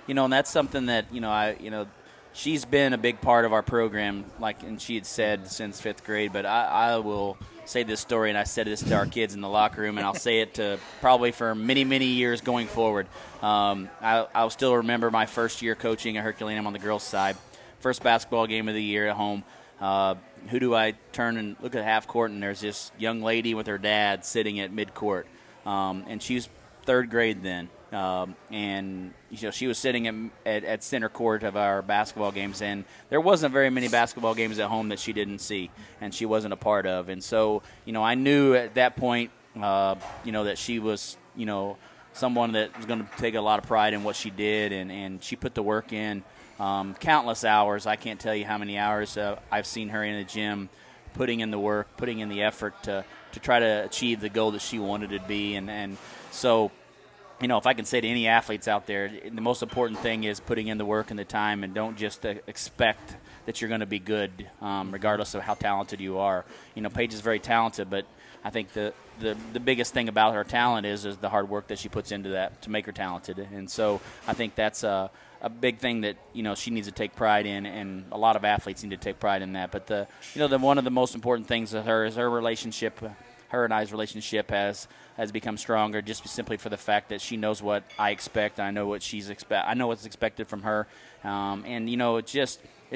And that's something that she's been a big part of our program, and she had said since 5th grade. But I will say this story, and I said this to our kids in the locker room, and I'll say it to probably for many, many years going forward. I'll still remember my first year coaching at Herculaneum on the girls' side, first basketball game of the year at home. Who do I turn and look at half court, and there's this young lady with her dad sitting at mid-court, and she's 3rd grade then. And she was sitting at center court of our basketball games, and there wasn't very many basketball games at home that she didn't see and she wasn't a part of. And so, I knew at that point, that she was, someone that was going to take a lot of pride in what she did, and she put the work in. Countless hours. I can't tell you how many hours I've seen her in the gym putting in the work, putting in the effort to try to achieve the goal that she wanted to be. And so, if I can say to any athletes out there, the most important thing is putting in the work and the time, and don't just expect that you're going to be good, regardless of how talented you are. Paige is very talented, but I think the biggest thing about her talent is the hard work that she puts into that to make her talented. And so I think that's a big thing that she needs to take pride in, and a lot of athletes need to take pride in that. But the one of the most important things with her is her relationship, her and I's relationship has become stronger, just simply for the fact that she knows what I expect. I know what I know what's expected from her, and it's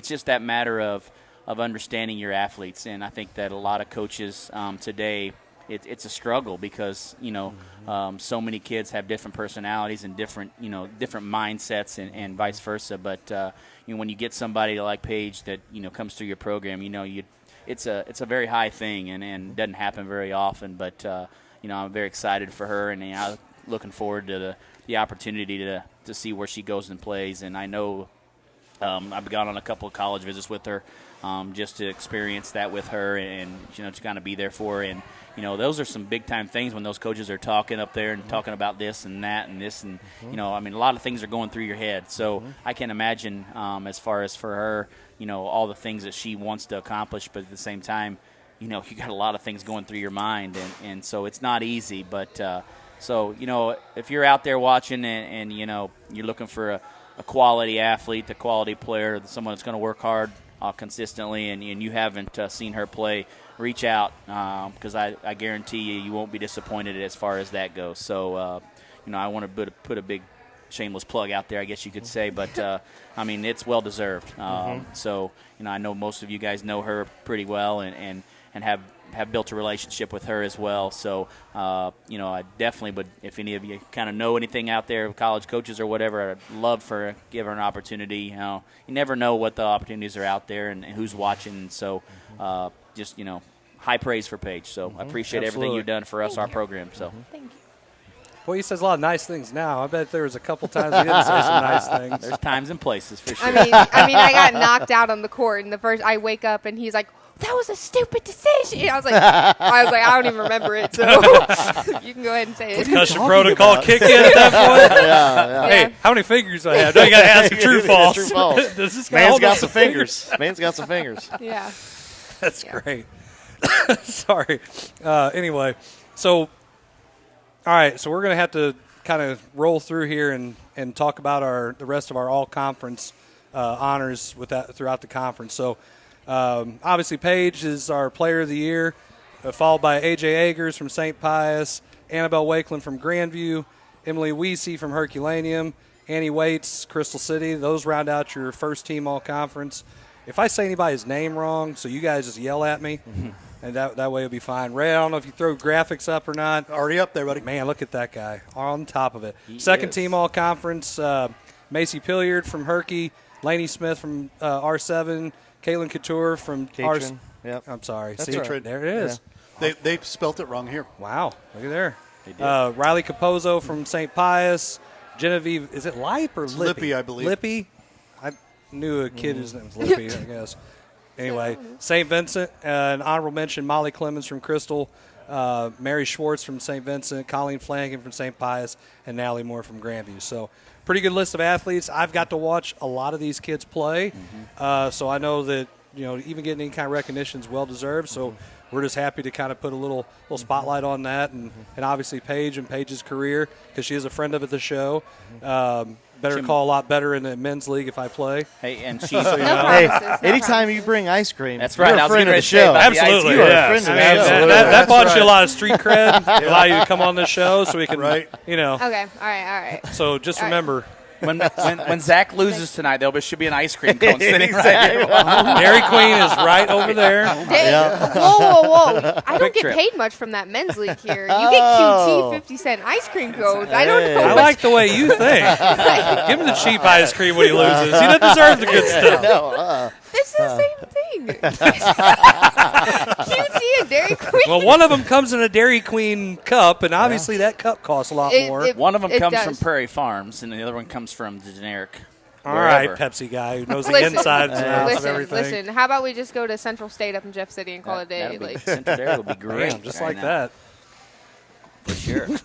just that matter of understanding your athletes. And I think that a lot of coaches today, it's a struggle because so many kids have different personalities and different mindsets and vice versa. But when you get somebody like Paige that comes through your program, it's a very high thing and doesn't happen very often. But I'm very excited for her, and I'm looking forward to the opportunity to see where she goes and plays. And I know I've gone on a couple of college visits with her just to experience that with her and to kind of be there for her. And those are some big time things when those coaches are talking up there and talking about this and that and this and a lot of things are going through your head. So I can imagine as far as for her, all the things that she wants to accomplish, but at the same time, you got a lot of things going through your mind, and so it's not easy. But if you're out there watching and you're looking for a quality athlete, a quality player, someone that's going to work hard consistently, and you haven't seen her play, reach out because I guarantee you won't be disappointed as far as that goes. So I want to put a big shameless plug out there, I guess you could say, but it's well deserved. So I know most of you guys know her pretty well and have built a relationship with her as well. So I definitely would, if any of you kind of know anything out there, college coaches or whatever, I'd love for give her an opportunity. You never know what the opportunities are out there and who's watching. So just high praise for Paige. So I appreciate everything you've done for us, our program. So Thank you. Boy, he says a lot of nice things now. I bet there was a couple times he didn't say some nice things. There's times and places for sure. I mean, I got knocked out on the court, and I wake up and he's like, "That was a stupid decision." I was like, I don't even remember it. So you can go ahead and say it. Concussion protocol kick in at that point. Yeah. Hey, how many fingers do I have? No, you got to ask him true false. True false. Does this guy Man's hold got up some the fingers. Man's got some fingers. Yeah. That's great. Sorry. Anyway, so all right, so we're going to have to kind of roll through here and talk about the rest of our all-conference honors with that throughout the conference. So obviously Paige is our player of the year, followed by A.J. Agers from St. Pius, Annabelle Wakeland from Grandview, Emily Weesey from Herculaneum, Annie Waits, Crystal City. Those round out your first team all-conference. If I say anybody's name wrong, so you guys just yell at me, and that way it'll be fine. Ray, I don't know if you throw graphics up or not. Already up there, buddy. Man, look at that guy on top of it. Second team all-conference, Macy Pilliard from Herky, Lainey Smith from R7, Caitlin Couture from Catron. Yep. I'm sorry. That's See, right. There it is. Yeah. They spelt it wrong here. Wow. Look at there. Riley Capozzo from St. Pius, Genevieve, is it Lippe or Lippy? Lippy, I believe. Lippy? I knew a kid whose name was Lippy, I guess. Anyway, St. Vincent, an honorable mention, Molly Clemens from Crystal, Mary Schwartz from St. Vincent, Colleen Flanagan from St. Pius, and Natalie Moore from Grandview. So pretty good list of athletes. I've got to watch a lot of these kids play, so I know that even getting any kind of recognition is well-deserved. So we're just happy to kind of put a little spotlight on that, and obviously Paige and Paige's career, because she is a friend of the show. Better call a lot better in the men's league if I play. Hey, and she's Hey, anytime you bring ice cream, that's right. You're a friend of the say show. Absolutely, You are a friend of the show. That bought you a lot of street cred. Allow you to come on this show so we can, Okay. All right. So just remember. When Zach loses tonight, there should be an ice cream cone sitting right here. Dairy Queen is right over there. Whoa. I don't get paid much from that men's league here. You get QT 50-cent ice cream cones. I don't know. I like the way you think. Give him the cheap ice cream when he loses. He doesn't deserve the good stuff. It's the same thing. QT and Dairy Queen. Well, one of them comes in a Dairy Queen cup, and obviously that cup costs a lot more. One of them comes from Prairie Farms, and the other one comes from the generic. All right, Pepsi guy who knows the insides of everything. Listen, how about we just go to Central State up in Jeff City and call it a day? Central Dairy would be great. Damn, just like that. For sure. Good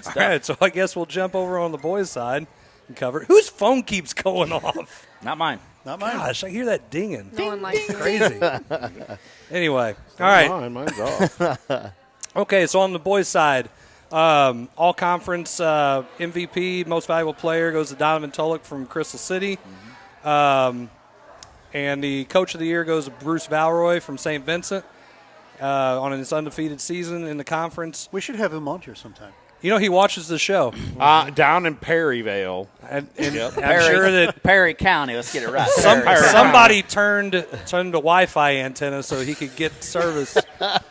stuff. All right, so I guess we'll jump over on the boys' side and cover it. Whose phone keeps going off? Not mine. Not mine. Gosh, I hear that dinging. No one likes it. Crazy. Anyway, all right. Mine's off. Okay, so on the boys' side, all conference MVP, most valuable player, goes to Donovan Tulloch from Crystal City. And the coach of the year goes to Bruce Valroy from St. Vincent. on his undefeated season in the conference. We should have him on here sometime. You know, he watches the show. Down in Perryvale. And Yep. I'm sure that Perry County, let's get it right. somebody turned the Wi-Fi antenna so he could get service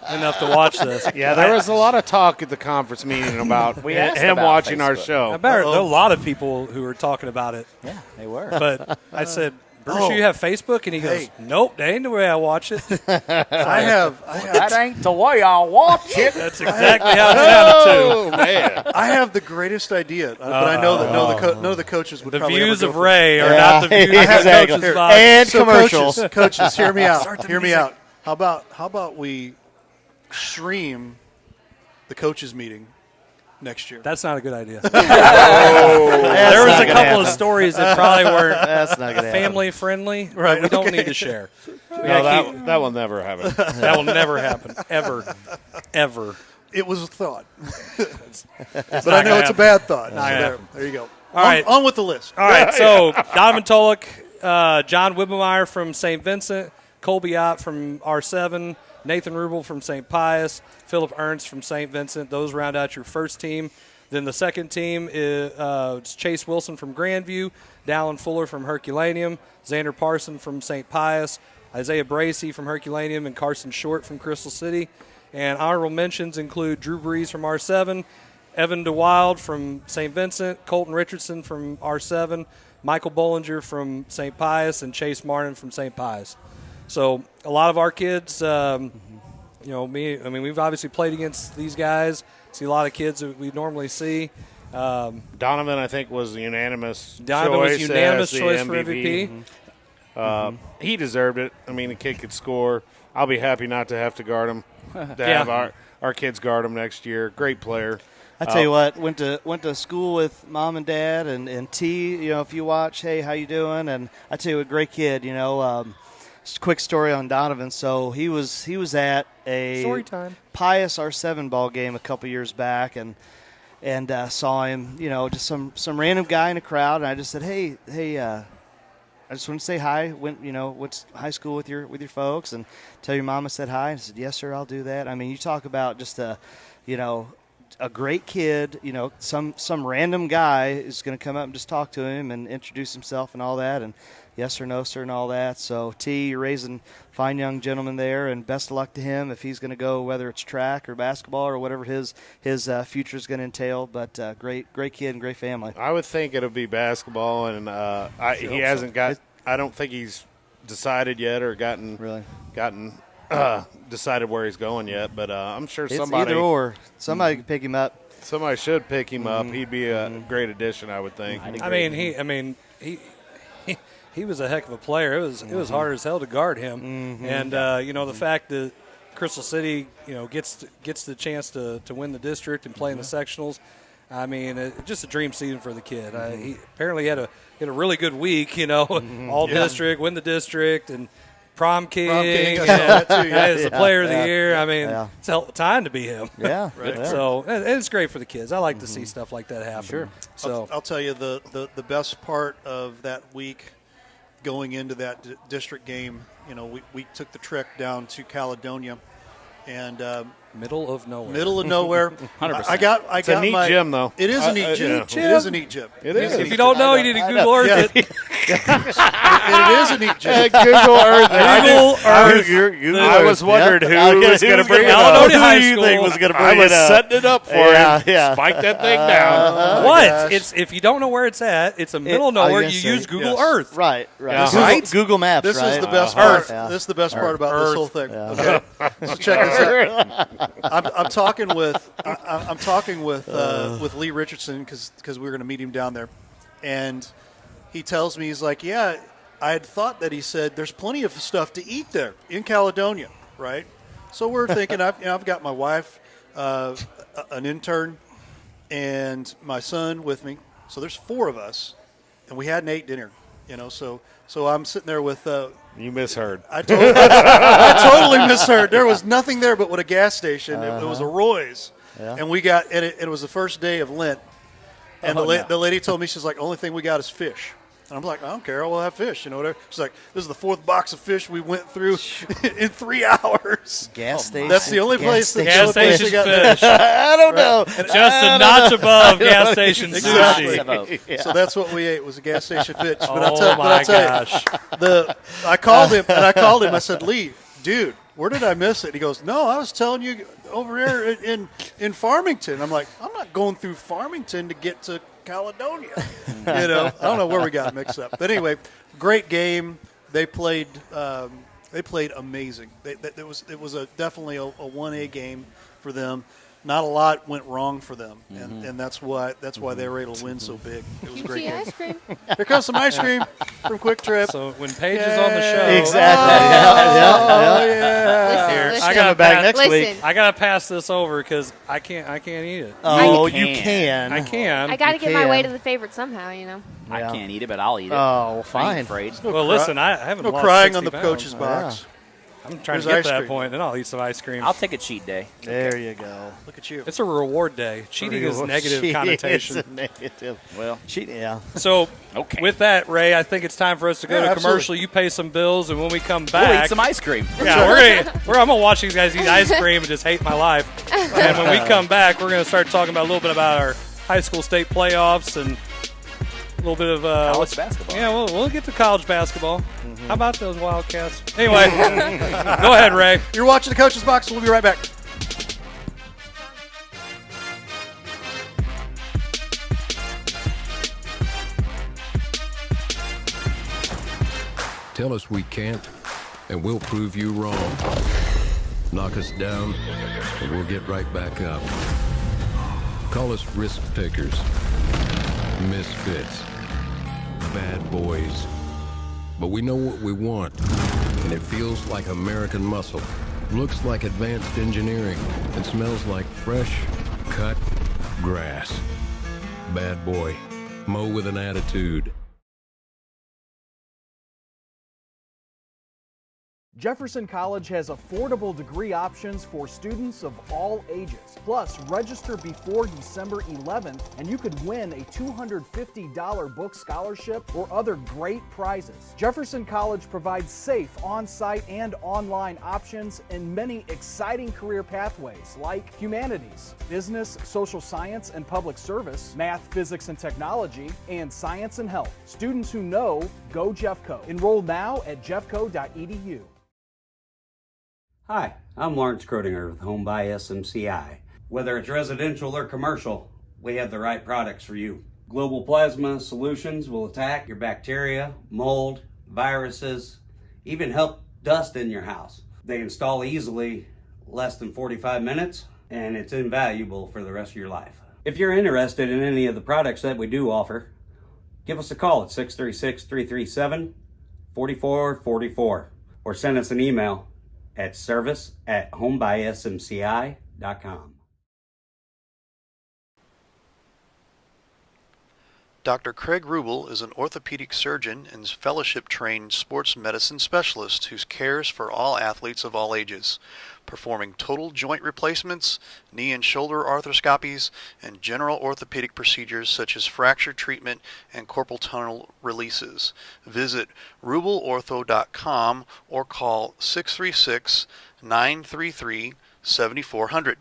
enough to watch this. Yeah, there was a lot of talk at the conference meeting about him watching our show. I bet there are a lot of people who were talking about it. Yeah, they were. But I said, Bruce, you have Facebook? And he goes, nope, that ain't the way I watch it. I have. That ain't the way I watch it. That's exactly how it sounded, too. Oh, man. I have the greatest idea, but I know that none of the coaches would The probably views ever of go for Ray it. are not the views of coaches. Bob. And So commercials. Coaches, hear me out. Start the Hear me music. out. How about we stream the coaches meeting next year? That's not a good idea. That's There was not a gonna couple happen. of stories that probably weren't That's not gonna happen. family friendly. Right, We don't okay. need to share. No, that will never happen. That will never happen. Ever. It was a thought, It's but not I know gonna it's a happen. bad thought. Not So gonna there, happen. there you go. All right. On with the list. All right, so Donovan Tulloch, John Wibbemeyer from St. Vincent, Colby Ott from R7, Nathan Rubel from St. Pius, Philip Ernst from St. Vincent. Those round out your first team. Then the second team is Chase Wilson from Grandview, Dallin Fuller from Herculaneum, Xander Parson from St. Pius, Isaiah Bracey from Herculaneum, and Carson Short from Crystal City. And honorable mentions include Drew Brees from R7, Evan DeWild from St. Vincent, Colton Richardson from R7, Michael Bollinger from St. Pius, and Chase Martin from St. Pius. So a lot of our kids, we've obviously played against these guys. See a lot of kids that we normally see. Donovan, I think, was the unanimous Donovan choice. was unanimous as the choice for MVP. MVP. He deserved it. I mean, the kid could score. I'll be happy not to have to guard him. To Yeah. have our kids guard him next year. Great player. I tell you what, went to school with mom and dad and T. You know, if you watch, hey, how you doing? And I tell you, a great kid. You know, just a quick story on Donovan. So he was at a Story time. Pius R7 ball game a couple years back, and saw him. You know, just some random guy in a crowd, and I just said, hey. I just want to say hi. What's high school with your folks, and tell your mom I said hi. And I said, yes, sir, I'll do that. I mean, you talk about just a great kid. You know, some random guy is going to come up and just talk to him and introduce himself and all that, and yes sir, no sir, and all that. So T, you're raising fine young gentlemen there, and best of luck to him if he's going to go, whether it's track or basketball or whatever his future is going to entail. But great kid and great family. I would think it'll be basketball, and he hasn't got. I don't think he's decided yet or gotten decided where he's going yet. But I'm sure It's somebody either or. Somebody can pick him up. Somebody should pick him up. He'd be a great addition, I would think. He was a heck of a player. It was hard as hell to guard him, and the fact that Crystal City gets the chance to win the district and play in the sectionals. I mean, just a dream season for the kid. He apparently had a really good week. All district, win the district, and prom king. I saw that too, yeah. As the player of the year. I mean, Yeah. it's time to be him. Yeah, Right. yeah. So and it's great for the kids. I like to see stuff like that happen. Sure. So I'll tell you the best part of that week going into that district game. We took the trek down to Caledonia, and middle of nowhere. 100%. I got It's a neat gym, though. It is a neat gym. yeah. It is a neat gym. It is. If you don't know, you need to Google Earth it. It is a neat gym. Google Earth. Google Earth. I was wondering who was going to bring it Caledonia up. High Who you School. think was going to bring I was it up? setting it up for him. Yeah. Spike that thing down. What? gosh. It's if you don't know where it's at, it's a middle of nowhere. You use Google Earth. Right. Yeah. Google Maps. This right? is the best Earth. part. Yeah. This is the best part about this Earth. whole thing. Yeah. Okay, so check this out. I'm talking with Lee Richardson because we were going to meet him down there, and he tells me, he's like, yeah, I had thought that, he said, there's plenty of stuff to eat there in Caledonia, right? So we're thinking, I've got my wife, an intern, and my son with me. So there's 4 of us, and we hadn't ate dinner, So I'm sitting there with. You misheard. I totally misheard. There was nothing there but what a gas station. It was a Roy's, Yeah. and it was the first day of Lent, and the lady told me, she's like, only thing we got is fish. And I'm like, I don't care. We'll have fish, whatever. She's like, this is the 4th box of fish we went through in 3 hours. Gas station. That's the only place that gas station fish. I don't know. Just a notch above gas station sushi. Yeah. So that's what we ate, was a gas station fish. But Oh, my gosh. I called him, I said, Lee, dude, where did I miss it? He goes, no, I was telling you over here in Farmington. I'm like, I'm not going through Farmington to get to Caledonia. I don't know where we got mixed up. But anyway, great game. They played amazing. It was definitely a 1A game for them. Not a lot went wrong for them, and that's why they were able to win so big. It was a great game. Ice cream. Here comes some ice cream from Quick Trip. So when Paige is on the show, Exactly. Oh, yeah. Here, Listen, I gotta back next week. listen. I gotta pass this over because I can't eat it. Oh, You you can. I can. I got to You get my way can. to the favorite somehow, I can't eat it, but I'll eat it. Oh, I ain't fine. afraid. Well, listen, I haven't No lost crying 60 on the pounds. coach's box. I'm trying There's to get ice to that cream. point, then I'll eat some ice cream. I'll take a cheat day. There you go. Look at you. It's a reward day. Cheating is negative Cheating connotation. is a negative. Well, Cheating, yeah. So, Okay. with that, Ray, I think it's time for us to go Yeah, to absolutely. commercial. You pay some bills, and when we come We'll back, eat some ice cream. yeah, I'm gonna watch you guys eat ice cream and just hate my life. And when we come back, we're gonna start talking about a little bit about our high school state playoffs and a little bit of College basketball. Yeah, we'll get to college basketball. How about those Wildcats? Anyway, go ahead, Ray. You're watching the coach's box. We'll be right back. Tell us we can't, and we'll prove you wrong. Knock us down, and we'll get right back up. Call us risk takers, misfits, bad boys. But we know what we want, and it feels like American muscle. Looks like advanced engineering, and smells like fresh, cut grass. Bad boy. Mow with an attitude. Jefferson College has affordable degree options for students of all ages. Plus, register before December 11th and you could win a $250 book scholarship or other great prizes. Jefferson College provides safe on-site and online options and many exciting career pathways like humanities, business, social science and public service, math, physics and technology, and science and health. Students who know, go Jeffco. Enroll now at jeffco.edu. Hi, I'm Lawrence Crotinger with Home by SMCI. Whether it's residential or commercial, we have the right products for you. Global Plasma Solutions will attack your bacteria, mold, viruses, even help dust in your house. They install easily, less than 45 minutes, and it's invaluable for the rest of your life. If you're interested in any of the products that we do offer, give us a call at 636-337-4444 or send us an email at service@homebysmci.com. Dr. Craig Rubel is an orthopedic surgeon and fellowship-trained sports medicine specialist who cares for all athletes of all ages, performing total joint replacements, knee and shoulder arthroscopies, and general orthopedic procedures such as fracture treatment and carpal tunnel releases. Visit rubelortho.com or call 636-933-7400.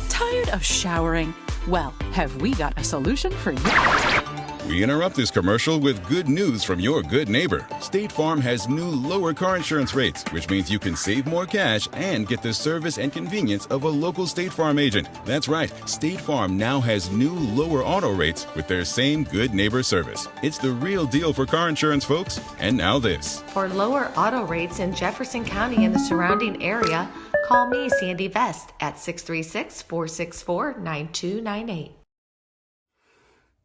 Tired of showering? Well, have we got a solution for you? We interrupt this commercial with good news from your good neighbor. State Farm has new lower car insurance rates, which means you can save more cash and get the service and convenience of a local State Farm agent. That's right, State Farm now has new lower auto rates with their same good neighbor service. It's the real deal for car insurance, folks. And now this. For lower auto rates in Jefferson County and the surrounding area, call me, Sandy Vest, at 636-464-9298.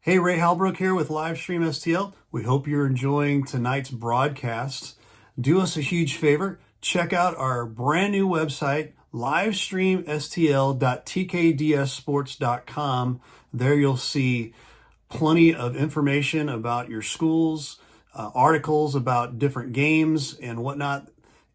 Hey, Ray Halbrook here with Livestream STL. We hope you're enjoying tonight's broadcast. Do us a huge favor. Check out our brand new website, livestreamstl.tkdssports.com. There you'll see plenty of information about your schools, articles about different games and whatnot.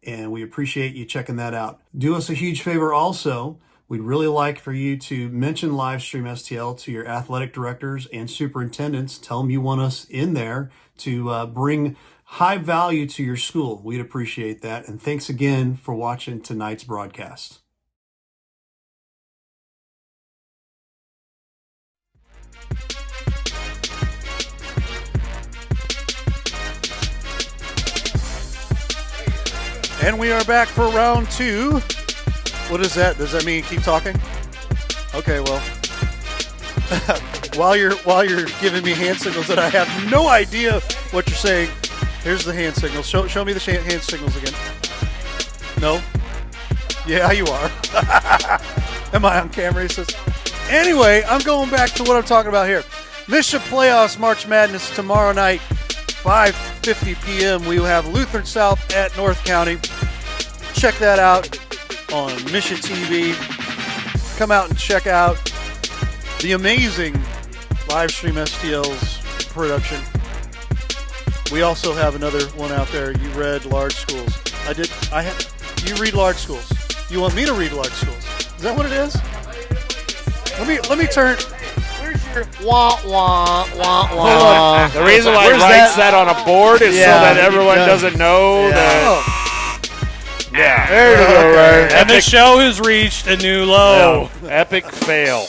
And we appreciate you checking that out. Do us a huge favor also. We'd really like for you to mention Livestream STL to your athletic directors and superintendents. Tell them you want us in there to bring high value to your school. We'd appreciate that. And thanks again for watching tonight's broadcast. And we are back for round 2. What is that? Does that mean keep talking? Okay, well, while you're giving me hand signals that I have no idea what you're saying, here's the hand signals. Show me the hand signals again. No? Yeah, you are. Am I on camera? He says. Anyway, I'm going back to what I'm talking about here. Mission Playoffs March Madness tomorrow night. 5:50 p.m. We will have Lutheran South at North County. Check that out on Mission TV. Come out and check out the amazing Livestream STL's production. We also have another one out there. You read Large Schools. You read Large Schools. You want me to read Large Schools? Is that what it is? Let me turn. Wah, wah, wah, wah. The reason why he writes that on a board is so that everyone doesn't know that. Yeah. There you go, right? And the show has reached a new low. Epic fail.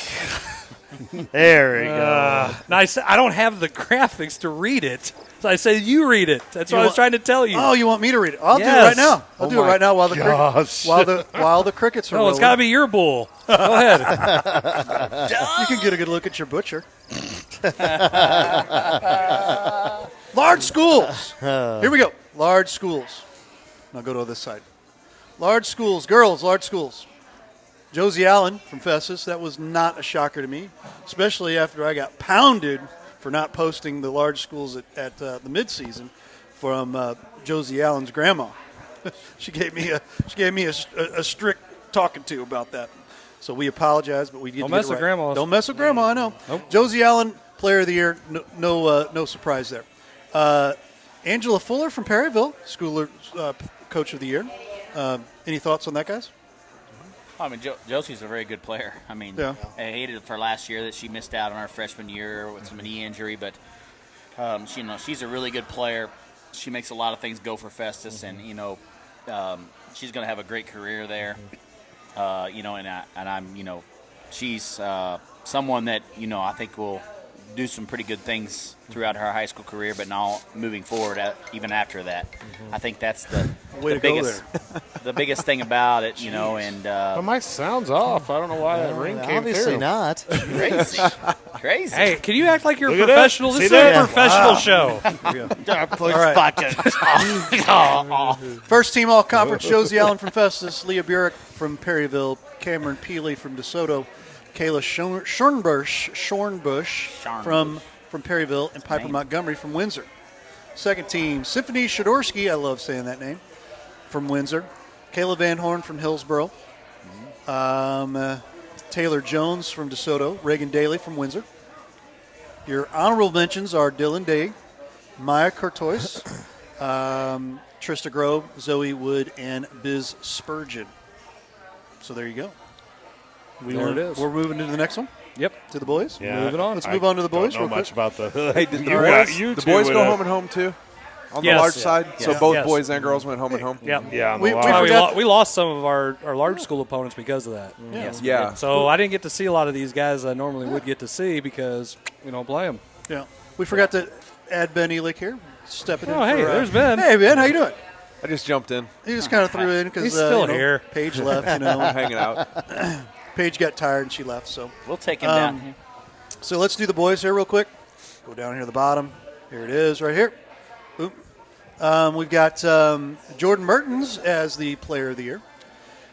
There we go. Nice. I don't have the graphics to read it. So I say you read it. That's what I was trying to tell you. Oh, you want me to read it? I'll do it right now. I'll do it right now while the crickets are No, it's got to be your bull. Go ahead. You can get a good look at your butcher. Large schools. Here we go. Large schools. Now go to this side. Large schools. Girls, large schools. Josie Allen from Festus. That was not a shocker to me, especially after I got pounded for not posting the large schools at the midseason from Josie Allen's grandma. She gave me a strict talking to about that. So we apologize, but we get Don't to mess get it with right. grandmas. Don't mess with grandma. I know. Nope. Josie Allen, Player of the Year. No surprise there. Angela Fuller from Perryville, Schooler Coach of the Year. Any thoughts on that, guys? I mean, Josie's a very good player. I mean, Yeah. I hated it for last year that she missed out on her freshman year with some knee injury, but she's a really good player. She makes a lot of things go for Festus, and she's going to have a great career there. She's someone that I think will do some pretty good things throughout her high school career, but now moving forward, even after that, I think that's the biggest thing about it. But my sound's off. I don't know why that ring came obviously through. not. Crazy. Hey, can you act like you're a Look at professional? that. This See is that? a professional show. Push buttons. First team all conference: Josie Allen from Festus, Leah Burek from Perryville, Cameron Peely from DeSoto, Kayla Schornbush from Perryville, and Piper Montgomery from Windsor. Second team: Symphony Shadorsky, I love saying that name, from Windsor, Kayla Van Horn from Hillsboro, Taylor Jones from DeSoto, Reagan Daly from Windsor. Your honorable mentions are Dylan Day, Maya Courtois, Trista Grove, Zoe Wood, and Biz Spurgeon. So there you go. There it is. We're moving to the next one? Yep. To the boys? Yeah. Moving on. Let's move on to the boys Don't know real much quick. about the. Hey, did the boys go home and home too? On the large side? So both boys and girls went home and home? Yep. Yeah. We lost some of our large school opponents because of that. Yeah. So I didn't get to see a lot of these guys I normally would get to see because we don't play them. Yeah. We forgot to add Ben Elick here. Stepping in. Oh, hey, there's Ben. Hey, Ben, how you doing? I just jumped in. He just kind of threw in because He's still here. Paige left. I'm hanging out. Paige got tired and she left. So we'll take him down. So let's do the boys here real quick. Go down here to the bottom. Here it is, right here. Oop. We've got Jordan Mertens as the Player of the Year,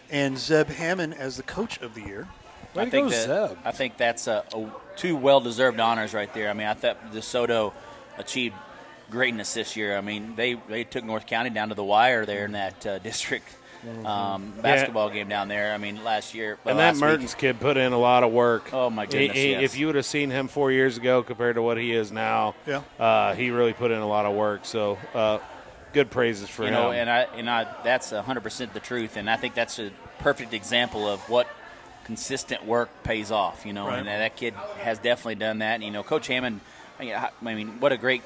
and Zeb Hammond as the Coach of the Year. I think that's two well-deserved honors right there. I mean, I thought DeSoto achieved greatness this year. I mean, they took North County down to the wire there in that district basketball game down there. I mean, last year. And that Mertens kid put in a lot of work. Oh, my goodness, yes. If you would have seen him 4 years ago compared to what he is now, he really put in a lot of work. So good praises for him. And I that's 100% the truth. And I think that's a perfect example of what consistent work pays off, you know, Right. and that kid has definitely done that. And, Coach Hammond, I mean, what a great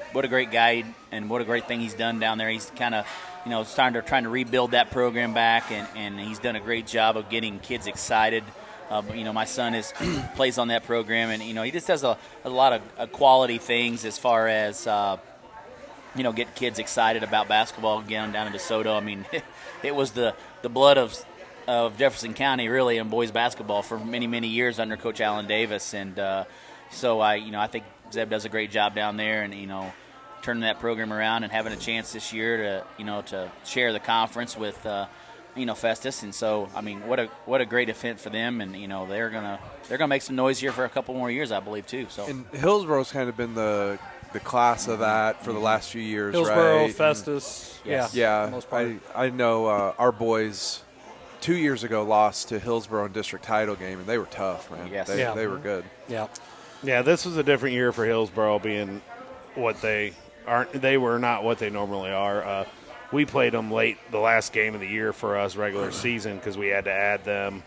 guy, and what a great thing he's done down there. He's kind of, trying to rebuild that program back, and he's done a great job of getting kids excited. My son plays on that program, and he just does a lot of quality things as far as get kids excited about basketball again down in DeSoto. I mean, it was the blood of Jefferson County really in boys basketball for many years under Coach Allen Davis, and so I think Zeb does a great job down there, and turning that program around and having a chance this year to share the conference with Festus. And so I mean, what a great event for them, and they're gonna make some noise here for a couple more years, I believe, too. So and Hillsboro's kind of been the class of that for the last few years, Hillsboro, right? Festus, yeah. for the most part. I know our boys 2 years ago lost to Hillsboro in district title game, and they were tough, man. Yes. They were good. Yeah, this was a different year for Hillsboro, being what they aren't. They were not what they normally are. We played them late the last game of the year for us regular season because we had to add them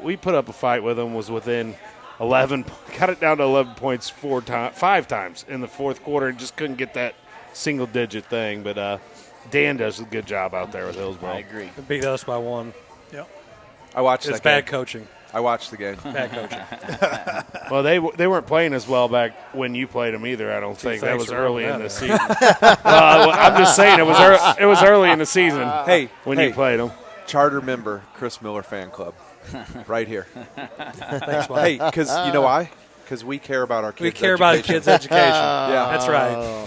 we put up a fight with them. Was within 11, got it down to 11 points 5 times in the fourth quarter, and just couldn't get that single digit thing. But Dan does a good job out there with Hillsboro. I agree. They beat us by 1. Yep. I watched It's that bad game. coaching. I watched the game. Bad coaching. Well, they weren't playing as well back when you played them either. I don't think that was early in the season. I'm just saying it was early in the season. When you played them. Charter member, Chris Miller Fan Club, right here. Thanks, Mike. Hey, because you know why? Because we care about our kids. We care about kids' education. Yeah, that's right.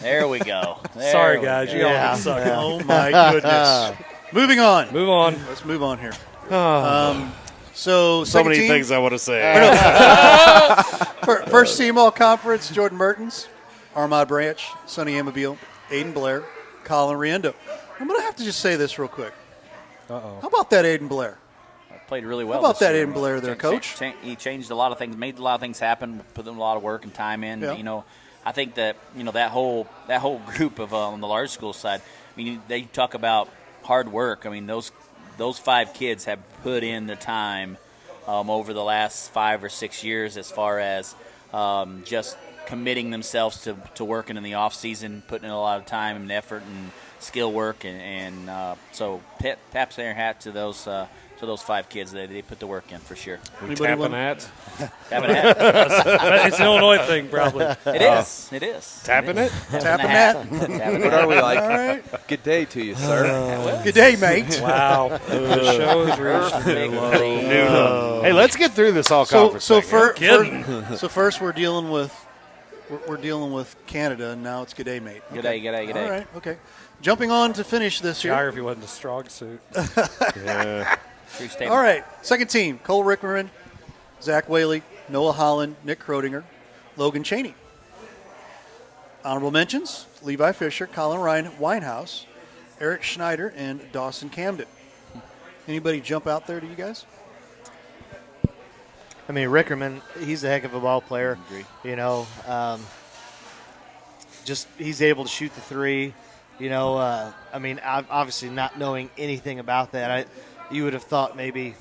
There we go. Sorry, guys. You all suck. Oh my goodness. Moving on. Move on. Let's move on here. So many team, things I want to say. First team all conference: Jordan Mertens, Armad Branch, Sonny Amabile, Aiden Blair, Colin Riendo. I'm going to have to just say this real quick. Uh-oh. How about that Aiden Blair? Played really well. How about this that year. Aiden Blair there, Coach? He changed a lot of things, made a lot of things happen, put in a lot of work and time in. Yeah. I think that that whole group of on the large school side. I mean, they talk about hard work. I mean, those 5 kids have put in the time over the last 5 or 6 years, as far as just committing themselves to working in the off season, putting in a lot of time and effort and skill work, and so taps their hat to those 5 kids. They put the work in for sure. Tapping hats? Tapping hat. It's an Illinois thing, probably. It is. It is. Tapping it? Tapping hat. What are we like? All right. Good day to you, sir. Good day, mate. Wow. The show is reaching low. Hey, let's get through this all conference. So thing. first we're dealing with Canada, and now it's good day, mate. Good day. All right. Okay. Jumping on to finish this here. Geography wasn't a strong suit. Yeah. True statement. All right. Second team: Cole Rickerman, Zach Whaley, Noah Holland, Nick Krodinger, Logan Cheney. Honorable mentions: Levi Fisher, Colin Ryan Winehouse, Eric Schneider, and Dawson Camden. Anybody jump out there to you guys? I mean, Rickerman, he's a heck of a ball player. Just he's able to shoot the three. I mean, obviously not knowing anything about that, you would have thought maybe,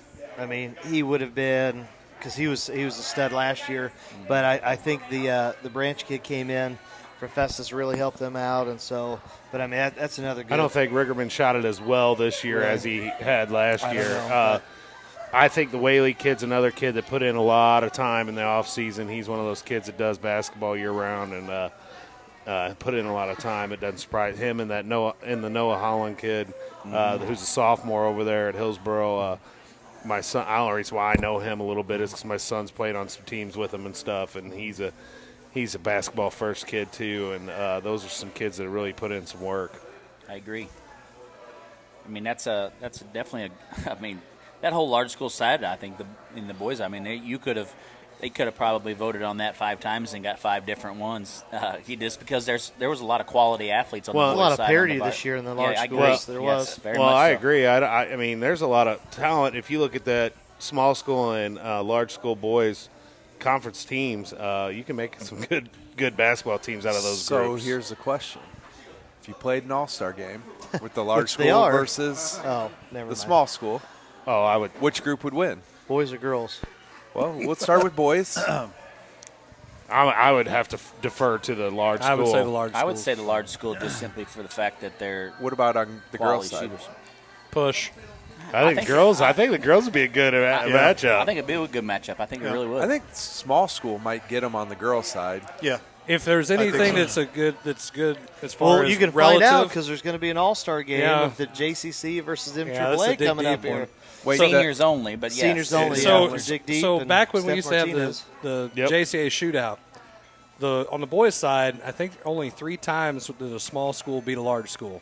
he would have been, because he was a stud last year. But I think the Branch kid came in for Festus, really helped them out, and so. But that's another good. I don't think Rickerman shot it as well this year as he had last year. I think the Whaley kid's another kid that put in a lot of time in the off season. He's one of those kids that does basketball year round and put in a lot of time. It doesn't surprise him and the Noah Holland kid, who's a sophomore over there at Hillsboro. My son, I don't know reason why I know him a little bit is because my son's played on some teams with him and stuff, and he's a basketball first kid too. And those are some kids that really put in some work. I agree. I mean, that's definitely that whole large school side. I think in the boys. I mean, they could have probably voted on that 5 times and got 5 different ones. Just because there was a lot of quality athletes on the boys side. A lot of parity this year in the large schools. There was. Very much I so. agree. I mean, there's a lot of talent. If you look at that small school and large school boys conference teams, you can make some good basketball teams out of those groups. So here's the question. If you played an all-star game with the large they school are. versus Never mind. small school, Oh, I would. Which group would win? Boys or girls? Well, let's start with boys. I would have to defer to the large school. I would say the large school. I would say the large school just simply for the fact that they're. What about on the girls' side? Shooters. Push. I think the girls would be a good matchup. I think it'd be a good matchup. I think it really would. I think small school might get them on the girls' side. Yeah. If there's anything that's good as far as you can relative, find out because there's going to be an all-star game Yeah. with the JCC versus that's a MAAA dig coming up deep one. here. Wait, seniors only, but yes. Seniors only. So, yeah, dig deep so and back when we Steph used to have Martinez. the JCA shootout, on the boys' side, I think only 3 times did a small school beat a large school.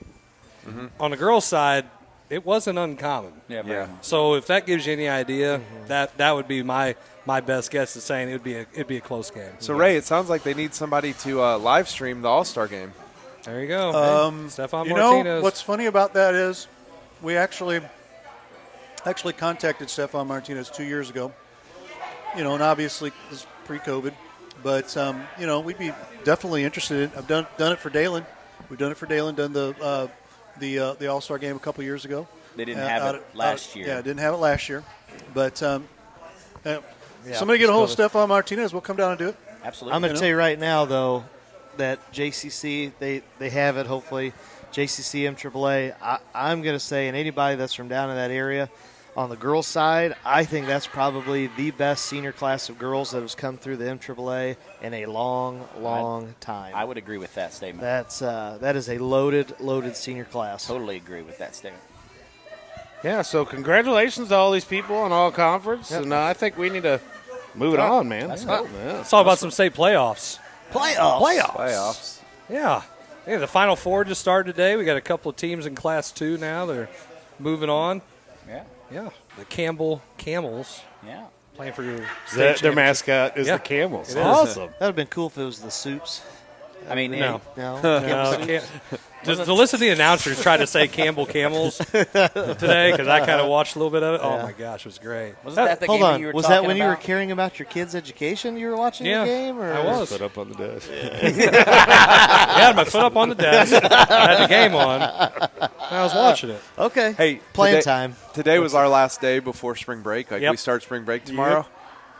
Mm-hmm. On the girls' side, it wasn't uncommon. Yeah. So if that gives you any idea, that would be my best guess is saying it'd be a close game. So Ray, it sounds like they need somebody to live stream the All-Star game. There you go. Stephon You Martinez. know what's funny about that is we actually contacted Stephon Martinez 2 years ago. And obviously this is pre-COVID, but we'd be definitely interested. I've done it for Dalen. We've done it for Dalen. Done the All-Star game a couple years ago. They didn't have it last year. Yeah, didn't have it last year, but somebody get a hold of Stephon Martinez. We'll come down and do it. Absolutely. I'm going to tell you right now, though, that JCC, they have it, hopefully. JCC, MAAA, I'm going to say, and anybody that's from down in that area, on the girls' side, I think that's probably the best senior class of girls that has come through the MAAA in a long time. I would agree with that statement. That is a loaded senior class. Totally agree with that statement. Yeah, so congratulations to all these people on all conference, and I think we need to move it on, man. Let's go. Let's talk about some state playoffs. Playoffs. Yeah. Yeah, the Final Four just started today. We got a couple of teams in Class 2 now. They're moving on. Yeah. Yeah. The Campbell Camels. Yeah. Playing for your Their mascot is the Camels. It is. Awesome. That would have been cool if it was the Soups. I mean, No. No. To listen to the announcers try to say Campbell Camels today, because I kind of watched a little bit of it. Oh, my gosh, it was great. Wasn't that the Hold game on. you were Was talking that when you were about? caring about your kids' education you were watching the game? Or? I was. Put up on the desk. I had my foot up on the desk. I had the game on. And I was watching it. Okay. Hey, Playing today, time. Today was our last day before spring break. Like Yep. we start spring break tomorrow.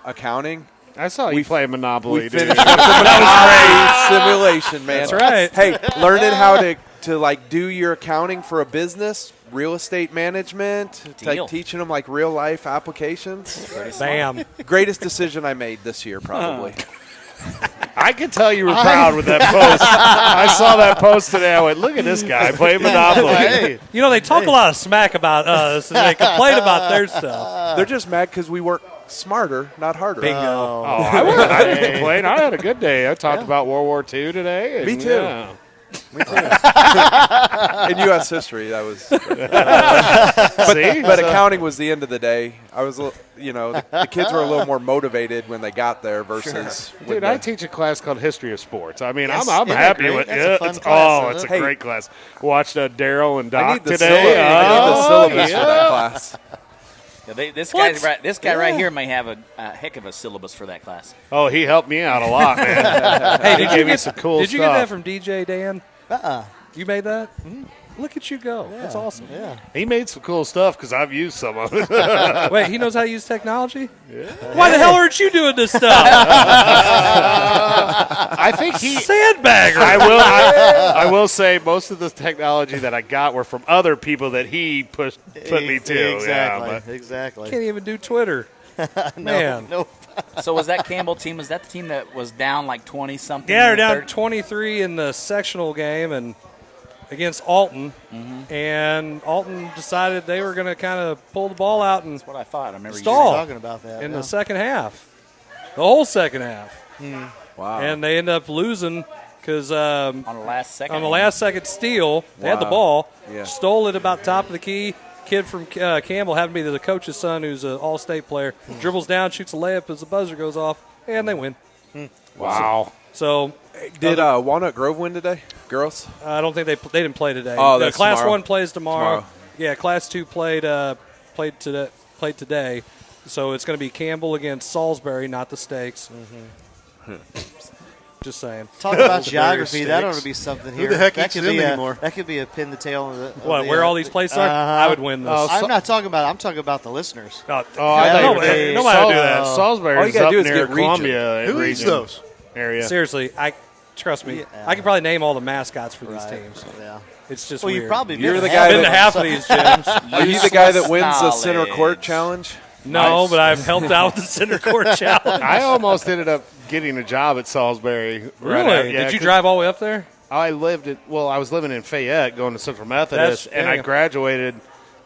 Accounting. I saw you play Monopoly, We dude. finished with the Monopoly simulation, man. That's right. Hey, learning how to like do your accounting for a business, real estate management, Deal. teaching them like real life applications. Bam. Greatest decision I made this year, probably. I can tell you were proud with that post. I saw that post today. I went, look at this guy playing Monopoly. Hey. They talk a lot of smack about us, and they complain about their stuff. They're just mad because we work smarter, not harder. Bingo. Oh, I didn't complain. I had a good day. I talked about World War II today. And Me too. yeah. Me too. In U.S. history, that was. But accounting was the end of the day. I was, the kids were a little more motivated when they got there versus. Dude, I teach a class called History of Sports. I mean, Yes, I'm isn't happy that with great? it. That's a fun It's class, it's a isn't it? great class. Watched Daryl and I Doc need the today. syllabus for that class. Yeah, this guy right here may have a heck of a syllabus for that class. Oh, he helped me out a lot, man. Hey, He gave me some cool Did you get that stuff. from DJ Dan? You made that? Look at you go. That's awesome. Yeah. He made some cool stuff because I've used some of it. Wait, he knows how to use technology? Yeah. Why the hell aren't you doing this stuff? I think he Sandbagger. I will say most of the technology that I got were from other people that he put me to. Exactly. Yeah, but Exactly. Can't even do Twitter. Man. No. So was that Campbell team? Was that the team that was down like 20-something? Yeah, they're in the down third? 23 in the sectional game and against Alton. And Alton decided they were going to kind of pull the ball out and That's what I thought. I remember stall you talking about that in yeah. the second half. The whole second half. Wow. And they end up losing because on the last second steal, they had the Wow. ball, Yeah. stole it about top of the key. Kid from Campbell happened to be the coach's son, who's an all-state player. Dribbles down, shoots a layup as the buzzer goes off, and they win. wow. So Did Walnut Grove win today, girls? I don't think they didn't play today. Oh, that's Class tomorrow. 1 plays tomorrow. Tomorrow. Yeah, Class 2 played today. So it's going to be Campbell against Salisbury, not the Stakes. Just saying. Talk about geography. That ought to be something here. Who the heck that eats could them be anymore? That could be a pin the tail of the. What? Where all these places are? I would win this. I'm not talking about. I'm talking about the listeners. I thought nobody would do that. Salisbury All you is gotta up do is near get region. Columbia. Who eats those? Area. Seriously, trust me. Yeah. I could probably name all the mascots for these Right. teams. Yeah. It's just Well, weird. you've probably You're been the to guy I've been to that- half of these gyms. Are you the guy that wins the Knowledge. center court challenge? No, but I've helped out with the center court challenge. I almost ended up getting a job at Salisbury. Really? Did you drive all the way up there? I was living in Fayette, going to Central Methodist, and I graduated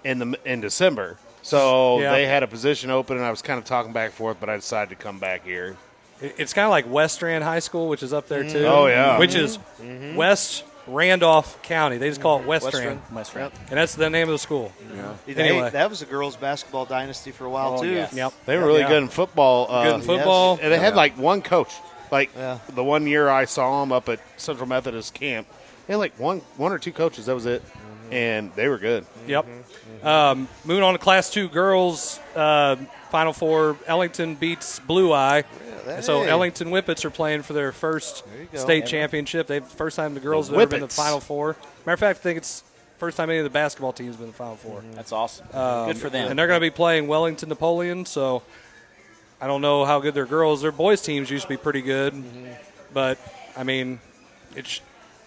in December. So Yeah. they had a position open, and I was kind of talking back and forth, but I decided to come back here. It's kind of like West Rand High School, which is up there too. Oh, yeah. Which is West Randolph County. They just call it West Rand. West Rand. And that's the name of the school. Anyway. That was a girls' basketball dynasty for a while too. yes. Yep. They were really good in football. Good in football. And they had like one coach. Like Yeah. the one year I saw them up at Central Methodist camp, they had like one or two coaches. That was it. And they were good. Yep. Moving on to Class 2 girls, Final Four, Ellington beats Blue Eye. Hey. So Ellington Whippets are playing for their first you go. state championship. They've first time the girls have ever been in the Whippets. Final Four. Matter of fact, I think it's first time any of the basketball teams have been in the Final Four. That's awesome. Good for them. And they're going to be playing Wellington Napoleon, so I don't know how good their girls. Their boys teams used to be pretty good, but, I mean, it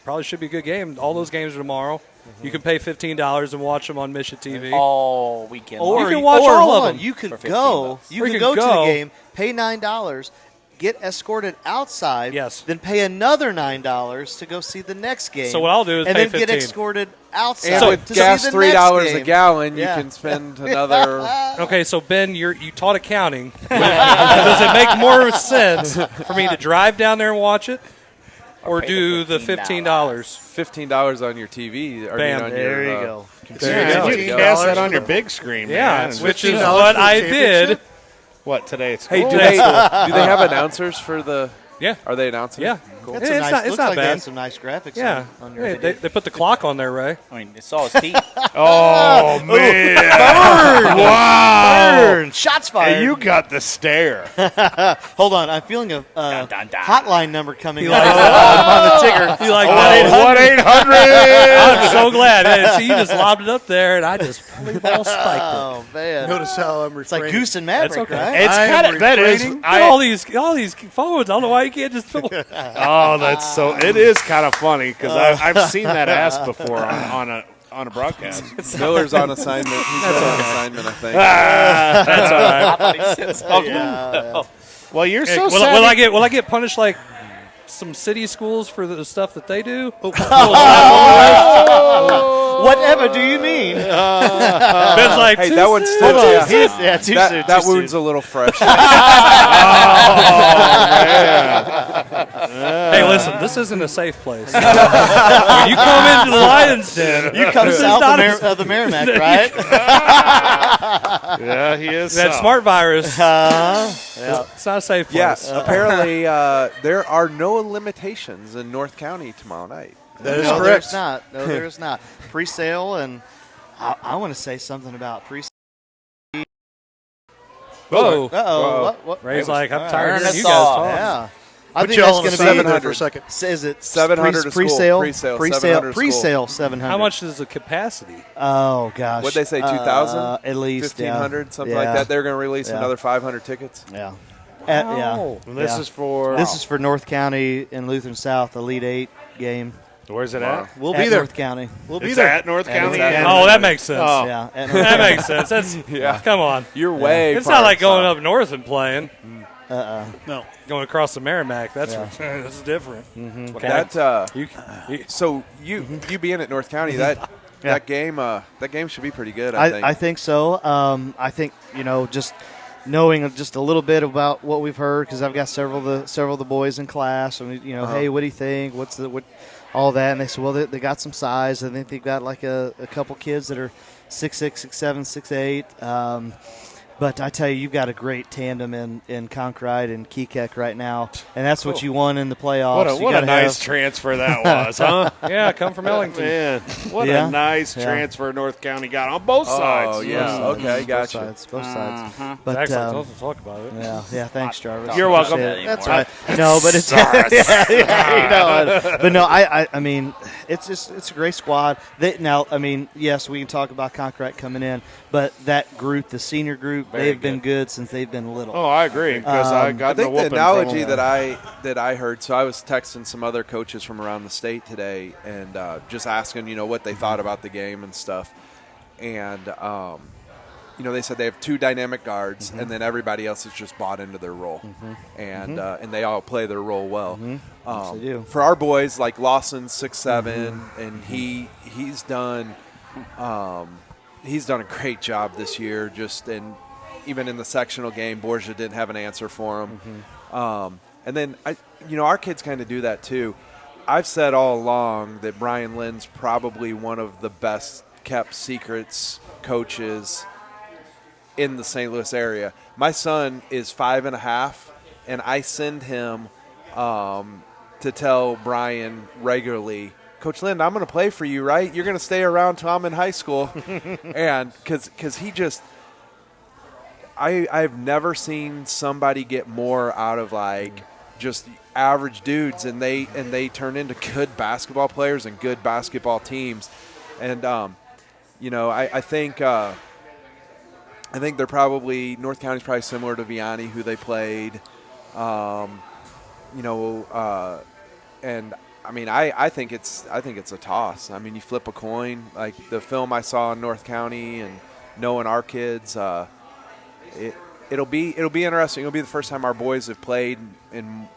probably should be a good game. All those games are tomorrow. You can pay $15 and watch them on Mission TV. All weekend. Or you can watch or all hold of on, them. You could For go. $15. You Or could you go could to the go. game, pay $9, get escorted outside. Yes. Then pay another $9 to go see the next game. So what I'll do is and pay then get 15. escorted outside. And with to gas see the $3 next a game. gallon, Yeah. you can spend another. Okay, so Ben, you taught accounting. Does it make more sense for me to drive down there and watch it, or pay do the the $15? $15 on your TV. Or Bam. on There your, you go. There you go. You can cast that on your big screen, Yeah, man. which is $15 what for the I did. championship? What, today it's Hey, cool? do they have announcers for the? Yeah. Are they announcing? Yeah. Cool. That's It's looks not like they bad. had some nice graphics Yeah. on your Hey, video. they put the clock on there, Ray. I mean, it's all his teeth. Oh, man. Burn! Wow. Burn! Shots fired. Hey, you got the stare. Hold on, I'm feeling a Dun, dun, dun. hotline number coming He up likes on the ticker. You like Oh, that? 1-800. I'm so glad. Hey, see, you just lobbed it up there, and I just ball spiked Oh man, Notice how I'm it's like refraining. Goose and Maverick, That's okay. right? It's I am kind of that is. refraining. Look at all these phones. I don't know why you can't just. Oh, that's so. It is kind of funny because I've seen that ask before on a broadcast. Miller's on assignment. He's on assignment, I think. That's all right. I thought he said something. Yeah. Well, you're Hey, so. will I get punished like some city schools for the stuff that they do? Whatever do you mean? Ben's like, Hey, too that one's soon. still. Hold on. Yeah, He's- yeah, too that soon, that too wound's soon. a little fresh. Hey, listen, this isn't a safe place. When you come into the Lion's Den, You come this is south not of the Merrimack, right? Yeah, he is. that smart virus. Yeah. It's not a safe place. Yes, apparently there are no limitations in North County tomorrow night. That is No, correct. there's not. No, there's not. Pre-sale, and I want to say something about pre-sale. Whoa. Uh-oh. What? Ray's like, I'm All tired of Turn hearing us you guys off. talk. Yeah. I Put think y'all that's on going the to be 700 for a second. Is it 700 a school. pre-sale? Pre-sale, Pre-sale. 700 a Pre-sale 700. How much is the capacity? Oh gosh. What'd they say, 2,000? At least 1,500, something yeah. like that. They're going to release Yeah. another 500 tickets. Yeah. Wow. And this Yeah. is for. This is for North County and Lutheran South Elite 8 game. Where's it at? We'll At be there. North County. We'll be It's there. at North County. at- Oh, that makes sense. Oh. Yeah. At North That County. makes sense. That's Yeah. Come on. You're way It's far not like going south. up north and playing. No. Going across the Merrimack. That's Yeah. that's different. Okay. That, You, so you being at North County, that game should be pretty good, I think. I think so. I think just knowing just a little bit about what we've heard, because I've got several of the boys in class, and hey, what do you think? What all that? And they said, well, they got some size. I think they've got like a couple kids that are 6'6", 6'7", 6'8". But I tell you, you've got a great tandem in Conkright and Keekek right now, and that's what you won in the playoffs. What a nice transfer that was, huh? Yeah, come from Ellington. Man, what a nice transfer North County got on both sides. Oh, yeah. Okay, gotcha. Both sides. But, Excellent. Let's talk about it. Yeah, thanks, Jarvis. You're welcome. That's right. No, but it's but no, I mean, it's a great squad. Yes, we can talk about Conkright coming in, but that group, the senior group, they've been good since they've been little. Oh, I agree. Because I got think the the analogy that I heard. So I was texting some other coaches from around the state today, and just asking, what they thought about the game and stuff. And they said they have 2 dynamic guards, and then everybody else has just bought into their role, and they all play their role well. Yes, they do. For our boys, like Lawson's 6'7", and he's done a great job this year. Even in the sectional game, Borgia didn't have an answer for him. And then our kids kind of do that too. I've said all along that Brian Lynn's probably one of the best kept secrets coaches in the St. Louis area. My son is 5.5, and I send him to tell Brian regularly, Coach Lynn, I'm going to play for you, right? You're going to stay around till I'm in high school. And because he just – I've never seen somebody get more out of just average dudes, and they turn into good basketball players and good basketball teams. And I think they're probably North County's probably similar to Vianney, who they played. And I mean, I think it's a toss. I mean, you flip a coin. Like the film I saw in North County and knowing our kids. It'll be interesting. It'll be the first time our boys have played in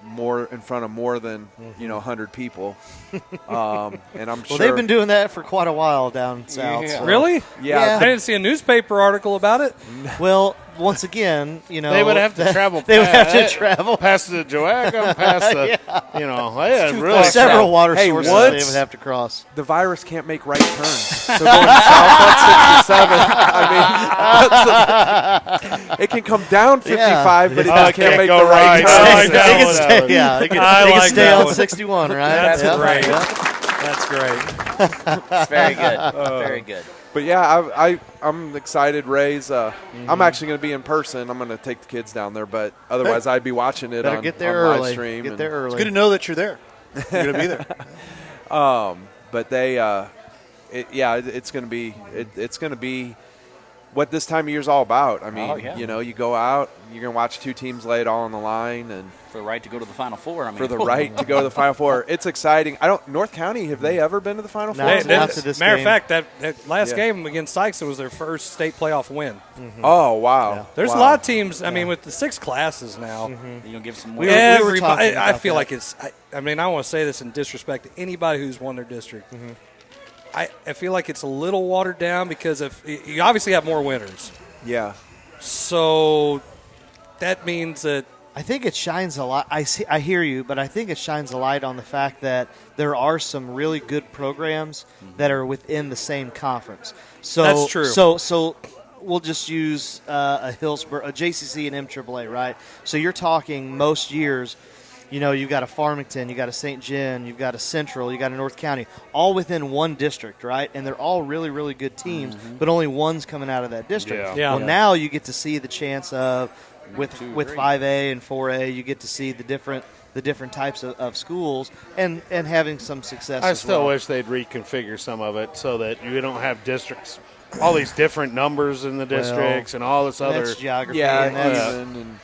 front of more than 100 people, and I'm sure they've been doing that for quite a while down south. Yeah. So. Really? Yeah. I didn't see a newspaper article about it. Well, once again, they would have to travel. They would have to travel past the Joachim, past the really several water sources they would have to cross. The virus can't make right turns, so going south on 67. I mean, it can come down 55, but it just can't make the right turn. It can stay on 61, right? That's great. That's great. Very good. Very good. But yeah, I'm excited. Ray's. I'm actually going to be in person. I'm going to take the kids down there, but otherwise I'd be watching it on get there early. live stream. Get there early. It's good to know that you're there. You're going to be there. But they, it's going to be it's going to be what this time of year is all about. I mean, you go out, you're going to watch 2 teams lay it all on the line, and for the right to go to the Final Four. For the right to go to the Final Four, it's exciting. North County, have they ever been to the Final Four? Not to this matter game. of fact, that last game against Sykes was their first state playoff win. Oh wow! Yeah. There's a lot of teams. I mean, with the 6 classes now, You give some. I feel like it's. I mean, I want to say this in disrespect to anybody who's won their district. I feel like it's a little watered down because you obviously have more winners. Yeah. So that means that I think it shines a light. I hear you, but I think it shines a light on the fact that there are some really good programs that are within the same conference. So that's true. So we'll just use a Hillsborough, a JCC, and MAAA, right? So you're talking most years. You've got a Farmington, you've got a St. John, you've got a Central, you've got a North County, all within one district, right? And they're all really, really good teams, but only one's coming out of that district. Yeah. Well, now you get to see the chance of, with 5A and 4A, you get to see the different types of schools and having some success. I still wish they'd reconfigure some of it so that you don't have districts, all these different numbers in the districts and all this other. That's geography. Yeah, and that's,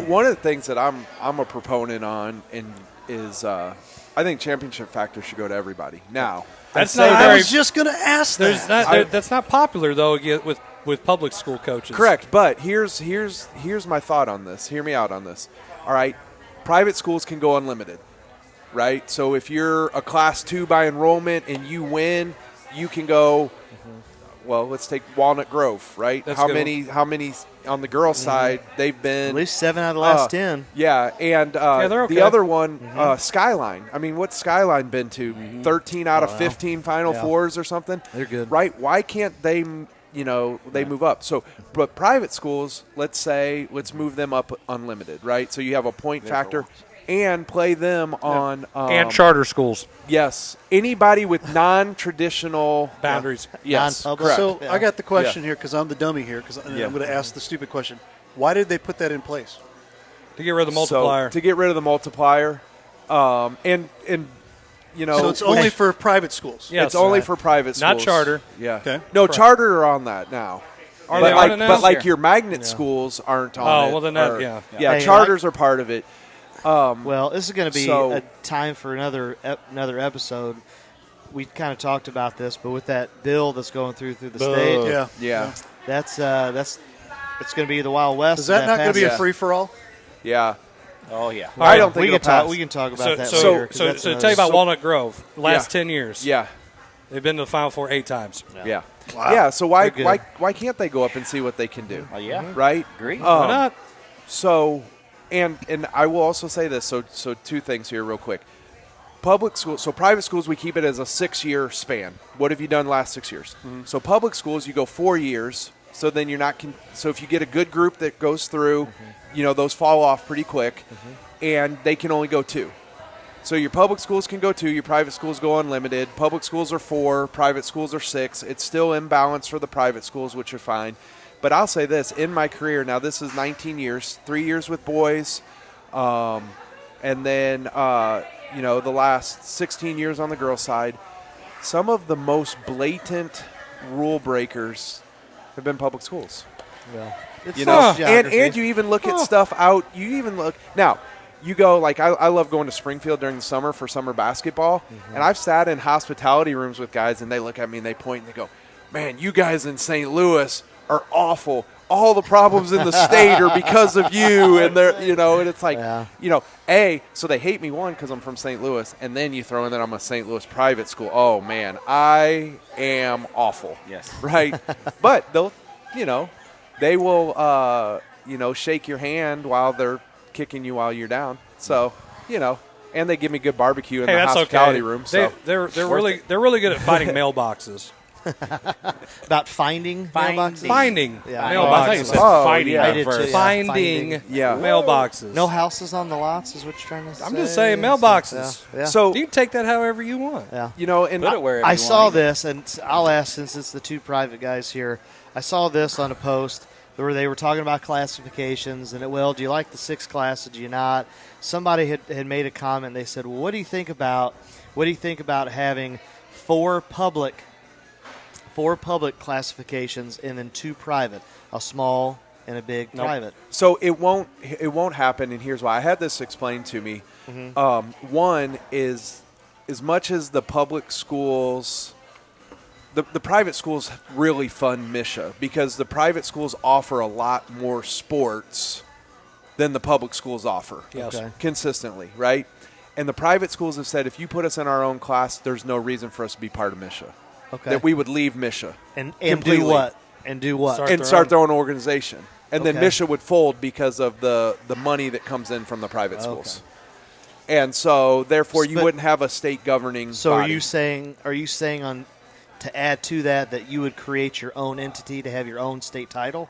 one of the things that I'm a proponent on is I think championship factor should go to everybody. Now, that's not. I was just going to ask that. That's not popular though with public school coaches. Correct, but here's my thought on this. Hear me out on this. All right, private schools can go unlimited, right? So if you're a Class 2 by enrollment and you win, you can go. Well, let's take Walnut Grove, right? That's how good. many on the girls' side? They've been at least 7 out of the last 10. Yeah, and they're okay. the other one, Skyline. I mean, what's Skyline been to? 13 out of 15 Final Fours or something. They're good, right? Why can't they they move up. So, but private schools, let's move them up unlimited, right? So you have a point factor and play them on and charter schools. Yes, anybody with non-traditional boundaries. Yes, correct. So I got the question Yeah. here because I'm the dummy here because I'm Yeah. going to ask the stupid question. Why did they put that in place? To get rid of the multiplier. So, to get rid of the multiplier, and So it's only for private schools. Yes. it's only for private schools, Not charter. Yeah. Okay. No, Correct. charter are on that now. Are but they like, on it now? But like your magnet schools aren't on it. Oh, well then that, or- yeah. Yeah, Hey, charters are part of it. Well, this is going to be so- a time for another episode. We kind of talked about this, but with that bill that's going through the state, Yeah. that's it's going to be the Wild West. Is that not going to be a passes. free for all? Yeah. Oh yeah. I don't think we it'll can talk. pass. We can talk about So, that so, later. 'cause so, that's so to another- tell you about So- Walnut Grove, last Yeah. 10 years, Yeah. they've been to the Final Four 8 times. Yeah. Wow. Yeah. So why They're good. why can't they go up and see what they can do? Yeah. Right. Agree. Why not? So, and I will also say this. So two things here, real quick. Public schools, so private schools, we keep it as a 6-year span. What have you done last 6 years? So public schools, you go 4 years. So then you're not. So if you get a good group that goes through, those fall off pretty quick, and they can only go 2. So your public schools can go 2, your private schools go unlimited. Public schools are 4, private schools are 6. It's still imbalanced for the private schools, which are fine. But I'll say this, in my career, now this is 19 years, 3 years with boys, and then, the last 16 years on the girls' side, some of the most blatant rule breakers have been public schools. Yeah. And you even look at stuff out. You even look now. You go like I love going to Springfield during the summer for summer basketball, and I've sat in hospitality rooms with guys, and they look at me and they point and they go, "Man, you guys in St. Louis are awful. All the problems in the state are because of you." And they're and it's like so they hate me because I'm from St. Louis, and then you throw in that I'm a St. Louis private school. Oh man, I am awful. Yes. Right, but they will shake your hand while they're kicking you while you're down. So, and they give me good barbecue in the that's hospitality okay. room. So They're really good at finding mailboxes. About finding mailboxes? Finding Yeah. mailboxes. I thought you said fighting yeah. at I did first. too, yeah. Finding mailboxes. No houses on the lots is what you're trying to say. I'm just saying mailboxes. Yeah. So You can take that however you want. Yeah. and Put it wherever I you saw want. this, and I'll ask since it's the two private guys here. I saw this on a post where they were talking about classifications, and do you like the 6 classes? Do you not? Somebody had made a comment. They said, "Well, what do you think about having 4 public classifications and then 2 private, a small and a big private?" So it won't happen, and here's why. I had this explained to me. One is, as much as the public schools, the private schools really fund MSHA because the private schools offer a lot more sports than the public schools offer. Yes. Okay. Consistently, right? And the private schools have said, if you put us in our own class, there's no reason for us to be part of MSHA. Okay. That we would leave MSHA. And completely. do what? And do what? Start their own organization. And then Okay. MSHA would fold because of the money that comes in from the private schools. And so, therefore, you But- wouldn't have a state governing So body. are you saying to add to that you would create your own entity to have your own state title?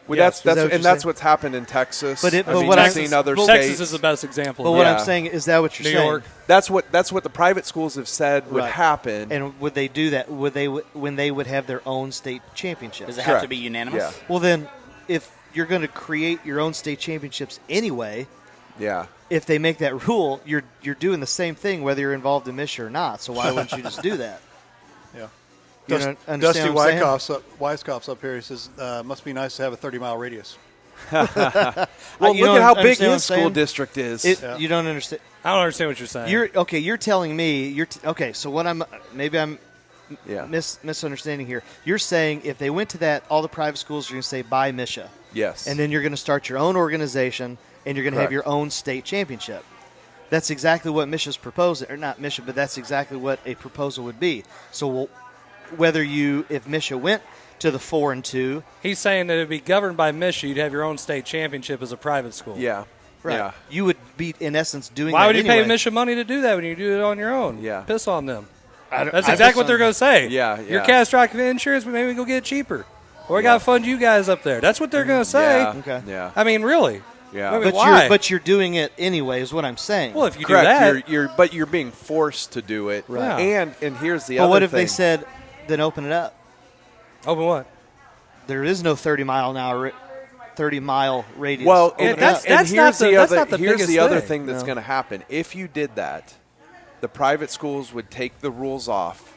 Well, Yes. Is that what that's you're that's saying? what's happened in Texas. But I've what I'm seen other Texas states. is the best example. But what I'm saying is that what you're New saying? York. That's what the private schools have said would Right. happen. And would they do that? When they would have their own state championship? Does it have to be unanimous? Yeah. Well, then, if you're going to create your own state championships anyway, Yeah. if they make that rule, you're doing the same thing whether you're involved in MSHA or not. So why wouldn't you just do that? Yeah. You Dusty understand what I'm saying? Weiskopf's up here. He says, must be nice to have a 30-mile radius. Well, You look at don't how big understand what I'm his school saying? district is. You don't understand. I don't understand what you're saying. You're telling me so what I'm yeah. misunderstanding here. You're saying if they went to that, all the private schools are going to say buy MSHA. Yes. And then you're going to start your own organization and you're going to have Correct. your own state championship. That's exactly what MSHA's proposing, or not MSHA, but that's exactly what a proposal would be. So if MSHA went to the 4 and 2, He's saying that it'd be governed by MSHA. You'd have your own state championship as a private school. Yeah. right, Yeah. you would be in essence doing. Why that would you anyway. pay MSHA money to do that when you do it on your own? Yeah. Piss on them. That's exactly what they're going to say. Yeah, Your yeah. catastrophic insurance, maybe we go get it cheaper. Or we got to fund you guys up there. That's what they're going to say. Yeah, Okay. yeah. I mean, really. Yeah. I mean, But why? you're doing it anyway, is what I'm saying. Well, if you Correct. do that, But you're being forced to do it. Right. And here's the but other what if thing. they said, then open it up? open what? There is no 30-mile radius. Well, Open and it up. that's here's not the- the that's other. not the Here's biggest the other thing. thing that's No. going to happen. If you did that, the private schools would take the rules off,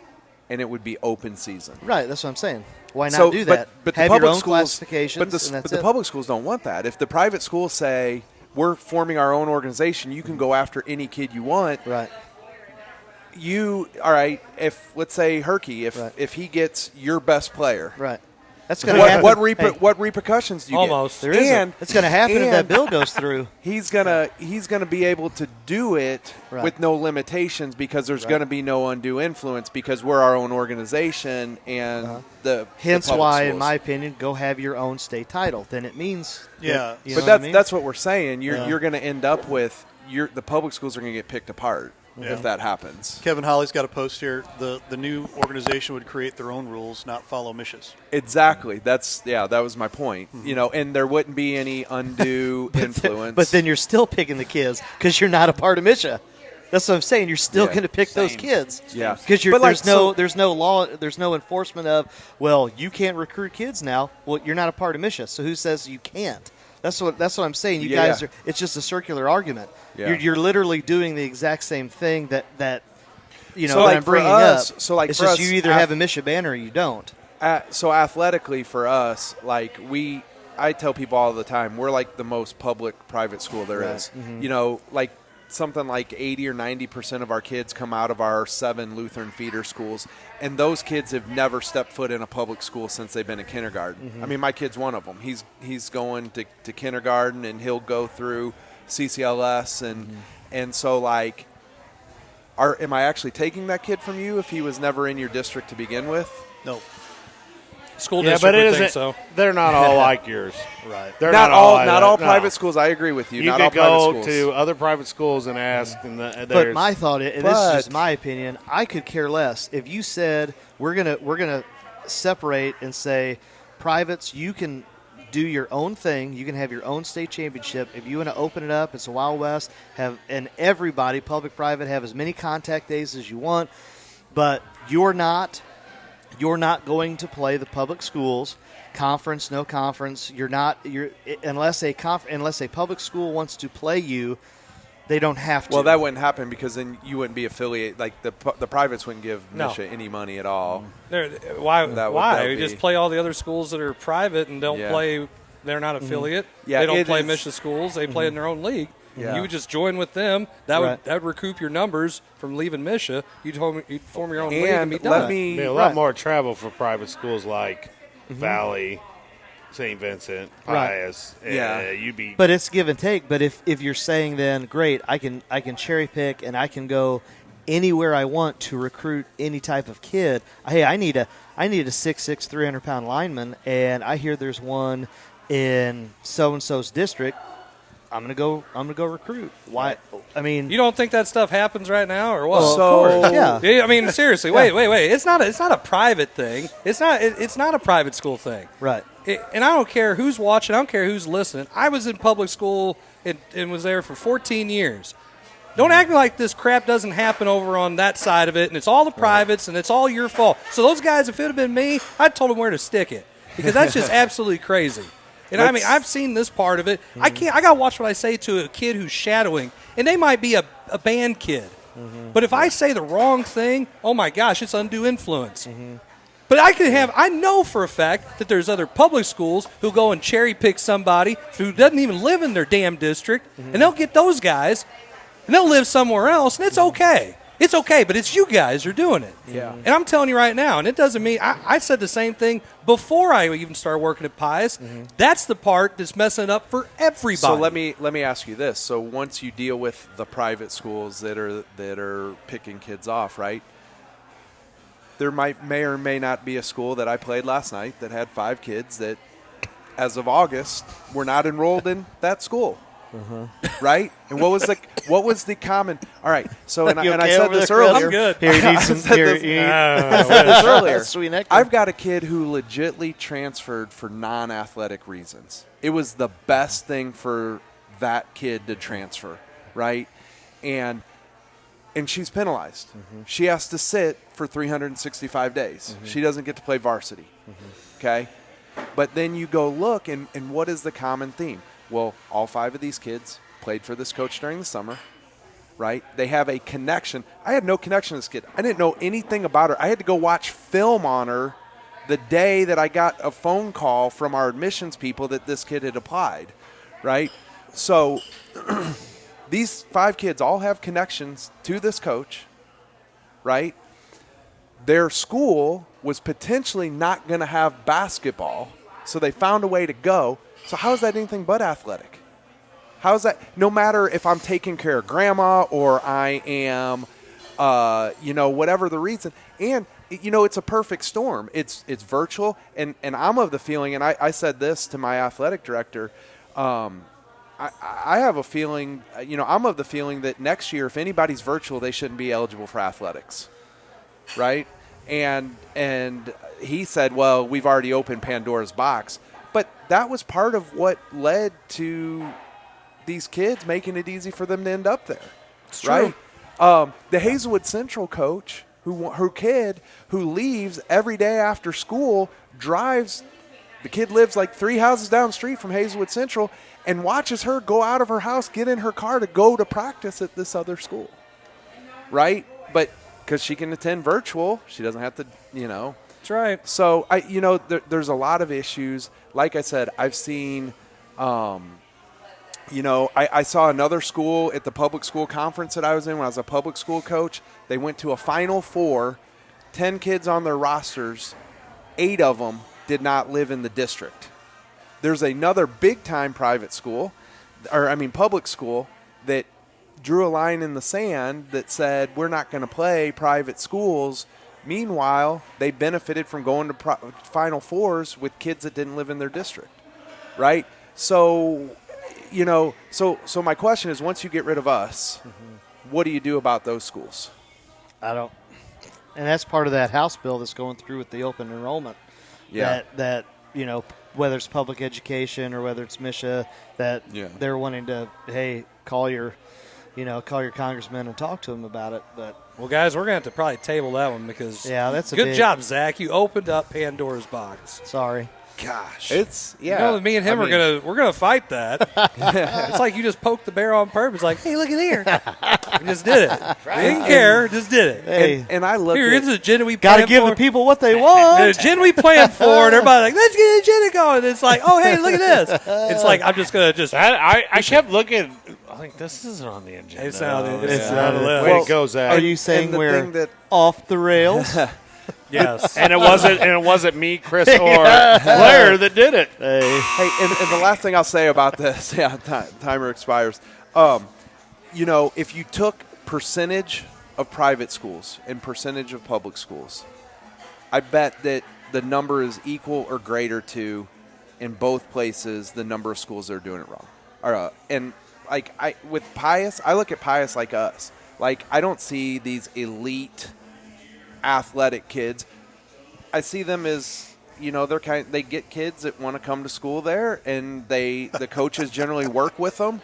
and it would be open season. Right, that's what I'm saying. Why not So, do that? But the Have public your own schools, classifications, but the, and that's but the it. public schools don't want that. If the private schools say we're forming our own organization, you can go after any kid you want. Right. All right. If let's say Herky, if he gets your best player, Right. That's going to happen. What repercussions do you Almost. get? There is. And It's going to happen if that and bill goes through. He's gonna be able to do it Right. with no limitations because there's going to be no undue influence because we're our own organization and Hence the public why, schools. in my opinion, go have your own state title. Then it means. Yeah. You But know what I mean? that's what we're saying. You're Yeah. you're going to end up with the public schools are going to get picked apart if that happens. Kevin Holly's got a post here. The new organization would create their own rules, not follow Mish's. Exactly. That was my point. And there wouldn't be any undue influence. But then you're still picking the kids because you're not a part of Misha. That's what I'm saying. You're still Yeah. going to pick those kids. Yeah. Because But, like, there's no law, there's no enforcement of, well, you can't recruit kids now. Well, you're not a part of Misha, so who says you can't? That's what I'm saying. You guys are. It's just a circular argument. Yeah. You're literally doing the exact same thing that you know So, that like, I'm for bringing us- up. so, like, it's for just us, you either have a Misha banner or you don't. So athletically for us, like I tell people all the time, we're like the most public private school there is. Mhm. Like something like 80 or 90% of our kids come out of our 7 Lutheran feeder schools, and those kids have never stepped foot in a public school since they've been in kindergarten. Mhm. I mean, my kid's one of them. He's going to kindergarten, and he'll go through CCLS, and so like, am I actually taking that kid from you if he was never in your district to begin with? No. School Yeah, district but it would think isn't. so. They're not all like yours. Right. They're not like not that. all No. private schools. I agree with you. You Not could all private go schools. to other private schools and ask, and But my thought is, and this is just my opinion, I could care less if you said we're gonna separate and say privates, you can do your own thing, you can have your own state championship. If you want to open it up, it's a Wild West. And everybody, public, private, have as many contact days as you want, but you're not going to play the public schools. Conference, no conference. Unless a public school wants to play you, they don't have to. Well, that wouldn't happen because then you wouldn't be affiliated. Like the privates wouldn't give No. Misha any money at all. Why? That would- Why? that would We be- just play all the other schools that are private and don't Yeah. play. They're not affiliate. Yeah, they don't it play is- Misha schools. They play in their own league. Yeah. You would just join with them. That Right. would recoup your numbers from leaving Misha. You'd form your own league And and be let done. me- Be a lot more travel for private schools like Valley, St. Vincent, Right. Pius. Yeah. You'd be. But it's give and take. But if you're saying then, great, I can cherry pick and I can go anywhere I want to recruit any type of kid. Hey, I need a 6'6", 300-pound lineman, and I hear there's one in so and so's district. I'm gonna go recruit. Why? I mean, You don't think that stuff happens right now, or what? Well, of course, yeah. I mean, seriously, wait. It's not a private thing. It's not a private school thing. right. And I don't care who's watching. I don't care who's listening. I was in public school and was there for 14 years. Don't act like this crap doesn't happen over on that side of it, and it's all the privates, and it's all your fault. So those guys, if it had been me, I'd told them where to stick it because that's just absolutely crazy. And I mean, I've seen this part of it. I got to watch what I say to a kid who's shadowing, and they might be a band kid. But if I say the wrong thing, oh my gosh, it's undue influence. But I know for a fact that there's other public schools who go and cherry pick somebody who doesn't even live in their damn district, and they'll get those guys, and they'll live somewhere else, and it's okay. It's okay, but it's you guys who are doing it. Yeah. And I'm telling you right now, and it doesn't mean I said the same thing before I even started working at Pius. That's the part that's messing it up for everybody. So let me ask you this. So once you deal with the private schools that are picking kids off, right? There may or may not be a school that I played last night that had 5 kids that, as of August, were not enrolled in that school. right? And what was the common? All right, so and You I okay said over this there, Chris? earlier. I'm good. Here, you need some. I said this earlier. Sweet nectar. I've got a kid who legitly transferred for non-athletic reasons. It was the best thing for that kid to transfer, right? And she's penalized. She has to sit for 365 days. She doesn't get to play varsity. Okay? But then you go look, and what is the common theme? Well, all 5 of these kids played for this coach during the summer, right? They have a connection. I had no connection to this kid. I didn't know anything about her. I had to go watch film on her the day that I got a phone call from our admissions people that this kid had applied, right? So these 5 kids all have connections to this coach, right? Their school was potentially not going to have basketball, so they found a way to go. So how is that anything but athletic? How is that, no matter if I'm taking care of grandma or I am, whatever the reason. And, it's a perfect storm. It's virtual, and I'm of the feeling, and I said this to my athletic director, I have a feeling, I'm of the feeling that next year, if anybody's virtual, they shouldn't be eligible for athletics, right? And he said, well, we've already opened Pandora's box. But that was part of what led to these kids making it easy for them to end up there, right? The Hazelwood Central coach, her kid who leaves every day after school, drives, the kid lives like 3 houses down the street from Hazelwood Central, and watches her go out of her house, get in her car to go to practice at this other school, right? But because she can attend virtual, she doesn't have to, That's right. So, there's a lot of issues. Like I said, I've seen, I saw another school at the public school conference that I was in when I was a public school coach. They went to a Final Four, 10 kids on their rosters, 8 of them did not live in the district. There's another big-time public school that drew a line in the sand that said, we're not going to play private schools. Meanwhile, they benefited from going to Final Fours with kids that didn't live in their district, right? So, so my question is, once you get rid of us, what do you do about those schools? I don't. And that's part of that House bill that's going through with the open enrollment. Yeah. That whether it's public education or whether it's MSHA, that they're wanting to, hey, call your congressman and talk to him about it. But well, guys, we're going to have to probably table that one because that's good job, Zach. You opened up Pandora's box. Sorry. Gosh, me and him we're gonna fight that. It's like you just poked the bear on purpose. Like, hey, look at here, we just did it. We didn't care, just did it. Hey, and I look. Here, it's a agenda we got to give the people what they want. The agenda we planned for, and everybody's like, let's get the agenda going. And it's like, oh, hey, look at this. It's like I'm just gonna I kept looking. I think this isn't on the agenda. It's not on the list. Way to go, Zach. Are you saying we're off the rails? Yes, and it wasn't me, Chris, or Blair that did it. Hey, and the last thing I'll say about this, timer expires. If you took percentage of private schools and percentage of public schools, I bet that the number is equal or greater to, in both places, the number of schools that are doing it wrong. And with Pius, I look at Pius like us. Like, I don't see these elite athletic kids. I see them as, they get kids that want to come to school there, and the coaches generally work with them.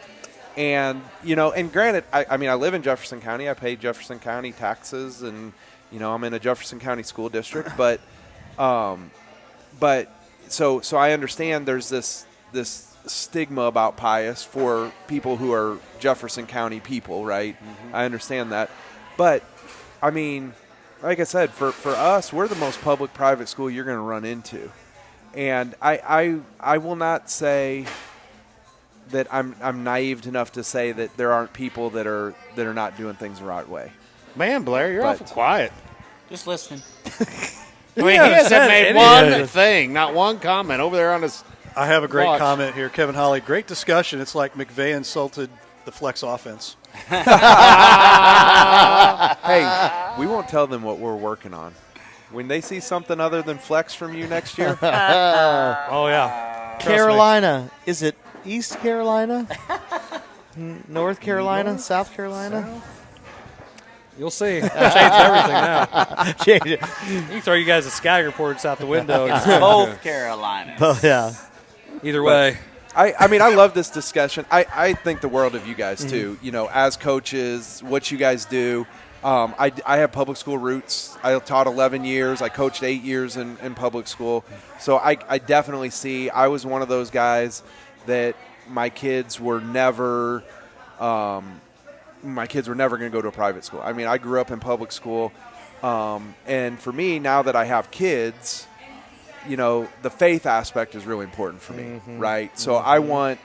And, and granted, I live in Jefferson County. I pay Jefferson County taxes, and, I'm in a Jefferson County school district. But so I understand there's this stigma about Pius for people who are Jefferson County people, right? I understand that. But, like I said, for us, we're the most public-private school you're going to run into. And I will not say that I'm naive enough to say that there aren't people that are not doing things the right way. Man, Blair, you're awful quiet. Just listening. He hasn't made one thing, not one comment over there on his I have a great watch. comment here. Kevin Holly, great discussion. It's like McVay insulted the flex offense. Hey, we won't tell them what we're working on. When they see something other than flex from you next year. Oh, yeah. Carolina. Is it East Carolina? North Carolina, South Carolina. You'll see. Change everything now. Change it. You can throw you guys the scouting reports out the window. Both Carolinas. Oh yeah. Either way. I mean, I love this discussion. I think the world of you guys, too. You know, as coaches, what you guys do. I have public school roots. I taught 11 years. I coached 8 years in public school. So I definitely see. I was one of those guys that my kids were never going to go to a private school. I mean, I grew up in public school. And for me, now that I have kids, you know, the faith aspect is really important for me, right? So I want,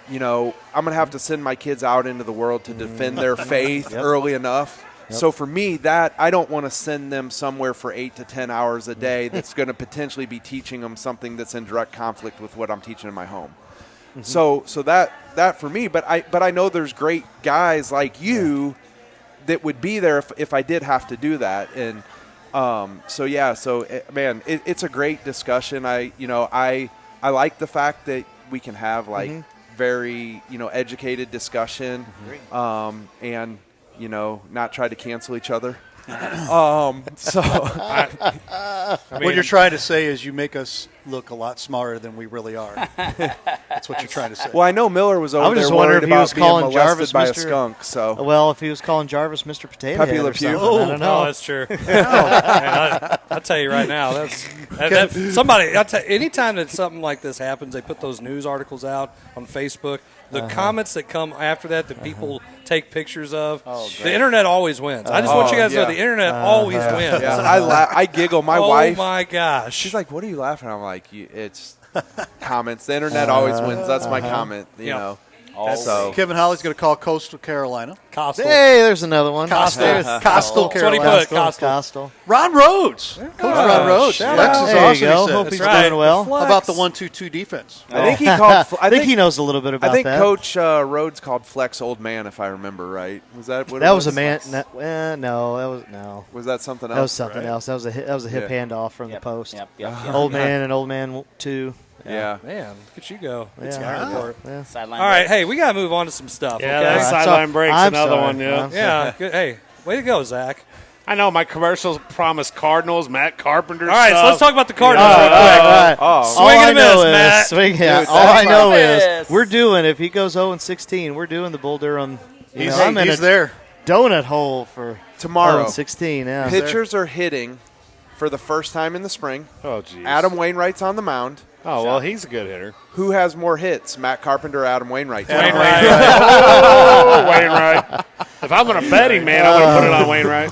you know, I'm going to have to send my kids out into the world to defend their faith early enough. So for me, that I don't want to send them somewhere for 8 to 10 hours a day that's going to potentially be teaching them something that's in direct conflict with what I'm teaching in my home. So that for me, but I know there's great guys like you that would be there if I did have to do that. And man, it's a great discussion. I like the fact that we can have very, you know, educated discussion, and, you know, not try to cancel each other. What you're trying to say is you make us look a lot smarter than we really are. That's what you're trying to say. Well, I know Miller was over there worried about being molested by a skunk. So, well, if he was calling Jarvis Mr. Potato Pepe Head Le or Pew. something, I don't know. Oh, that's true. I'll tell you right now, anytime that something like this happens, they put those news articles out on Facebook. The comments that come after that people take pictures of, the internet always wins. I just want you guys to know the internet always wins. Yeah. I giggle. My wife. Oh my gosh. She's like, "What are you laughing?" I'm like, "It's comments. The internet always wins." That's my comment. You know. So Kevin Holly's going to call Coastal Carolina. Coastal. Hey, there's another one. Coastal Carolina. That's what he put. Coastal. Ron Rhodes. Coach Ron Rhodes. Flex is there awesome. you go. He said. Hope he's doing well. How about the 1-2-2 defense? I think he called. I think he knows a little bit about that. I think Coach Rhodes called Flex old man, if I remember right. Was that what that it was a man? No, that was no. Was that something else? That was something else. That was a hip handoff from the post. Old man and old man 2. Yeah. Man, look at you go. Yeah. Sideline All right, break. hey, we got to move on to some stuff. Yeah, okay? that sideline break's another one. Yeah. Yeah. Good. Hey, way to go, Zach. I know my commercials promised Cardinals, Matt Carpenter. All right, stuff. so let's talk about the Cardinals real quick. All I know is, Matt. all I know is we're doing. If he goes 0-16, we're doing the Bull Durham. I'm in a donut hole for tomorrow. 0-16. Yeah. Pitchers are hitting for the first time in the spring. Oh, geez. Adam Wainwright's on the mound. Oh, well, he's a good hitter. Who has more hits, Matt Carpenter or Adam Wainwright? Wainwright. Wainwright. If I'm going to bet him, man, I'm going to put it on Wainwright.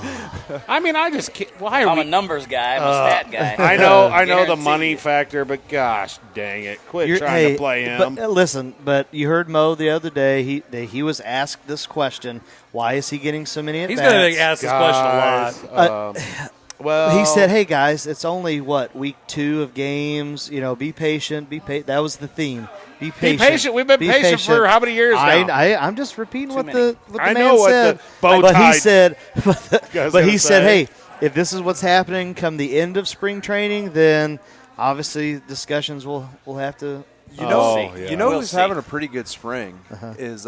I mean, I just can't. Why are I'm a numbers guy. I'm a stat guy. I know the money factor, but gosh dang it. Quit trying to play him. But, listen, you heard Mo the other day. He was asked this question. Why is he getting so many at-bats? He's going to get asked this question a lot. Well, he said, "Hey guys, it's only week 2 of games. You know, be patient. That was the theme. Be patient. Be patient. We've been patient for how many years now? I'm just repeating what the I man know what said. the bow But he tie said, but he said, say. hey, if this is what's happening come the end of spring training, then obviously discussions will have to." You know who's having a pretty good spring is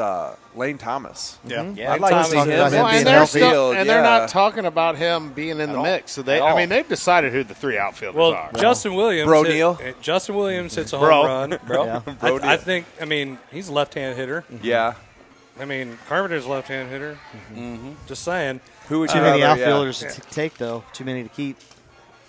Lane Thomas. Yeah. I'd like to see him and they're not talking about him being in the mix. So they've decided who the 3 outfielders are. Justin Williams. Justin Williams hits a home run. I think. I mean, he's a left-hand hitter. Yeah. I mean, Carpenter's a left-hand hitter. Just saying. Who would too many outfielders to take though? Too many to keep.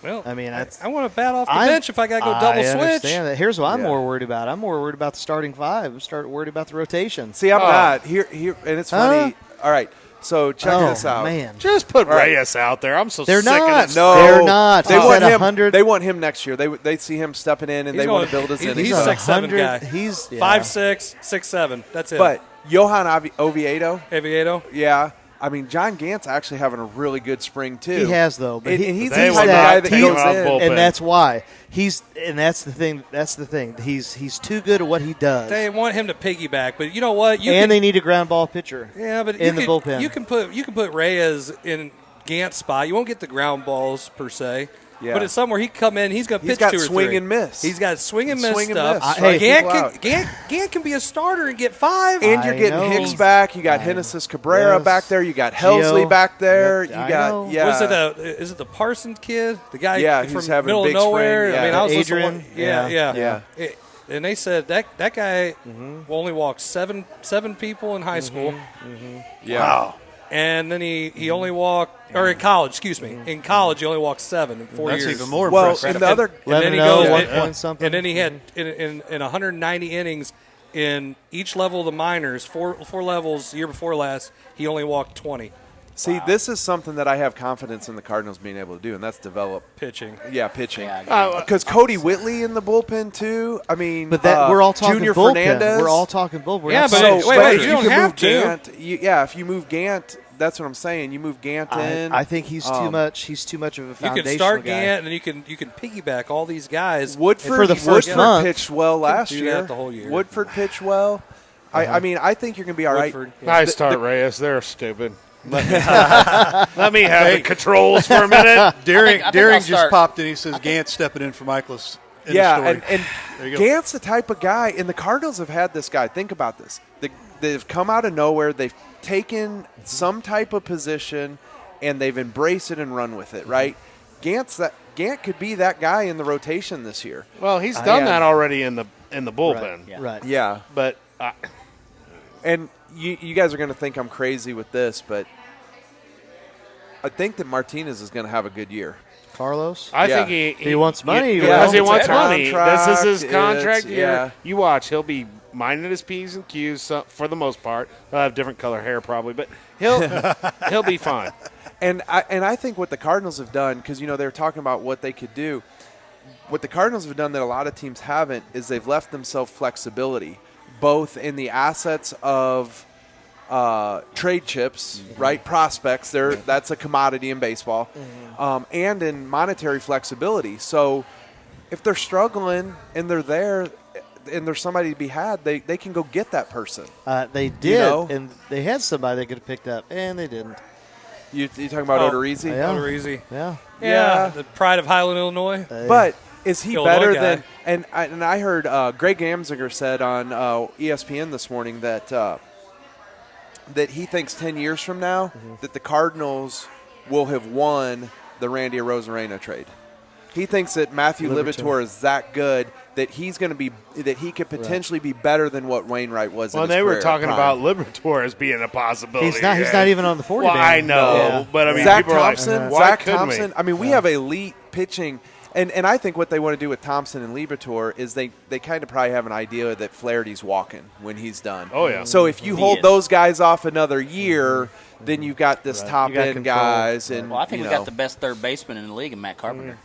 Well, I mean, I want to bat off the bench if I got to go double switch. I understand that. Here's what I'm more worried about. I'm more worried about the starting 5. I'm worried about the rotation. See, I'm not here, and it's funny. All right, so check this out. Man, just put Reyes out there. I'm so they're sick not. of it. No, they're not. They want him. 100. They want him next year. They see him stepping in, and they want to build his innings. He's 6'7" guy. He's 5'6", 6'7". That's it. But Johan Oviedo. Yeah. I mean, John Gant's actually having a really good spring too. He has though, but he's the type of guy that goes in, and that's why that's the thing. That's the thing. He's too good at what he does. They want him to piggyback, but you know what? They need a ground ball pitcher. Yeah, but in the bullpen, you can put Reyes in Gant's spot. You won't get the ground balls per se. Yeah. But it's somewhere he come in, he's going to pitch got 2 or swing 3. and miss. He's got swing and miss Swing and stuff. miss. Hey, Gant can be a starter and get 5. And you're getting Hicks back. You got Genesis Cabrera back there. You got Helsley back there. You got What is it the Parsons kid? The guy Yeah, from who's having middle a big of nowhere. spring. I mean, I was Adrian. listening. Yeah. And they said that guy only walked seven people in high school. Yeah. Wow. And then he only walked, or in college, excuse me. In college, he only walked 7 in 4 years. That's even more Well, impressive. and the other, and then he 11-0, goes, 1 point something. and then he had in 190 innings in each level of the minors, four levels. The year before last, he only walked 20. See, this is something that I have confidence in the Cardinals being able to do, and that's develop pitching. Yeah, pitching. Yeah, Because Cody Whitley in the bullpen too. I mean, But that we're all talking Junior bullpen. Fernandez. We're all talking bullpen. We're Yeah, not but talking- wait, if you you don't can have move to. Gant, if you move Gant, that's what I'm saying. You move Gant in. I think he's too much. He's too much of a You foundational can start guy. Gant, and you can piggyback all these guys. Woodford for the first Woodford month. pitched well last do year. that the whole year. Woodford pitched well. I mean, I think you're going to be all right. Woodford, yeah. Nice start, Reyes. They're stupid. Let me have the controls for a minute. Deering I think I'll just start. popped in. He says Gant stepping in for Michaelis. Yeah, There and you go. Gant's the type of guy, and the Cardinals have had this guy. Think about this. They've come out of nowhere. They've taken some type of position, and they've embraced it and run with it, right? Gant could be that guy in the rotation this year. Well, he's done that already in the bullpen. Right. Yeah. But And you guys are going to think I'm crazy with this, but I think that Martinez is going to have a good year. Carlos. I Yeah. think He wants money. Because he It's wants a money. This is his contract, contract it's- year. yeah. You watch. He'll be minding his P's and Q's for the most part. He'll have different color hair probably, but he'll be fine. And I think what the Cardinals have done, because they were talking about what they could do. What the Cardinals have done that a lot of teams haven't is they've left themselves flexibility, both in the assets of trade chips, right? Prospects. That's a commodity in baseball, and in monetary flexibility. So if they're struggling and they're there and there's somebody to be had, they can go get that person. They did, and they had somebody they could have picked up, and they didn't. You talking about Odorizzi? Yeah. Odorizzi. Yeah. The pride of Highland, Illinois. But is he Illinois better guy. than? And I heard Greg Amsinger said on ESPN this morning that that he thinks 10 years from now that the Cardinals will have won the Randy Arozarena trade. He thinks that Matthew Liberatore is that good that he's going to be that he could potentially be better than what Wainwright was. Well, in his they were career talking prime. about Liberatore as being a possibility. He's not even on the 40 Well, man. I know, Yeah. but I mean, Zach people are like, Thompson. why Zach couldn't we? Thompson. I mean, we have elite pitching. And I think what they want to do with Thompson and Liberatore is they kind of probably have an idea that Flaherty's walking when he's done. Oh, yeah. So if you hold those guys off another year, then you've got this top You got end control. guys. And Well, I think we got the best third baseman in the league in Matt Carpenter.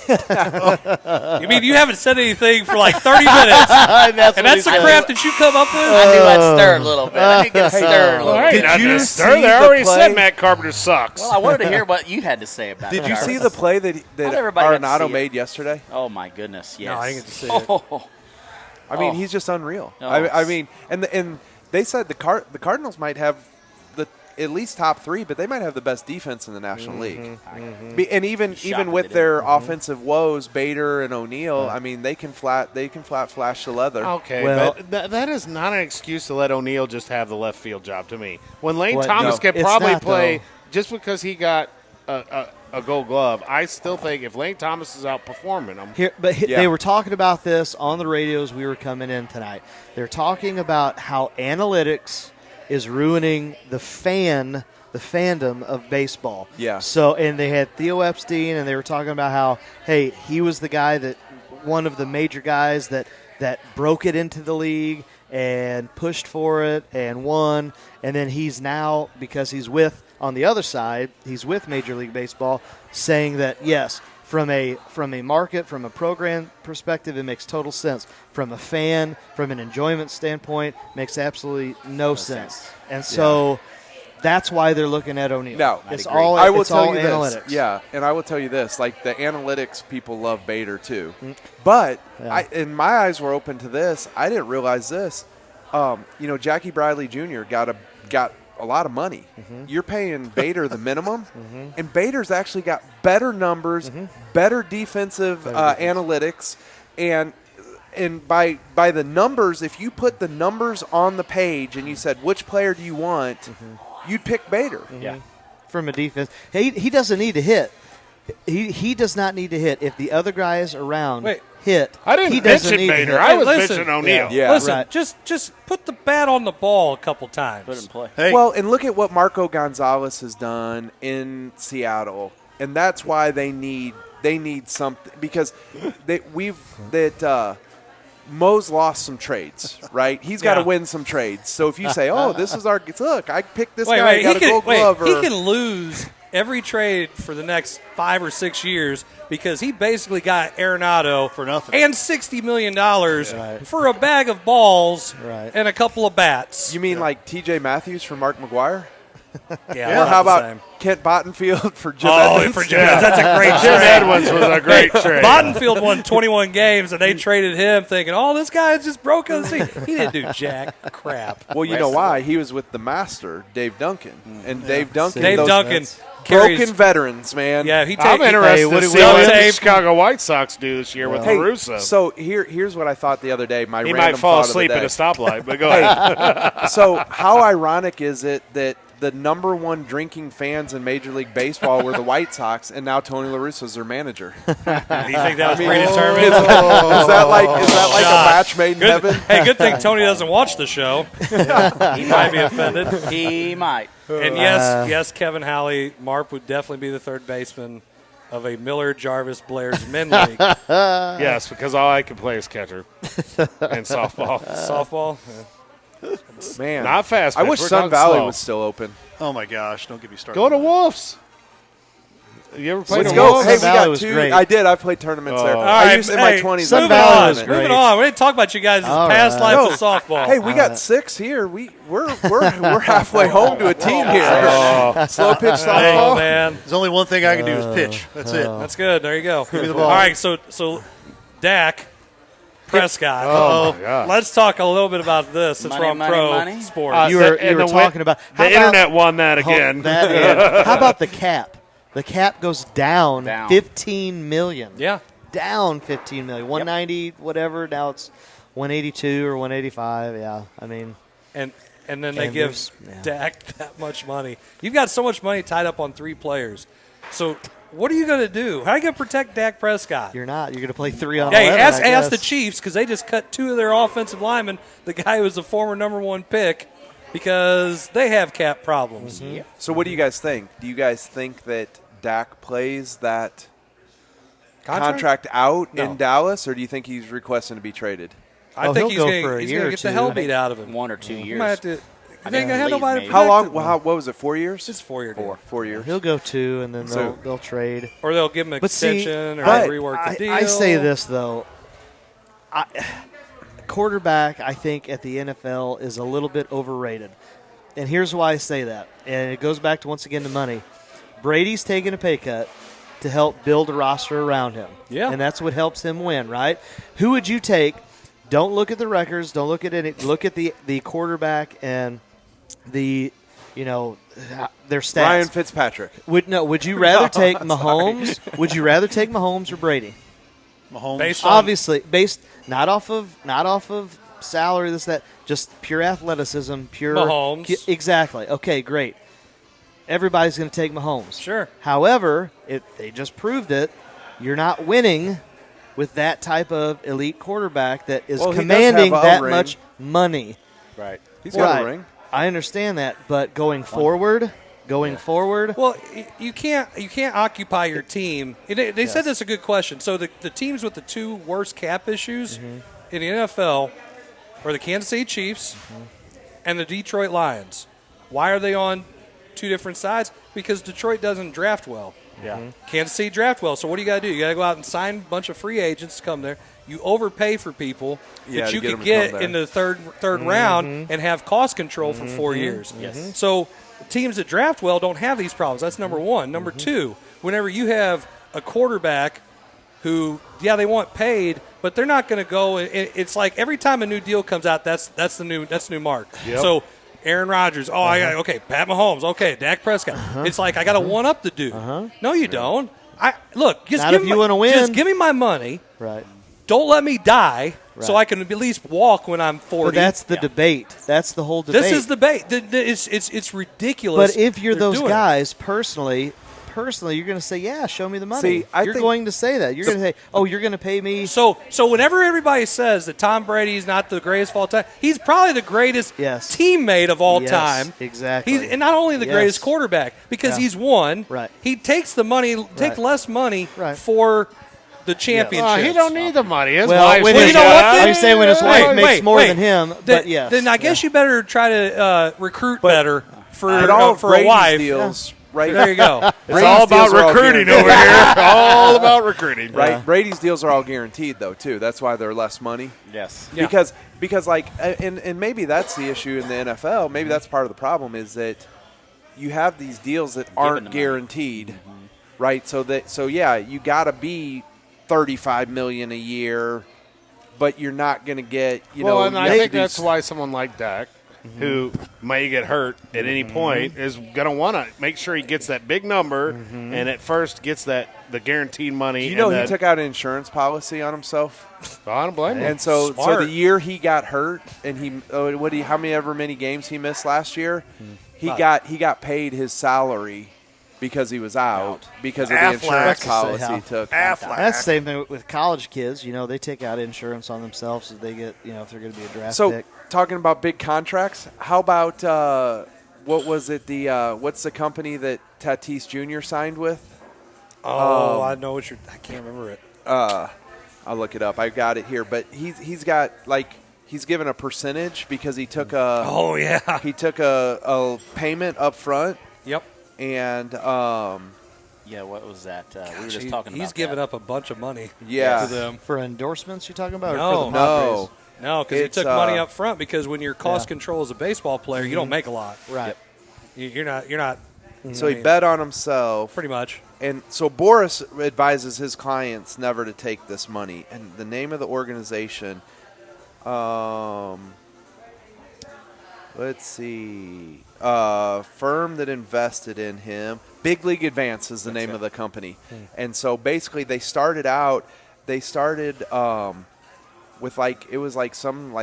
You mean you haven't said anything for like 30 minutes, and that's the crap that you come up with? I knew I'd stir a little bit. I did get stirred a little Well, bit. hey, Did you see They already the said play? Matt Carpenter sucks. Well, I wanted to hear what you had to say about it. Did you see the play that Not everybody got to Arenado see it. made yesterday? Oh, my goodness, yes. No, I didn't get to see it. Oh. I mean, Oh. he's just unreal. Oh. I mean, and they said the Cardinals might have the at least top 3, but they might have the best defense in the National League. And even with their offensive woes, Bader and O'Neal, I mean, they can flat flash the leather. Okay, Well- but that is not an excuse to let O'Neal just have the left field job to me. When Lane What? Thomas No, can it's probably not, play though. just because he got a gold glove, I still think if Lane Thomas is outperforming him. They were talking about this on the radios. We were coming in tonight. They're talking about how analytics is ruining the fandom of baseball. Yeah. So, and they had Theo Epstein, and they were talking about how, hey, he was the guy that one of the major guys that broke it into the league and pushed for it and won. And then he's now, because he's with, on the other side, he's with Major League Baseball, saying that, yes, from a market, from a program perspective, it makes total sense. From a fan, from an enjoyment standpoint, makes absolutely no sense. And so that's why they're looking at O'Neal. No, it's all I will it's tell all you analytics. this. Yeah, and I will tell you this: like the analytics people love Bader too, but and my eyes were open to this. I didn't realize this. Jackie Bradley Jr. got a lot of money. You're paying Bader the minimum, Mm-hmm. and Bader's actually got better numbers, better defensive analytics, and by the numbers, if you put the numbers on the page and you said which player do you want, you'd pick Bader. Yeah. From a defense, he doesn't need to hit. He does not need to hit. If the other guys around hit, I didn't he doesn't mention need to Bader. hit. I was listen, mentioning O'Neal. Yeah. Listen, Right. just put the bat on the ball a couple times. Put it in play. Hey. Well, and look at what Marco Gonzalez has done in Seattle, and that's why they need something, because Mo's lost some trades, right? He's got to win some trades. So if you say, "Oh, this is our look," I picked this guy, got a Gold Glove. He can lose every trade for the next 5 or 6 years because he basically got Arenado for nothing and $60 million for a bag of balls and a couple of bats. You mean like T.J. Matthews for Mark McGwire? Yeah. Or how about Kent Bottenfield for Jim Edmonds? For Jim Edmonds. That's a great trade. Jim Edmonds was a great trade. Bottenfield won 21 games, and they traded him thinking, oh, this guy just broke on the scene. He didn't do jack crap. Well, you know why? He was with the master, Dave Duncan. And Dave Duncan. Carries, broken veterans, man. Yeah, I'm interested to see what the Chicago White Sox do this year with LaRusso. So here's what I thought the other day. He might fall asleep at a stoplight, but go ahead. So how ironic is it that the number one drinking fans in Major League Baseball were the White Sox, and now Tony La Russa's their manager? Do you think that was predetermined? Is that like a match made in heaven? Hey, good thing Tony doesn't watch the show. He might be offended. He might. And yes, Kevin Halley, Marp would definitely be the third baseman of a Miller Jarvis Blair's Men League. Yes, because all I can play is catcher and softball. Softball? Yeah. Man, not fast. I wish Sun Valley was still open. Oh my gosh! Don't get me started. Go to Wolves. You ever played Let's a go. Wolves? Hey, we got was 2. great. I did. I played tournaments there. All I right, used it in my 20s. Sun Valley was great. Moving on. We didn't talk about you guys' past life of softball. Hey, we got 6 here. We're halfway home to a team here. Slow pitch softball. Oh man, There's only one thing I can do is pitch. That's it. that's good. There you go. Give me the ball. All right, so Dak Prescott. Oh, my God. Let's talk a little bit about this since we're on pro sports. You were talking about the internet won that again. How about the cap? The cap goes down. $15 million. Yeah, down $15 million. 190 whatever. Now it's 182 or 185. Yeah, I mean, and then they give Dak that much money. You've got so much money tied up on 3 players. So what are you going to do? How are you going to protect Dak Prescott? You're not. You're going to play 3 on 11. Hey, ask the Chiefs because they just cut 2 of their offensive linemen. The guy who was the former number 1 pick because they have cap problems. Mm-hmm. So what do you guys think? Do you guys think that Dak plays that contract out in Dallas, or do you think he's requesting to be traded? I think he's going for a year to or get the two. hell beat out of him. 1 or 2 years. He might have to. I They ain't gonna have leave, nobody maybe. to How long? protect him. What was it? 4 years? It's 4 years. 4 years. He'll go 2, and then they'll trade. Or they'll give him an But see, extension or but rework the deal. I say this, though. Quarterback, I think, at the NFL is a little bit overrated. And here's why I say that. And it goes back to, once again, to money. Brady's taking a pay cut to help build a roster around him. Yeah. And that's what helps him win, right? Who would you take? Don't look at the records. Don't look at any. Look at the quarterback and the, their stats. Ryan Fitzpatrick. Would you rather take Mahomes? Would you rather take Mahomes or Brady? Mahomes. Obviously, based not off of salary, this, that, just pure athleticism, pure Mahomes. Exactly. Okay, great. Everybody's going to take Mahomes. Sure. However, they just proved it. You're not winning with that type of elite quarterback that is commanding that much money. Right. He's got a ring. I understand that, but going forward. Well, you can't occupy your team. They said that's a good question. So the teams with the 2 worst cap issues in the NFL are the Kansas City Chiefs and the Detroit Lions. Why are they on 2 different sides? Because Detroit doesn't draft well. Yeah. Kansas City draft well. So what do you got to do? You got to go out and sign a bunch of free agents to come there. You overpay for people that you could get in the third round and have cost control for 4 years. Yes. So teams that draft well don't have these problems. That's number 1. Number 2, whenever you have a quarterback who, they want paid, but they're not going to go. It's like every time a new deal comes out, that's the new mark. Yep. So Aaron Rodgers. Oh, I got okay. Pat Mahomes. Okay, Dak Prescott. It's like I got to one up the dude. No, you don't. Just Not give if me you wanna win. Just give me my money. Right. Don't let me die, so Right. I can at least walk when I'm 40. But that's the debate. That's the whole debate. This is debate. It's ridiculous. But if you're they're those doing it. guys, personally, you're going to say, "Yeah, show me the money." See, I you're think- going to say that. You're going to say, "Oh, you're going to pay me." So whenever everybody says that Tom Brady's not the greatest of all time, he's probably the greatest teammate of all Yes, time. exactly. And not only the Yes. greatest quarterback because Yeah. he's won. Right. He takes the money, take less money for the championship. he don't need the money. His Well, wife's when with his- him. I'm saying when his wife makes more than him, Then, but yes. then I guess you better try to recruit better for all of for a Brady's wife. deals, right? There you go. It's all about recruiting over here. All about recruiting. Right. Yeah. Brady's deals are all guaranteed, though, too. That's why they're less money. Yes. Yeah. Because like, and maybe that's the issue in the NFL. Maybe that's part of the problem is that you have these deals that aren't guaranteed, right? So yeah, you got to be $35 million a year, but you're not going to get, Well, and you I have think to do that's why someone like Dak, who may get hurt at any point, is going to want to make sure he gets that big number and at first gets the guaranteed money. Do you know and he took out an insurance policy on himself? I don't blame him. And so Smart. the year he got hurt, and how many games he missed last year, he got paid his salary because he was out because of the insurance policy he took. That's the same thing with college kids. They take out insurance on themselves if they get, if they're going to be a draft So pick. talking about big contracts, how about what was it? What's the company that Tatis Jr. signed with? Oh, I know what I can't remember it. I'll look it up. I got it here, but he's got he's given a percentage because he took a he took a payment up front. Yep. And yeah, what was that? We were just talking about he's given up a bunch of money. Yeah. to them. For endorsements, you talking about? Or No, for the Padres? No, because he took money up front. Because when you're cost control as a baseball player, you don't make a lot. Right. You're not. So he bet on himself. Pretty much. And so Boris advises his clients never to take this money. And the name of the organization, let's see, firm that invested in him. Big League Advance is the name of the company. And so basically they started with it was some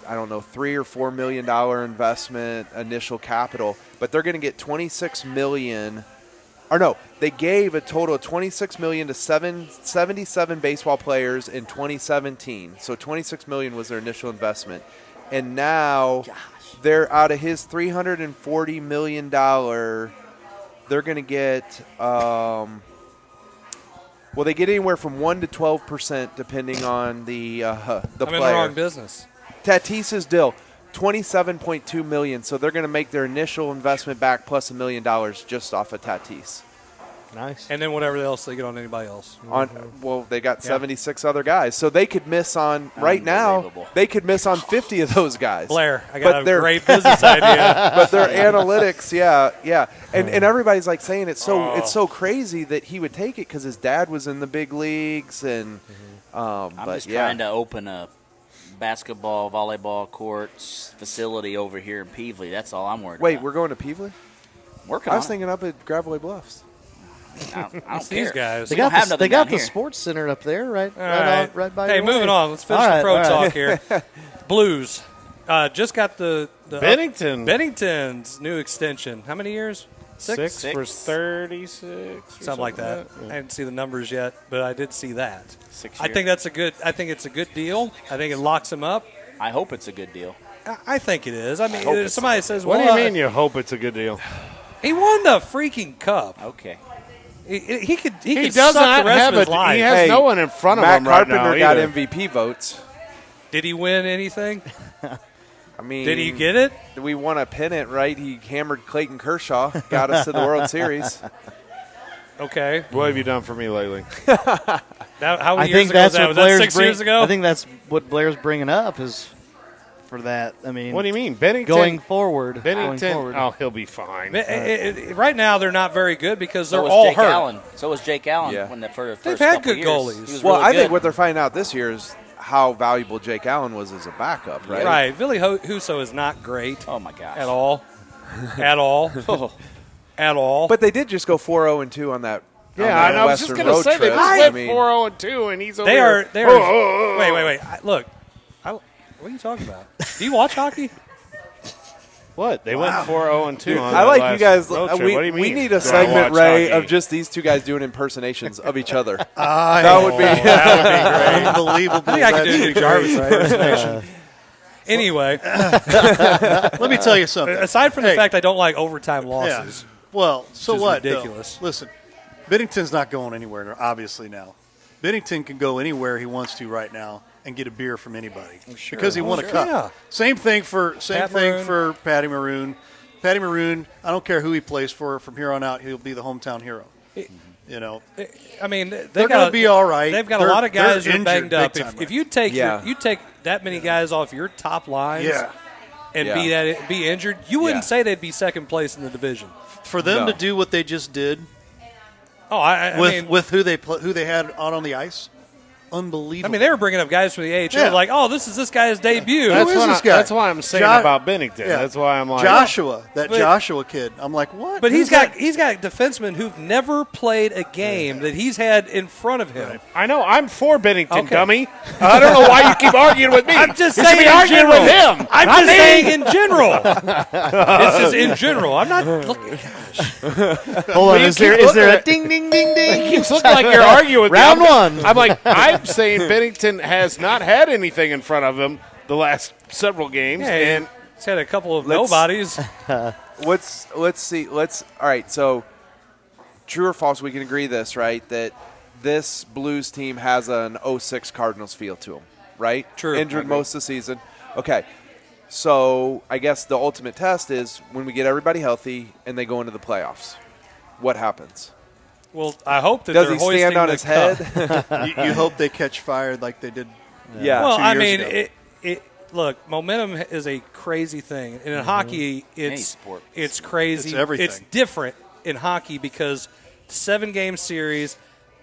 I don't know, $3 or $4 million investment, initial capital, but they're going to get $26 million. Or no, they gave a total of $26 million to 77 baseball players in 2017. So $26 million was their initial investment, and now they're out of his $340 million. They're going to get they get anywhere from 1% to 12% depending on the player. I'm in the wrong business. Tatis's deal, $27.2 million. So they're going to make their initial investment back plus $1 million just off of Tatis. Nice. And then whatever else they get on anybody else. They got 76 other guys, so they could miss on right now. They could miss on 50 of those guys. Blair, I got a great business idea. But their analytics, yeah, and everybody's saying it's so crazy that he would take it because his dad was in the big leagues, and I'm just trying to open a basketball, volleyball courts facility over here in Peevely. That's all I'm worried about. Wait, we're going to Peevely? Working I was on it. thinking up at Gravelly Bluffs. I don't These care. guys. They got the sports center up there, right? All right. Right by Hey, your moving way. on. Let's finish All the right, pro all talk right. here. Blues just got the Bennington's new extension. How many years? Six for 36. Something like that. I didn't see the numbers yet, but I did see that. 6 I think it's a good deal. I think it locks him up. I hope it's a good deal. I think it is. I mean, somebody says, What "Well, do you mean you hope it's a good deal? He won the freaking cup." Okay. He could doesn't suck the rest have of his it. life. He has no one in front of Matt him right now Carpenter got either. MVP votes. Did he win anything? I mean, Did he get it? We won a pennant, right? He hammered Clayton Kershaw, got us to the World Series. Okay. What have you done for me lately? How many I years think ago that's was that? what Was that Blair's 6 years ago? I think that's what Blair's bringing up is for that. I mean, What do you mean? Bennington? going forward? Bennington? Going forward. Oh, he'll be fine. Right now, they're not very good because they're So was all Jake hurt. Allen. So was Jake Allen Yeah. when the first They've had couple good years. goalies. He was Well, really I good. think what they're finding out this year is how valuable Jake Allen was as a backup, right? Right. Billy Huso is not great. Oh my gosh. At all. At all. At all. But they did just go 4-0-2 on that. Yeah, on I was just Western going to road say they trip. just I went mean, 4-0-2, and he's over They there. are. Wait. Look, what are you talking about? Do you watch hockey? What? They went 4-0-2. On I that like last you guys. road trip. We, what do you mean? we need a Do I segment, watch Ray, hockey? of just these two guys doing impersonations of each other. That would be great. Unbelievable. I think I could do a That'd new be Jarvis great. impersonation. Anyway, let me tell you something. Aside from the fact I don't like overtime losses. Well, so which is what? Ridiculous. Though? Listen, Bennington's not going anywhere, obviously, now. Bennington can go anywhere he wants to right now and get a beer from anybody because he won a cup. Yeah. Same thing for Maroon. Patty Maroon. Patty Maroon, I don't care who he plays for. From here on out, he'll be the hometown hero. I mean, they're going to be all right. They've got a lot of guys who are banged up. big time If you take you take that many guys off your top lines, and be injured, you wouldn't say they'd be second place in the division. For them to do what they just did. Oh, I mean, with who they had out on the ice, unbelievable. I mean, they were bringing up guys from the AHL, like, oh, this is this guy's debut. Who is this guy? That's why I'm saying about Bennington. Yeah. That's why I'm like Joshua, Joshua kid. I'm like, what? But he's got defensemen who've never played a game that he's had in front of him. I know. I'm for Bennington, dummy. I don't know why you keep arguing with me. I'm just you saying should be arguing general. with him. I'm not just me. saying in general. This is in general. I'm not looking. Hold on. Is there a ding, ding, ding, ding? It keeps looking like you're arguing with Round me. one. I'm like, I'm saying Bennington has not had anything in front of him the last several games, Yeah, and he's had a couple of nobodies. Let's see. All right. So, true or false? We can agree this, right? That this Blues team has an 06 Cardinals feel to them, right? True. Injured most of the season. Okay. So I guess the ultimate test is when we get everybody healthy and they go into the playoffs. What happens? Well, I hope that does they're he stand on his head? you hope they catch fire like they did. Yeah. Well, 2 I years mean, ago. look, momentum is a crazy thing, and in hockey, it's crazy. It's everything. It's different in hockey because 7-game series,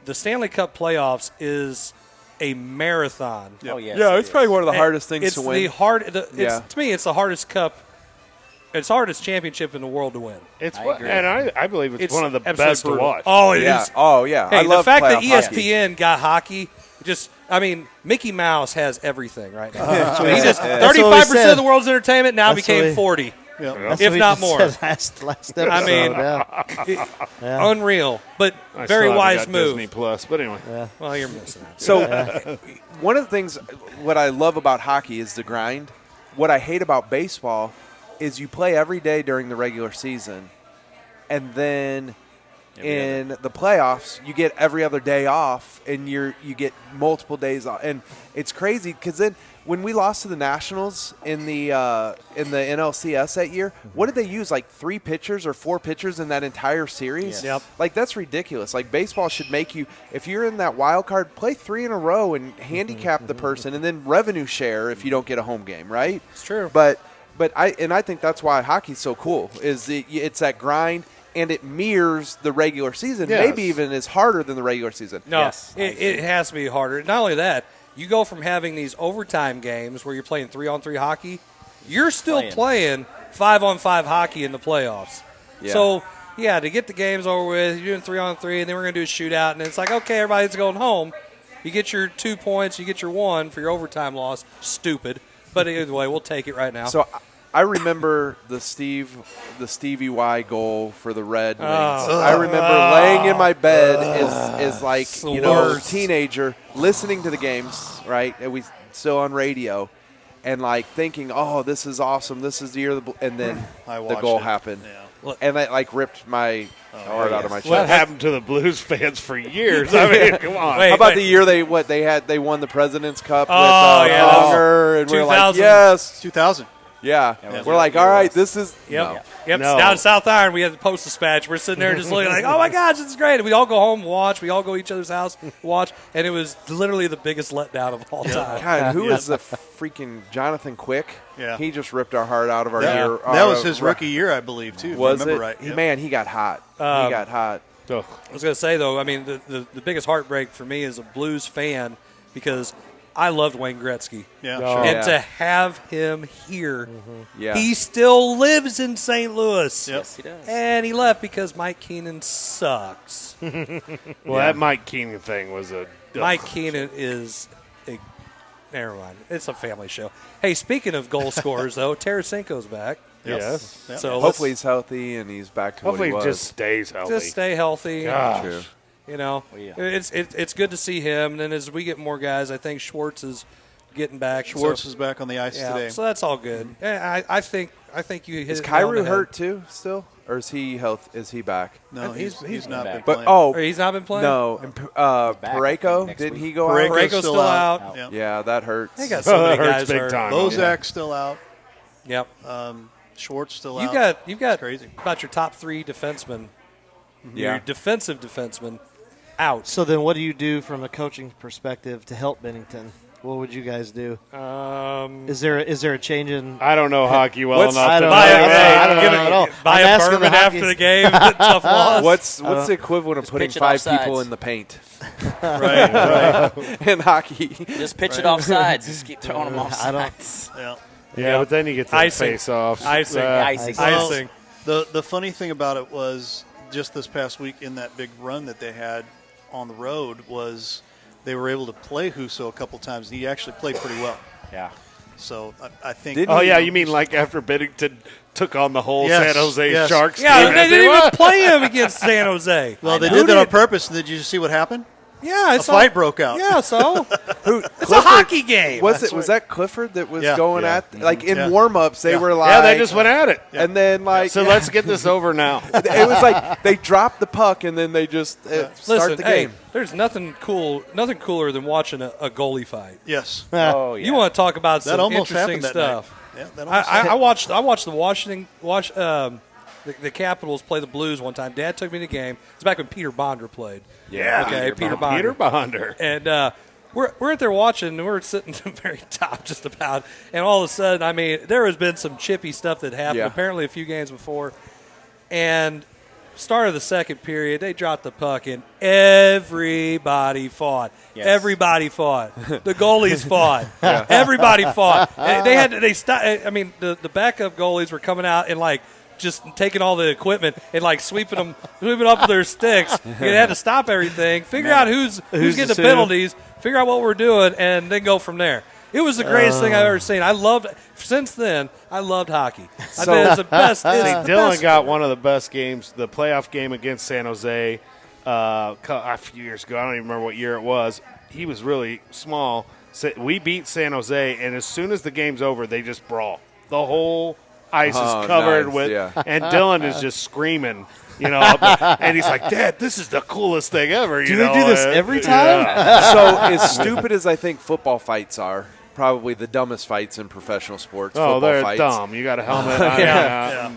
the Stanley Cup playoffs is a marathon. Oh yes. Yeah, it's probably one of the hardest things to win. To me, it's the hardest cup. It's the hardest championship in the world to win. I believe it's one of the absolutely best to brutal. watch. Oh, it Yeah. is. Oh, yeah. Hey, I love the fact that playoff ESPN got hockey, Mickey Mouse has everything right now. That's So what he he just said. 35% of the world's entertainment now That's what became he- 40, That's if what he not just more. said last episode. I mean, yeah. unreal, but I very still haven't wise got move. Disney Plus, but anyway. Yeah. Well, you're missing out. So one of the things, what I love about hockey is the grind. What I hate about baseball is you play every day during the regular season, and then in the playoffs you get every other day off, and you get multiple days off, and it's crazy because then when we lost to the Nationals in the NLCS that year, what did they use? Like 3 pitchers or 4 pitchers in that entire series? Yep. Like that's ridiculous. Like baseball should make you, if you're in that wild card, play 3 in a row and handicap the person, and then revenue share if you don't get a home game, right? It's true. But I think that's why hockey's so cool. Is it's that grind, and it mirrors the regular season. Yes. Maybe even is harder than the regular season. No, it has to be harder. Not only that, you go from having these overtime games where you're playing 3-on-3 hockey, you're still playing 5-on-5 hockey in the playoffs. Yeah. So, to get the games over with, you're doing 3-on-3, and then we're going to do a shootout, and it's like, okay, everybody's going home. You get your 2 points, you get your 1 for your overtime loss. Stupid. But either way, we'll take it right now. So I remember the Stevie Y goal for the Red Wings. I remember laying in my bed as like, a teenager listening to the games, right? And we still on radio, and like thinking, oh, this is awesome. This is the year of the and then the goal happened. Yeah. And that like ripped my heart out of my chest. That happened to the Blues fans for years. I mean, come on. How about the year they won the President's Cup with that was Pronger, and we're like, 2000. yes, 2000. Yeah, we're like, all right, this is Yep. No. Down in South Iron, we had the Post Dispatch. We're sitting there just looking like, oh my gosh, this is great. And we all go home, watch. We all go to each other's house, watch. And it was literally the biggest letdown of all time. God, who is the freaking Jonathan Quick? Yeah. He just ripped our heart out of our year. That was his rookie year, I believe, too. If Was I remember it? right. Yep. Man, he got hot. He got hot. I was going to say, though, I mean, the biggest heartbreak for me as a Blues fan, because I loved Wayne Gretzky. Yeah, Oh. And to have him here, Yeah. he still lives in St. Louis. Yep. Yes, he does. And he left because Mike Keenan sucks. Well, that Mike Keenan thing was a. Mike Keenan is a. Never mind. It's a family show. Hey, speaking of goal scorers, though, Tarasenko's back. Yes. Yep. So Hopefully he's healthy and he's back to Hopefully what he he was. just stays healthy. just stay healthy. Gosh. True. You know, yeah. it's good to see him. And then as we get more guys, I think Schwartz is getting back. Schwartz so, is back on the ice yeah, today. so that's all good. I think you hit Is it nail on the Kyrou head. hurt too still? Or is he Is he back? No, he's not been back. But playing. Or he's not been playing. no, and Back, I think, Parayko, next didn't week. he go Parayko's out? still out. Yep. Yeah, that hurts. They got so many That hurts guys big hurt. time. Bozak's still out. Yep. Schwartz still You've out. got crazy. about your top 3 defensemen. Yeah. Your defensive defensemen out. So then, what do you do from a coaching perspective to help Bennington? What would you guys do? Is there a change in? I don't know hockey well enough. I don't know. Buy I don't know at all. buy I'm a asking bourbon the after hockey- the game. Tough loss. What's the equivalent of Just putting pitch it 5 off people sides. in the paint right. in hockey? Just pitch it off sides. Just keep throwing them off I don't- sides. Yeah. Yeah, but then you get the Icing. face-offs. Icing. Icing. Well, Icing. The funny thing about it was just this past week in that big run that they had on the road was they were able to play Husso a couple times. He actually played pretty well. Yeah. So I think. Oh, yeah, you mean like after Bennington took on the whole Yes, San Jose yes. Sharks Yeah, team? they didn't even play him against San Jose. Well, they Who did that on did? purpose. Did you see what happened? Yeah, A fight broke out. Yeah, so Who? it's a hockey game. Was that Clifford that was Yeah. going Yeah. at like in Yeah. warm-ups? They Yeah. were like, Yeah, they just went at it. and then like So let's get this over now. it was like they dropped the puck and then they just start Listen, the hey, game. there's nothing cooler than watching a goalie fight. Yes. Oh, yeah. You want to talk about That some almost interesting happened that stuff? night. Yeah, that almost I watched the Capitals play the Blues one time. Dad took me to the game. It's back when Peter Bonder played. Yeah. Okay, Peter Bonder. Peter Bonder. And we're at there watching, and we're sitting at the very top just about. And all of a sudden, I mean, there has been some chippy stuff that happened Yeah. apparently a few games before. And start of the second period, they dropped the puck, and everybody fought. Yes. Everybody fought. The goalies fought. Everybody fought. They stopped. I mean, the backup goalies were coming out and like just taking all the equipment and like sweeping up with their sticks. They had to stop everything, figure out who's getting the who? penalties, figure out what we're doing, and then go from there. It was the greatest thing I've ever seen. Since then, I loved hockey. I So- think it's the best. See, It's the Dylan best. got one of the best games, the playoff game against San Jose a few years ago. I don't even remember what year it was. He was really small. We beat San Jose, and as soon as the game's over, they just brawl. The whole ice Oh, is covered nice, with, yeah. and Dylan is just screaming. You know, and he's like, "Dad, this is the coolest thing ever." Do they do this every time? Yeah. So as stupid as I think football fights are, probably the dumbest fights in professional sports. Oh, football they're fights. dumb. You got a helmet on. Yeah.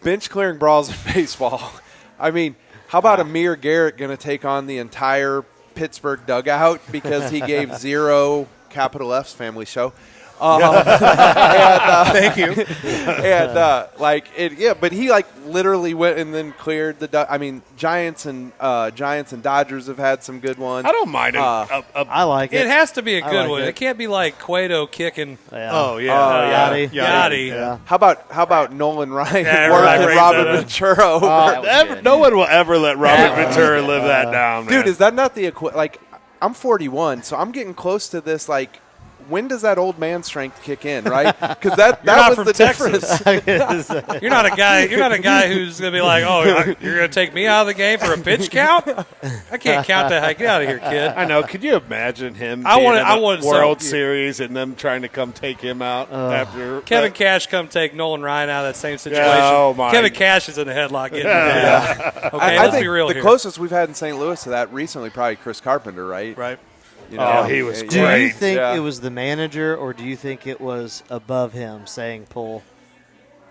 Bench clearing brawls in baseball. I mean, how about Amir Garrett going to take on the entire Pittsburgh dugout because he gave 0 capital F's Family Show? Thank you. And but he like literally went and then cleared the. I mean, Giants and Dodgers have had some good ones. I don't mind it. I like it. It has to be a I good like one. it. It can't be like Cueto kicking. Yeah. Oh yeah. Yachty. Yachty. How about Nolan Ryan Yeah, working everybody Robert brings Ventura over? That was good. No one will ever let Robert Ventura live that down, man. Dude, is that not the like? I'm 41, so I'm getting close to this. Like, when does that old man strength kick in? Right? Because that not was from the Texas. difference. You're not a guy who's gonna be like, oh, you're gonna take me out of the game for a pitch count? I can't count that. Get out of here, kid. I know. Could you imagine him I being wanted- in I the wanted World some- Series and them trying to come take him out after Kevin Cash come take Nolan Ryan out of that same situation. oh my Kevin Cash is in the headlock. Getting Okay, I let's think be real the here. closest we've had in St. Louis to that recently, probably Chris Carpenter, right? Right. You Oh, he was Do great. you think Yeah. it was the manager, or do you think it was above him saying pull?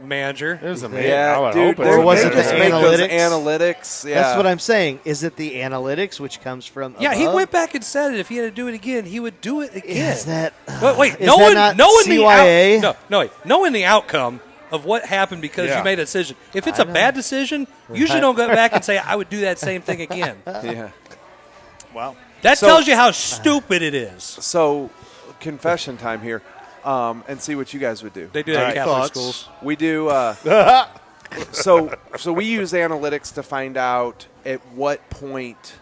Manager. It was Yeah, amazing. I would dude, hope Or was it they just make those analytics? analytics. Yeah. That's what I'm saying. Is it the analytics which comes from Yeah, he above? went back and said it. If he had to do it again, he would do it again. Is that But wait, is that not CYA? knowing the outcome of what happened because Yeah. you made a decision. If it's a bad decision, usually don't go back and say, I would do that same thing again. Yeah. Wow. That tells you how stupid it is. So, confession time here, and see what you guys would do. They do that in Catholic schools. We do. So we use analytics to find out at what point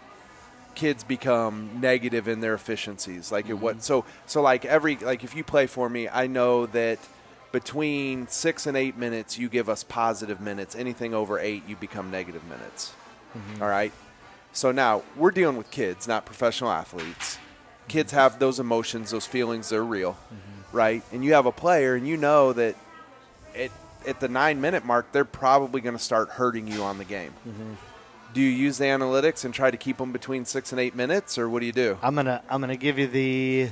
kids become negative in their efficiencies. Like at what. So like if you play for me, I know that between 6 and 8 minutes, you give us positive minutes. Anything over 8, you become negative minutes. All right. So now we're dealing with kids, not professional athletes. Kids have those emotions, those feelings, they're real, right? And you have a player, and you know that at the 9-minute mark, they're probably going to start hurting you on the game. Do you use the analytics and try to keep them between 6 and 8 minutes, or what do you do? I'm gonna give you the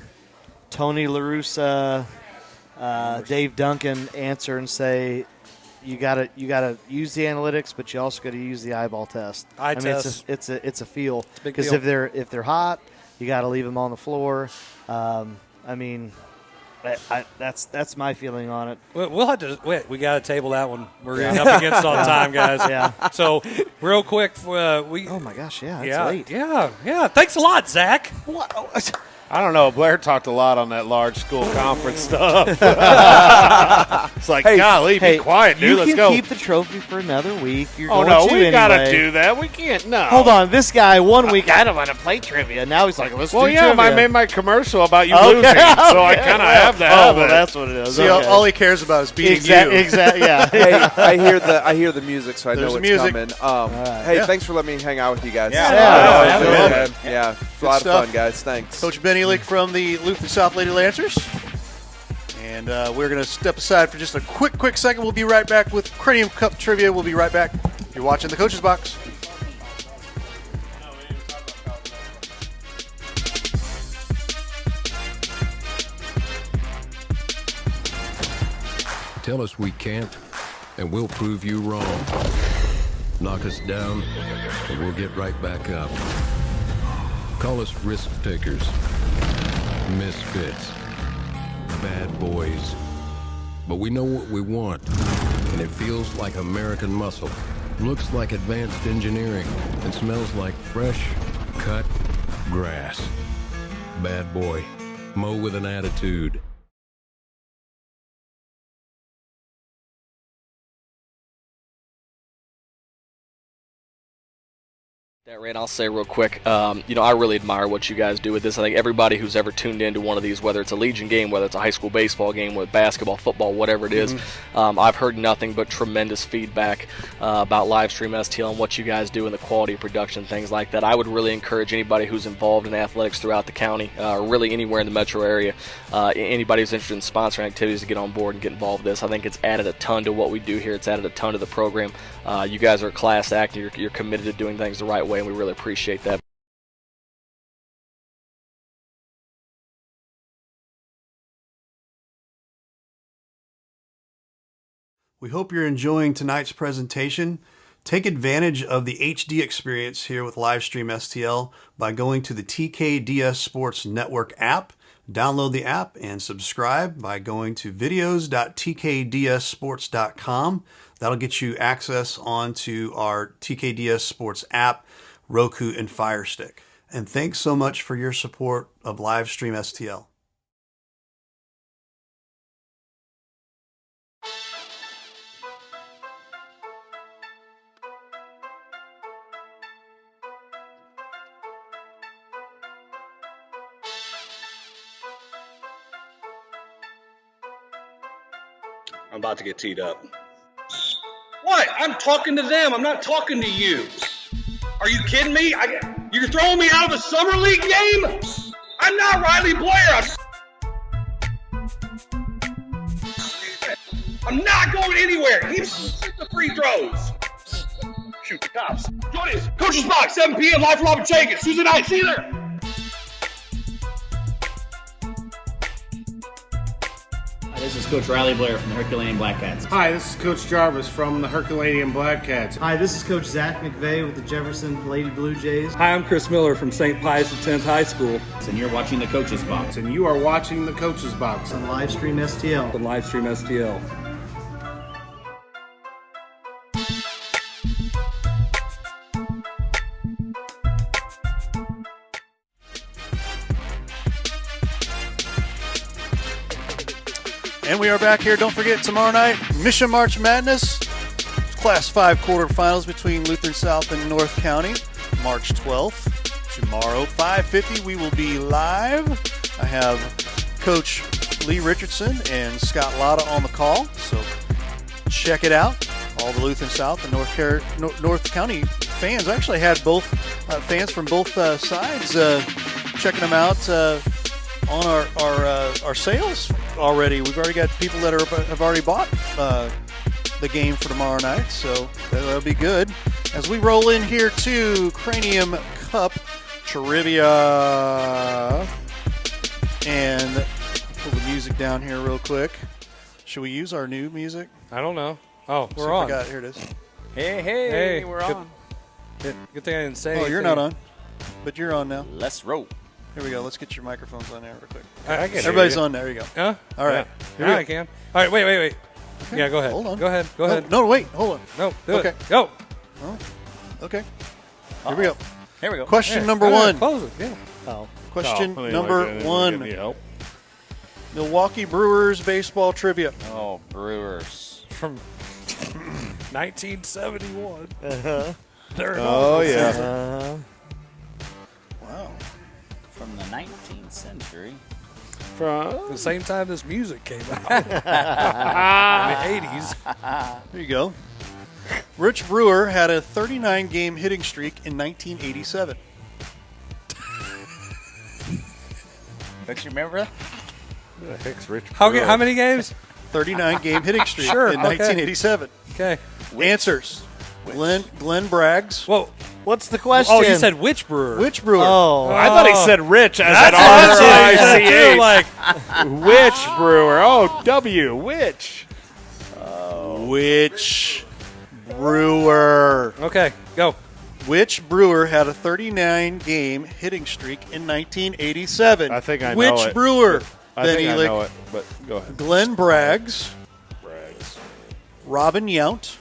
Tony La Russa, Dave Duncan answer and say you gotta use the analytics, but you also got to use the eyeball test. Test. It's a feel because deal. if they're hot, you got to leave them on the floor. That's my feeling on it. We'll have to wait. We got to table that one. We're up against it on time, guys. Yeah. So real quick, Oh my gosh! Yeah. It's late. Yeah. Thanks a lot, Zach. What? I don't know. Blair talked a lot on that large school conference stuff. It's like, golly, be quiet, dude. Let's go. You can keep the trophy for another week. You're Oh, going no, to we got to anyway. do that. We can't, no. Hold on. This guy, 1 week, I don't want to play trivia. Now he's like, let's do trivia. I made my commercial about you losing, so I kind of have to have well, it. that's what it is. See, all he cares about is beating you. Exactly, yeah. Hey, I hear the music, so I There's know what's music. coming. Hey, thanks for letting me hang out with you guys. Yeah. A lot of stuff. fun, guys. Thanks. Coach Ben Elick from the Lutheran South Lady Lancers. And we're going to step aside for just a quick second. We'll be right back with Cranium Cup Trivia. We'll be right back. You're watching the Coach's Box. Tell us we can't, and we'll prove you wrong. Knock us down, and we'll get right back up. Call us risk takers, misfits, bad boys. But we know what we want, and it feels like American muscle, looks like advanced engineering, and smells like fresh, cut grass. Bad boy. Mow with an attitude. That Rand, I'll say real quick, I really admire what you guys do with this. I think everybody who's ever tuned into one of these, whether it's a Legion game, whether it's a high school baseball game, with basketball, football, whatever it is, I've heard nothing but tremendous feedback about Livestream STL and what you guys do and the quality of production, things like that. I would really encourage anybody who's involved in athletics throughout the county, or really anywhere in the metro area, anybody who's interested in sponsoring activities to get on board and get involved with this. I think it's added a ton to what we do here. It's added a ton to the program. You guys are a class act, and you're committed to doing things the right way, and we really appreciate that. We hope you're enjoying tonight's presentation. Take advantage of the HD experience here with Livestream STL by going to the TKDS Sports Network app. Download the app and subscribe by going to videos.tkdssports.com. That'll get you access onto our TKDS Sports app, Roku, and Fire Stick. And thanks so much for your support of Livestream STL. I'm about to get teed up. What? I'm talking to them. I'm not talking to you. Are you kidding me? You're throwing me out of a summer league game? I'm not Riley Blair. I'm not going anywhere. Even shoot the free throws. Shoot the cops. Join us. Coach's Box, 7 p.m. live from Robert Jenkins. Tuesday night. See you there. This is Coach Riley Blair from the Herculaneum Black Cats. Hi, this is Coach Jarvis from the Herculaneum Black Cats. Hi, this is Coach Zach McVeigh with the Jefferson Lady Blue Jays. Hi, I'm Chris Miller from St. Pius X High School. And you're watching the Coach's Box. And you are watching the Coach's Box on Livestream STL. On Livestream STL. And we are back here. Don't forget, tomorrow night, Mission March Madness. Class 5 quarterfinals between Lutheran South and North County. March 12th. Tomorrow, 5:50, we will be live. I have Coach Lee Richardson and Scott Lotta on the call. So check it out. All the Lutheran South and North County fans. I actually had both fans from both sides checking them out on our sales already. We've already got people that have already bought the game for tomorrow night, so that'll be good. As we roll in here to Cranium Cup Trivia, and pull the music down here real quick. Should we use our new music? I don't know. Oh, See we're if on. I got it. Here it is. Hey, we're on. Good thing I didn't say Oh, you're not on, but you're on now. Let's roll. Here we go. Let's get your microphones on there real quick. I can Everybody's hear you. on there. There you go. Huh? All right. Yeah. Now I can. All right, wait. Okay. Yeah, go ahead. Hold on. Go ahead. No, wait. Hold on. No, do Okay. it. Go. Oh, okay. Here we go. Here we go. Question Yeah. number All right, 1. close it. Yeah. Oh. Question Oh, number anyway, 1. any help? Milwaukee Brewers baseball trivia. Oh, Brewers. From 1971. Uh-huh. Oh, yeah. Uh-huh. Wow. From the 19th century. From The same time this music came out. In the 80s. There you go. Rich Brewer had a 39-game hitting streak in 1987. Don't you remember that? Who the heck's Rich How Brewer? many games? 39-game hitting streak Sure, in okay. 1987. Okay. Answers. Glenn Braggs. Whoa. What's the question? Oh, you said which brewer? Which Brewer? Oh. I thought he said Rich as That's an what I said, too, R-I-C-H. like, Which Brewer? Oh, W. Which? Which Brewer? okay, go. Which Brewer had a 39-game hitting streak in 1987? I think I know Which it. Brewer? I Ben think I Elick, know it, but go ahead. Glenn Braggs, Braggs. Robin Yount,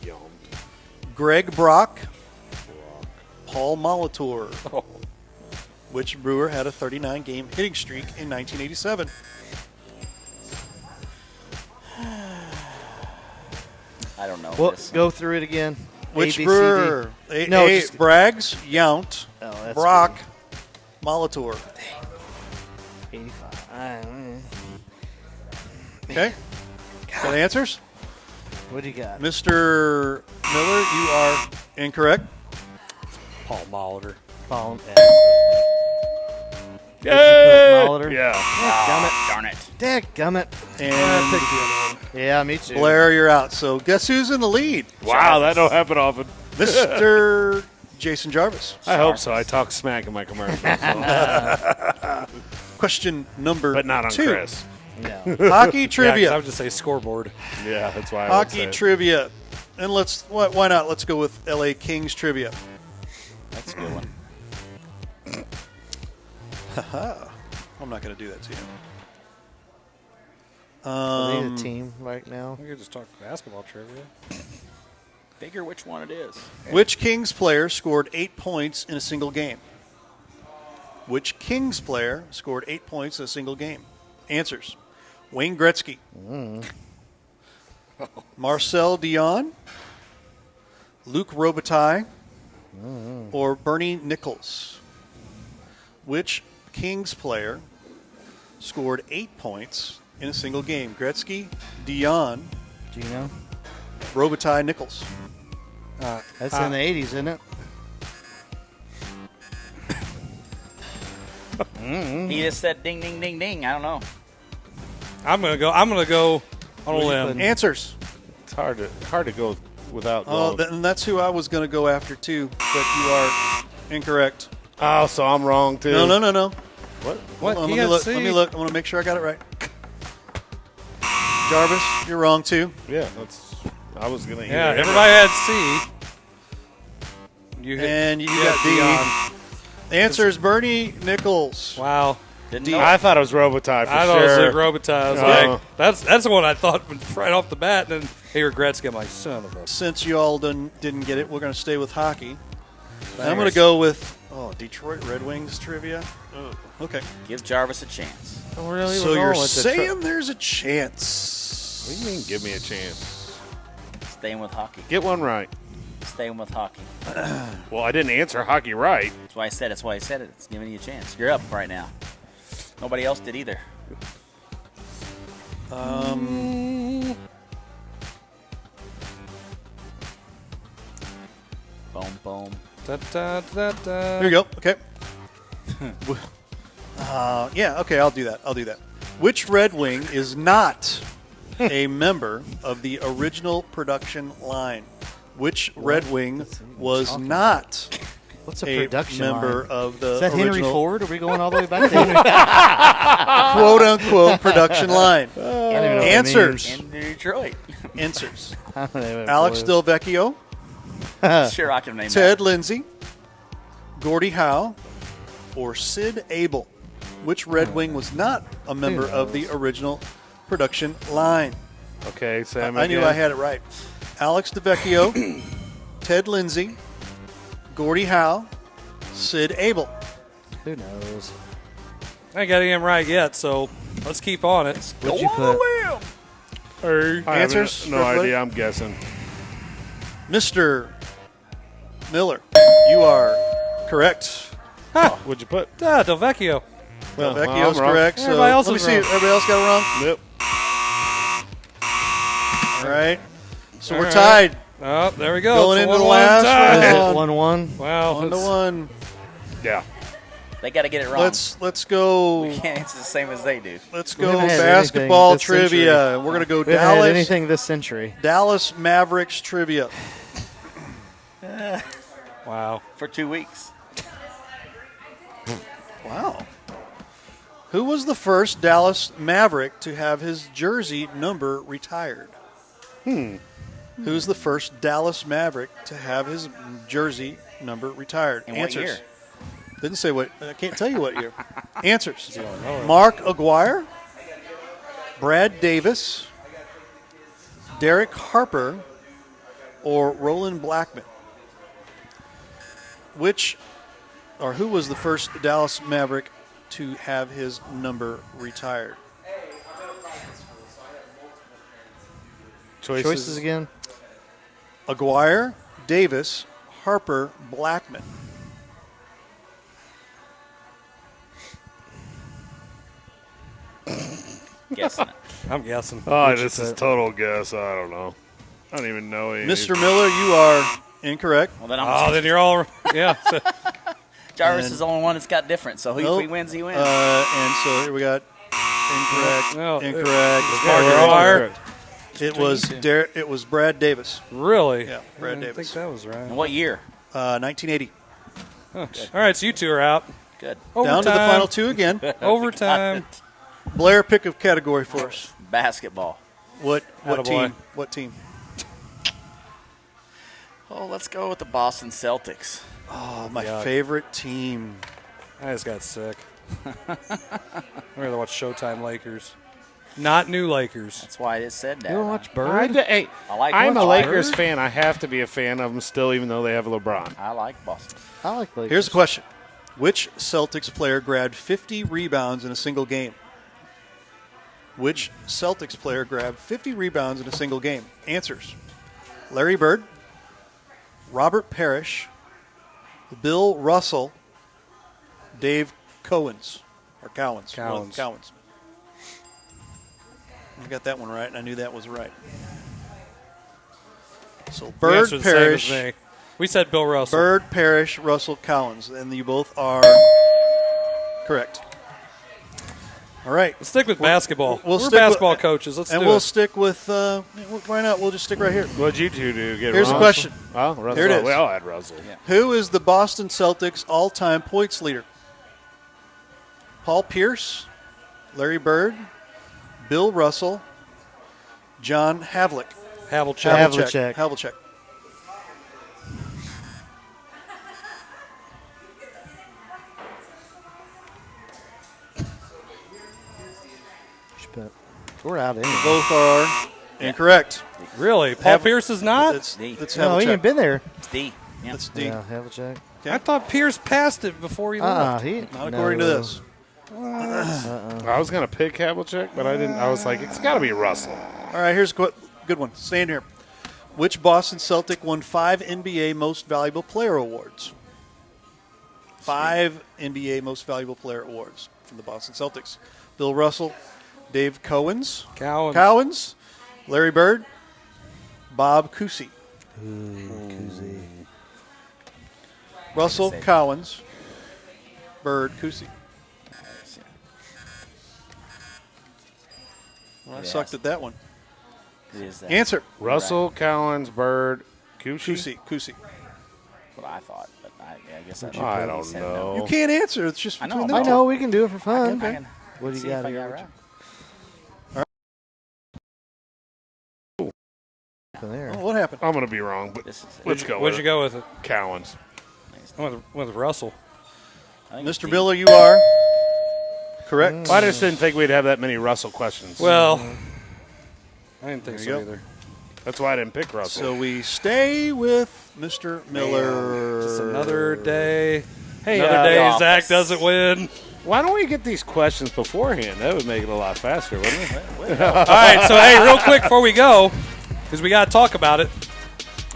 Yum. Greg Brock, Paul Molitor. Which Brewer had a 39-game hitting streak in 1987? I don't know. Well, this. go through it again. Which A, B, C, D. Brewer? No, just- Braggs, Yount, Oh, that's Brock, Molitor. 85. Okay. Got answers? What do you got? Mr. Miller, you are incorrect. Paul Molitor. Paul. Yay! Molitor? Yeah. Darn it. Dadgummit. And Yeah, me too. Blair, you're out. So guess who's in the lead? Wow, that don't happen often. Mr. Jason Jarvis. I hope so. I talk smack in my commercials. So. Question number But not on 2. Chris. No. Hockey Yeah, 'cause trivia. I would just say scoreboard. Yeah, that's why I would Hockey say it. trivia. And why not? Let's go with LA Kings trivia. That's a good one. I'm not going to do that to you. Are they a team right now? We could just talk basketball trivia. Figure which one it is. Which Kings player scored 8 points in a single game? Which Kings player scored 8 points in a single game? Answers. Wayne Gretzky. Marcel Dion. Luc Robitaille. Or Bernie Nichols. Which Kings player scored 8 points in a single game? Gretzky, Dion, Gino? Robitaille, Nichols. That's in the 80s, isn't it? He just said ding, ding, ding, ding. I don't know. I'm gonna go on a limb. Answers. It's hard to go without Oh, going. and that's who I was going to go after too, but you are incorrect. Oh, so I'm wrong too. No. What? What? Hold on, He let got me C. look. I want to make sure I got it right. Jarvis, you're wrong too. Yeah, that's. I was gonna. Yeah, either- everybody had C. You hit, And you had got D. Dion. The answer is Bernie Nichols. Wow. Didn't know. I thought it was Robitaille for I thought it sure. was Robitaille. I was Oh. like, that's the one I thought right off the bat. And then here Gretzky, my son of a. Since you all didn't get it, we're going to stay with hockey. And I'm going to go with Detroit Red Wings trivia. Okay. Give Jarvis a chance. Really? So you're saying there's a chance. What do you mean, give me a chance? Staying with hockey. Get one right. Staying with hockey. Well, I didn't answer hockey right. That's why I said it. That's why I said it. It's giving you a chance. You're up right now. Nobody else did either. Boom, boom. Da, da, da, da. Here you go. Okay. Yeah, okay, I'll do that. Which Red Wing is not a member of the original production line? Which Red Wing was not What's a production member line? of the Is that Henry original Ford? Are we going all the way back to Henry? quote-unquote production line? I don't even know what that Answers. means. In Detroit. Answers. I don't even have a Alex clue. Delvecchio, Sure, I can name Ted that. Lindsay, Gordie Howe, or Sid Abel. Which Red Wing was not a member of the original production line? Okay, Sam. I knew I had it right. Alex DeVecchio, Ted Lindsay, Gordie Howe, Sid Abel. Who knows? I ain't got him right yet, so let's keep on it. What'd you put? I Answers? have no idea. I'm guessing. Mr. Miller, you are correct. What'd you put? Delvecchio. Delvecchio's I'm wrong. correct. So Everybody else let me is see. wrong. Everybody else got it wrong? Yep. All right. So All we're right. tied. Oh, there we go. Going It's a into the 1-1 last tie. round. 1-1. Wow. 1-1. Yeah. They got to get it wrong. Let's go. We can't answer the same as they do. Let's We go haven't had basketball anything this trivia. century. We're gonna go We haven't had Dallas. anything this century. Dallas Mavericks trivia. Wow. For 2 weeks. Wow. Who was the first Dallas Maverick to have his jersey number retired? Who's the first Dallas Maverick to have his jersey number retired? In what year? Didn't say what. I can't tell you what year. Answers. Mark Aguirre, Brad Davis, Derek Harper, or Roland Blackman. Who was the first Dallas Maverick to have his number retired? Choices again? Aguirre, Davis, Harper, Blackman. Guessing it. I'm guessing. Oh, this is total guess. I don't know. I don't even know. Mr. Miller, you are incorrect. Well, then Then you're all yeah. Jarvis is the only one that's got different. So if he wins, he wins. And so here we got incorrect, No, incorrect. We're all incorrect. It was Brad Davis. Really? Yeah, Brad I Davis. think that was right. And what year? 1980. All right, so you two are out. Good. Down to the final two again. Overtime. Blair, pick a category for us. Basketball. What Attaboy. team? What team? Oh, let's go with the Boston Celtics. Oh, my Yuck. favorite team. I just got sick. I'd rather watch Showtime Lakers. Not new Lakers. That's why I just said that. You want to watch Bird? Hey, I like I'm a Boston. Lakers fan. I have to be a fan of them still, even though they have LeBron. I like Boston. I like Lakers. Here's the question. Which Celtics player grabbed 50 rebounds in a single game? Which Celtics player grabbed 50 rebounds in a single game? Answers. Larry Bird, Robert Parrish, Bill Russell, Dave Cowens. Or Cowens. Cowens. Cowens. I got that one right, and I knew that was right. So You Bird, answered the same as Parrish, me. We said Bill Russell. Bird, Parrish, Russell, Cowens, and you both are correct. All right. Let's stick with basketball. We'll We're stick with- basketball coaches. Let's and do we'll it. stick with. Why not? We'll just stick right here. What'd you two do? Get Here's the Russell? question. Oh, Russell. Here it is. We all had Russell. Yeah. Who is the Boston Celtics all-time points leader? Paul Pierce, Larry Bird, Bill Russell, John Havlicek. Havlicek. Havlicek. We're out anyway. Both are incorrect. Really? Paul Pierce is not? It's No, he Havlicek. ain't been there. It's D. That's D. Yeah, Havlicek. Okay. I thought Pierce passed it before he left. He Not according to this. I was going to pick Havlicek, but I didn't. I was like, it's got to be Russell. All right, here's a good one. Stand here. Which Boston Celtic won 5 NBA Most Valuable Player awards? 5 NBA Most Valuable Player awards from the Boston Celtics. Bill Russell, Dave Cowens, Larry Bird, Bob Cousy. Russell, Cowens, Bird, Cousy. Well, I sucked at that one. Answer. Russell, Collins, Bird, Cousy. Cousy. What I thought, but I guess I don't know. You can't answer. It's just between I know. We can do it for fun. I can What do you see got if I here? got right. There. Oh, what happened? I'm going to be wrong, but let's go. What'd you go with it? Collins. I went with Russell. Mr. Miller, you are correct. I just didn't think we'd have that many Russell questions. Well, I didn't think There so you go. either. That's why I didn't pick Russell. So we stay with Mr. Miller. Just another day. Hey, another day office. Zach doesn't win. Why don't we get these questions beforehand? That would make it a lot faster, wouldn't it? All right, so hey, real quick before we go, because we got to talk about it.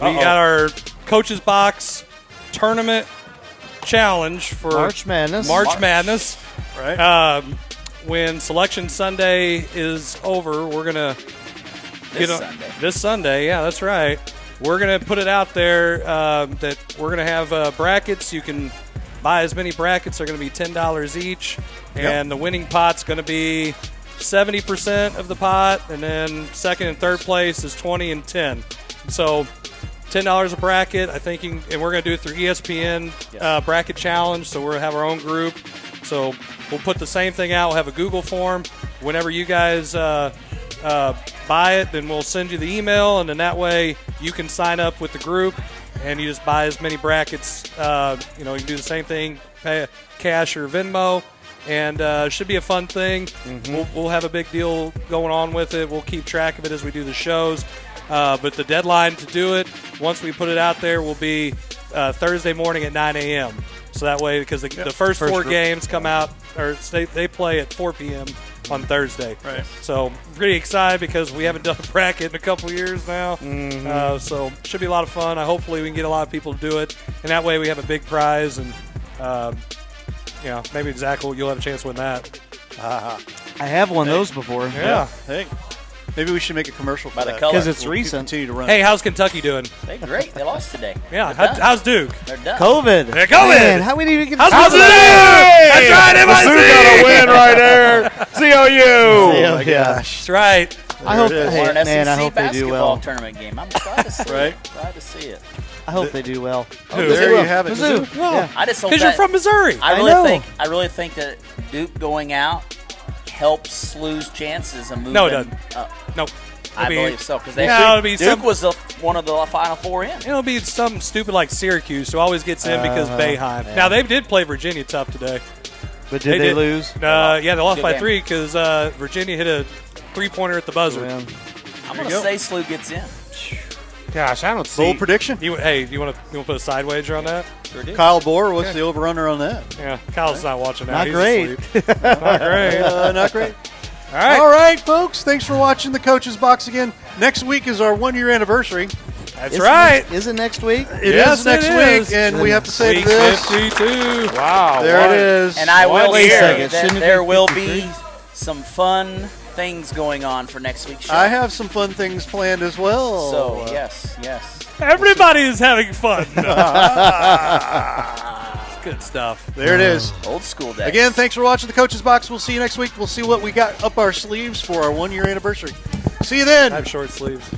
We got our Coach's Box Tournament Challenge for March Madness. March Madness. Right. When Selection Sunday is over, we're going to this Sunday. Yeah, that's right. We're going to put it out there that we're going to have brackets. You can buy as many brackets. They're going to be $10 each. And the winning pot's going to be 70% of the pot. And then second and third place is 20 and 10. So $10 a bracket. I think and we're going to do it through ESPN Bracket Challenge. So we'll have our own group. So we'll put the same thing out. We'll have a Google form. Whenever you guys buy it, then we'll send you the email, and then that way you can sign up with the group, and you just buy as many brackets. You can do the same thing, pay cash or Venmo, and it should be a fun thing. We'll have a big deal going on with it. We'll keep track of it as we do the shows. But the deadline to do it, once we put it out there, will be Thursday morning at 9 a.m. So that way, because the first four games come out, or they play at 4 p.m. on Thursday. Right. So pretty excited because we haven't done a bracket in a couple years now. So should be a lot of fun. Hopefully we can get a lot of people to do it, and that way we have a big prize, and maybe Zach, you'll have a chance to win that. I have won those before. Yeah. Hey, maybe we should make a commercial for that because it's recent. Continue to run. Hey, how's Kentucky doing? They're great. They lost today. Yeah. How's Duke? They're done. COVID. They're COVID. Man, how we didn't even get How's Duke? That's right, MIC. Sioux got a win right there. COU. Oh my gosh. That's right. I hope, Or hey, an man, I SEC hope they do basketball well. tournament game. I'm glad to see Right. it. Glad to see it. I hope they do well. There you have it. Mizzou. Yeah. I just hope Because you're that- from Missouri. I know. really think that Duke going out helps SLU's chances of moving. No, it doesn't. Nope. I believe so because Duke was one of the Final Four in. It'll be something stupid like Syracuse, who always gets in because Boeheim. yeah. Now, they did play Virginia tough today. But did they lose? Yeah, they lost Good by game. 3 because Virginia hit a three-pointer at the buzzer. Yeah. I'm going to say SLU gets in. Gosh, I don't see. Bold prediction. You want to put a side wager on that? Sure do. Kyle Bohr, what's the over/under on that? Yeah, Kyle's not watching that. Not He's great. asleep. Not great. Not great. All right. All right, folks. Thanks for watching the Coach's Box again. Next week is our 1-year anniversary. That's right. Is it next week? It is next week, and we have to say Week this. 52. Wow. There it is. And I will Wait a say second. that Shouldn't it there be will 53? be some fun things going on for next week's show. I have some fun things planned as well. So, yes. Everybody is having fun. Good stuff. There it is. Old school days. Again, thanks for watching the Coach's Box. We'll see you next week. We'll see what we got up our sleeves for our 1-year anniversary. See you then. I have short sleeves.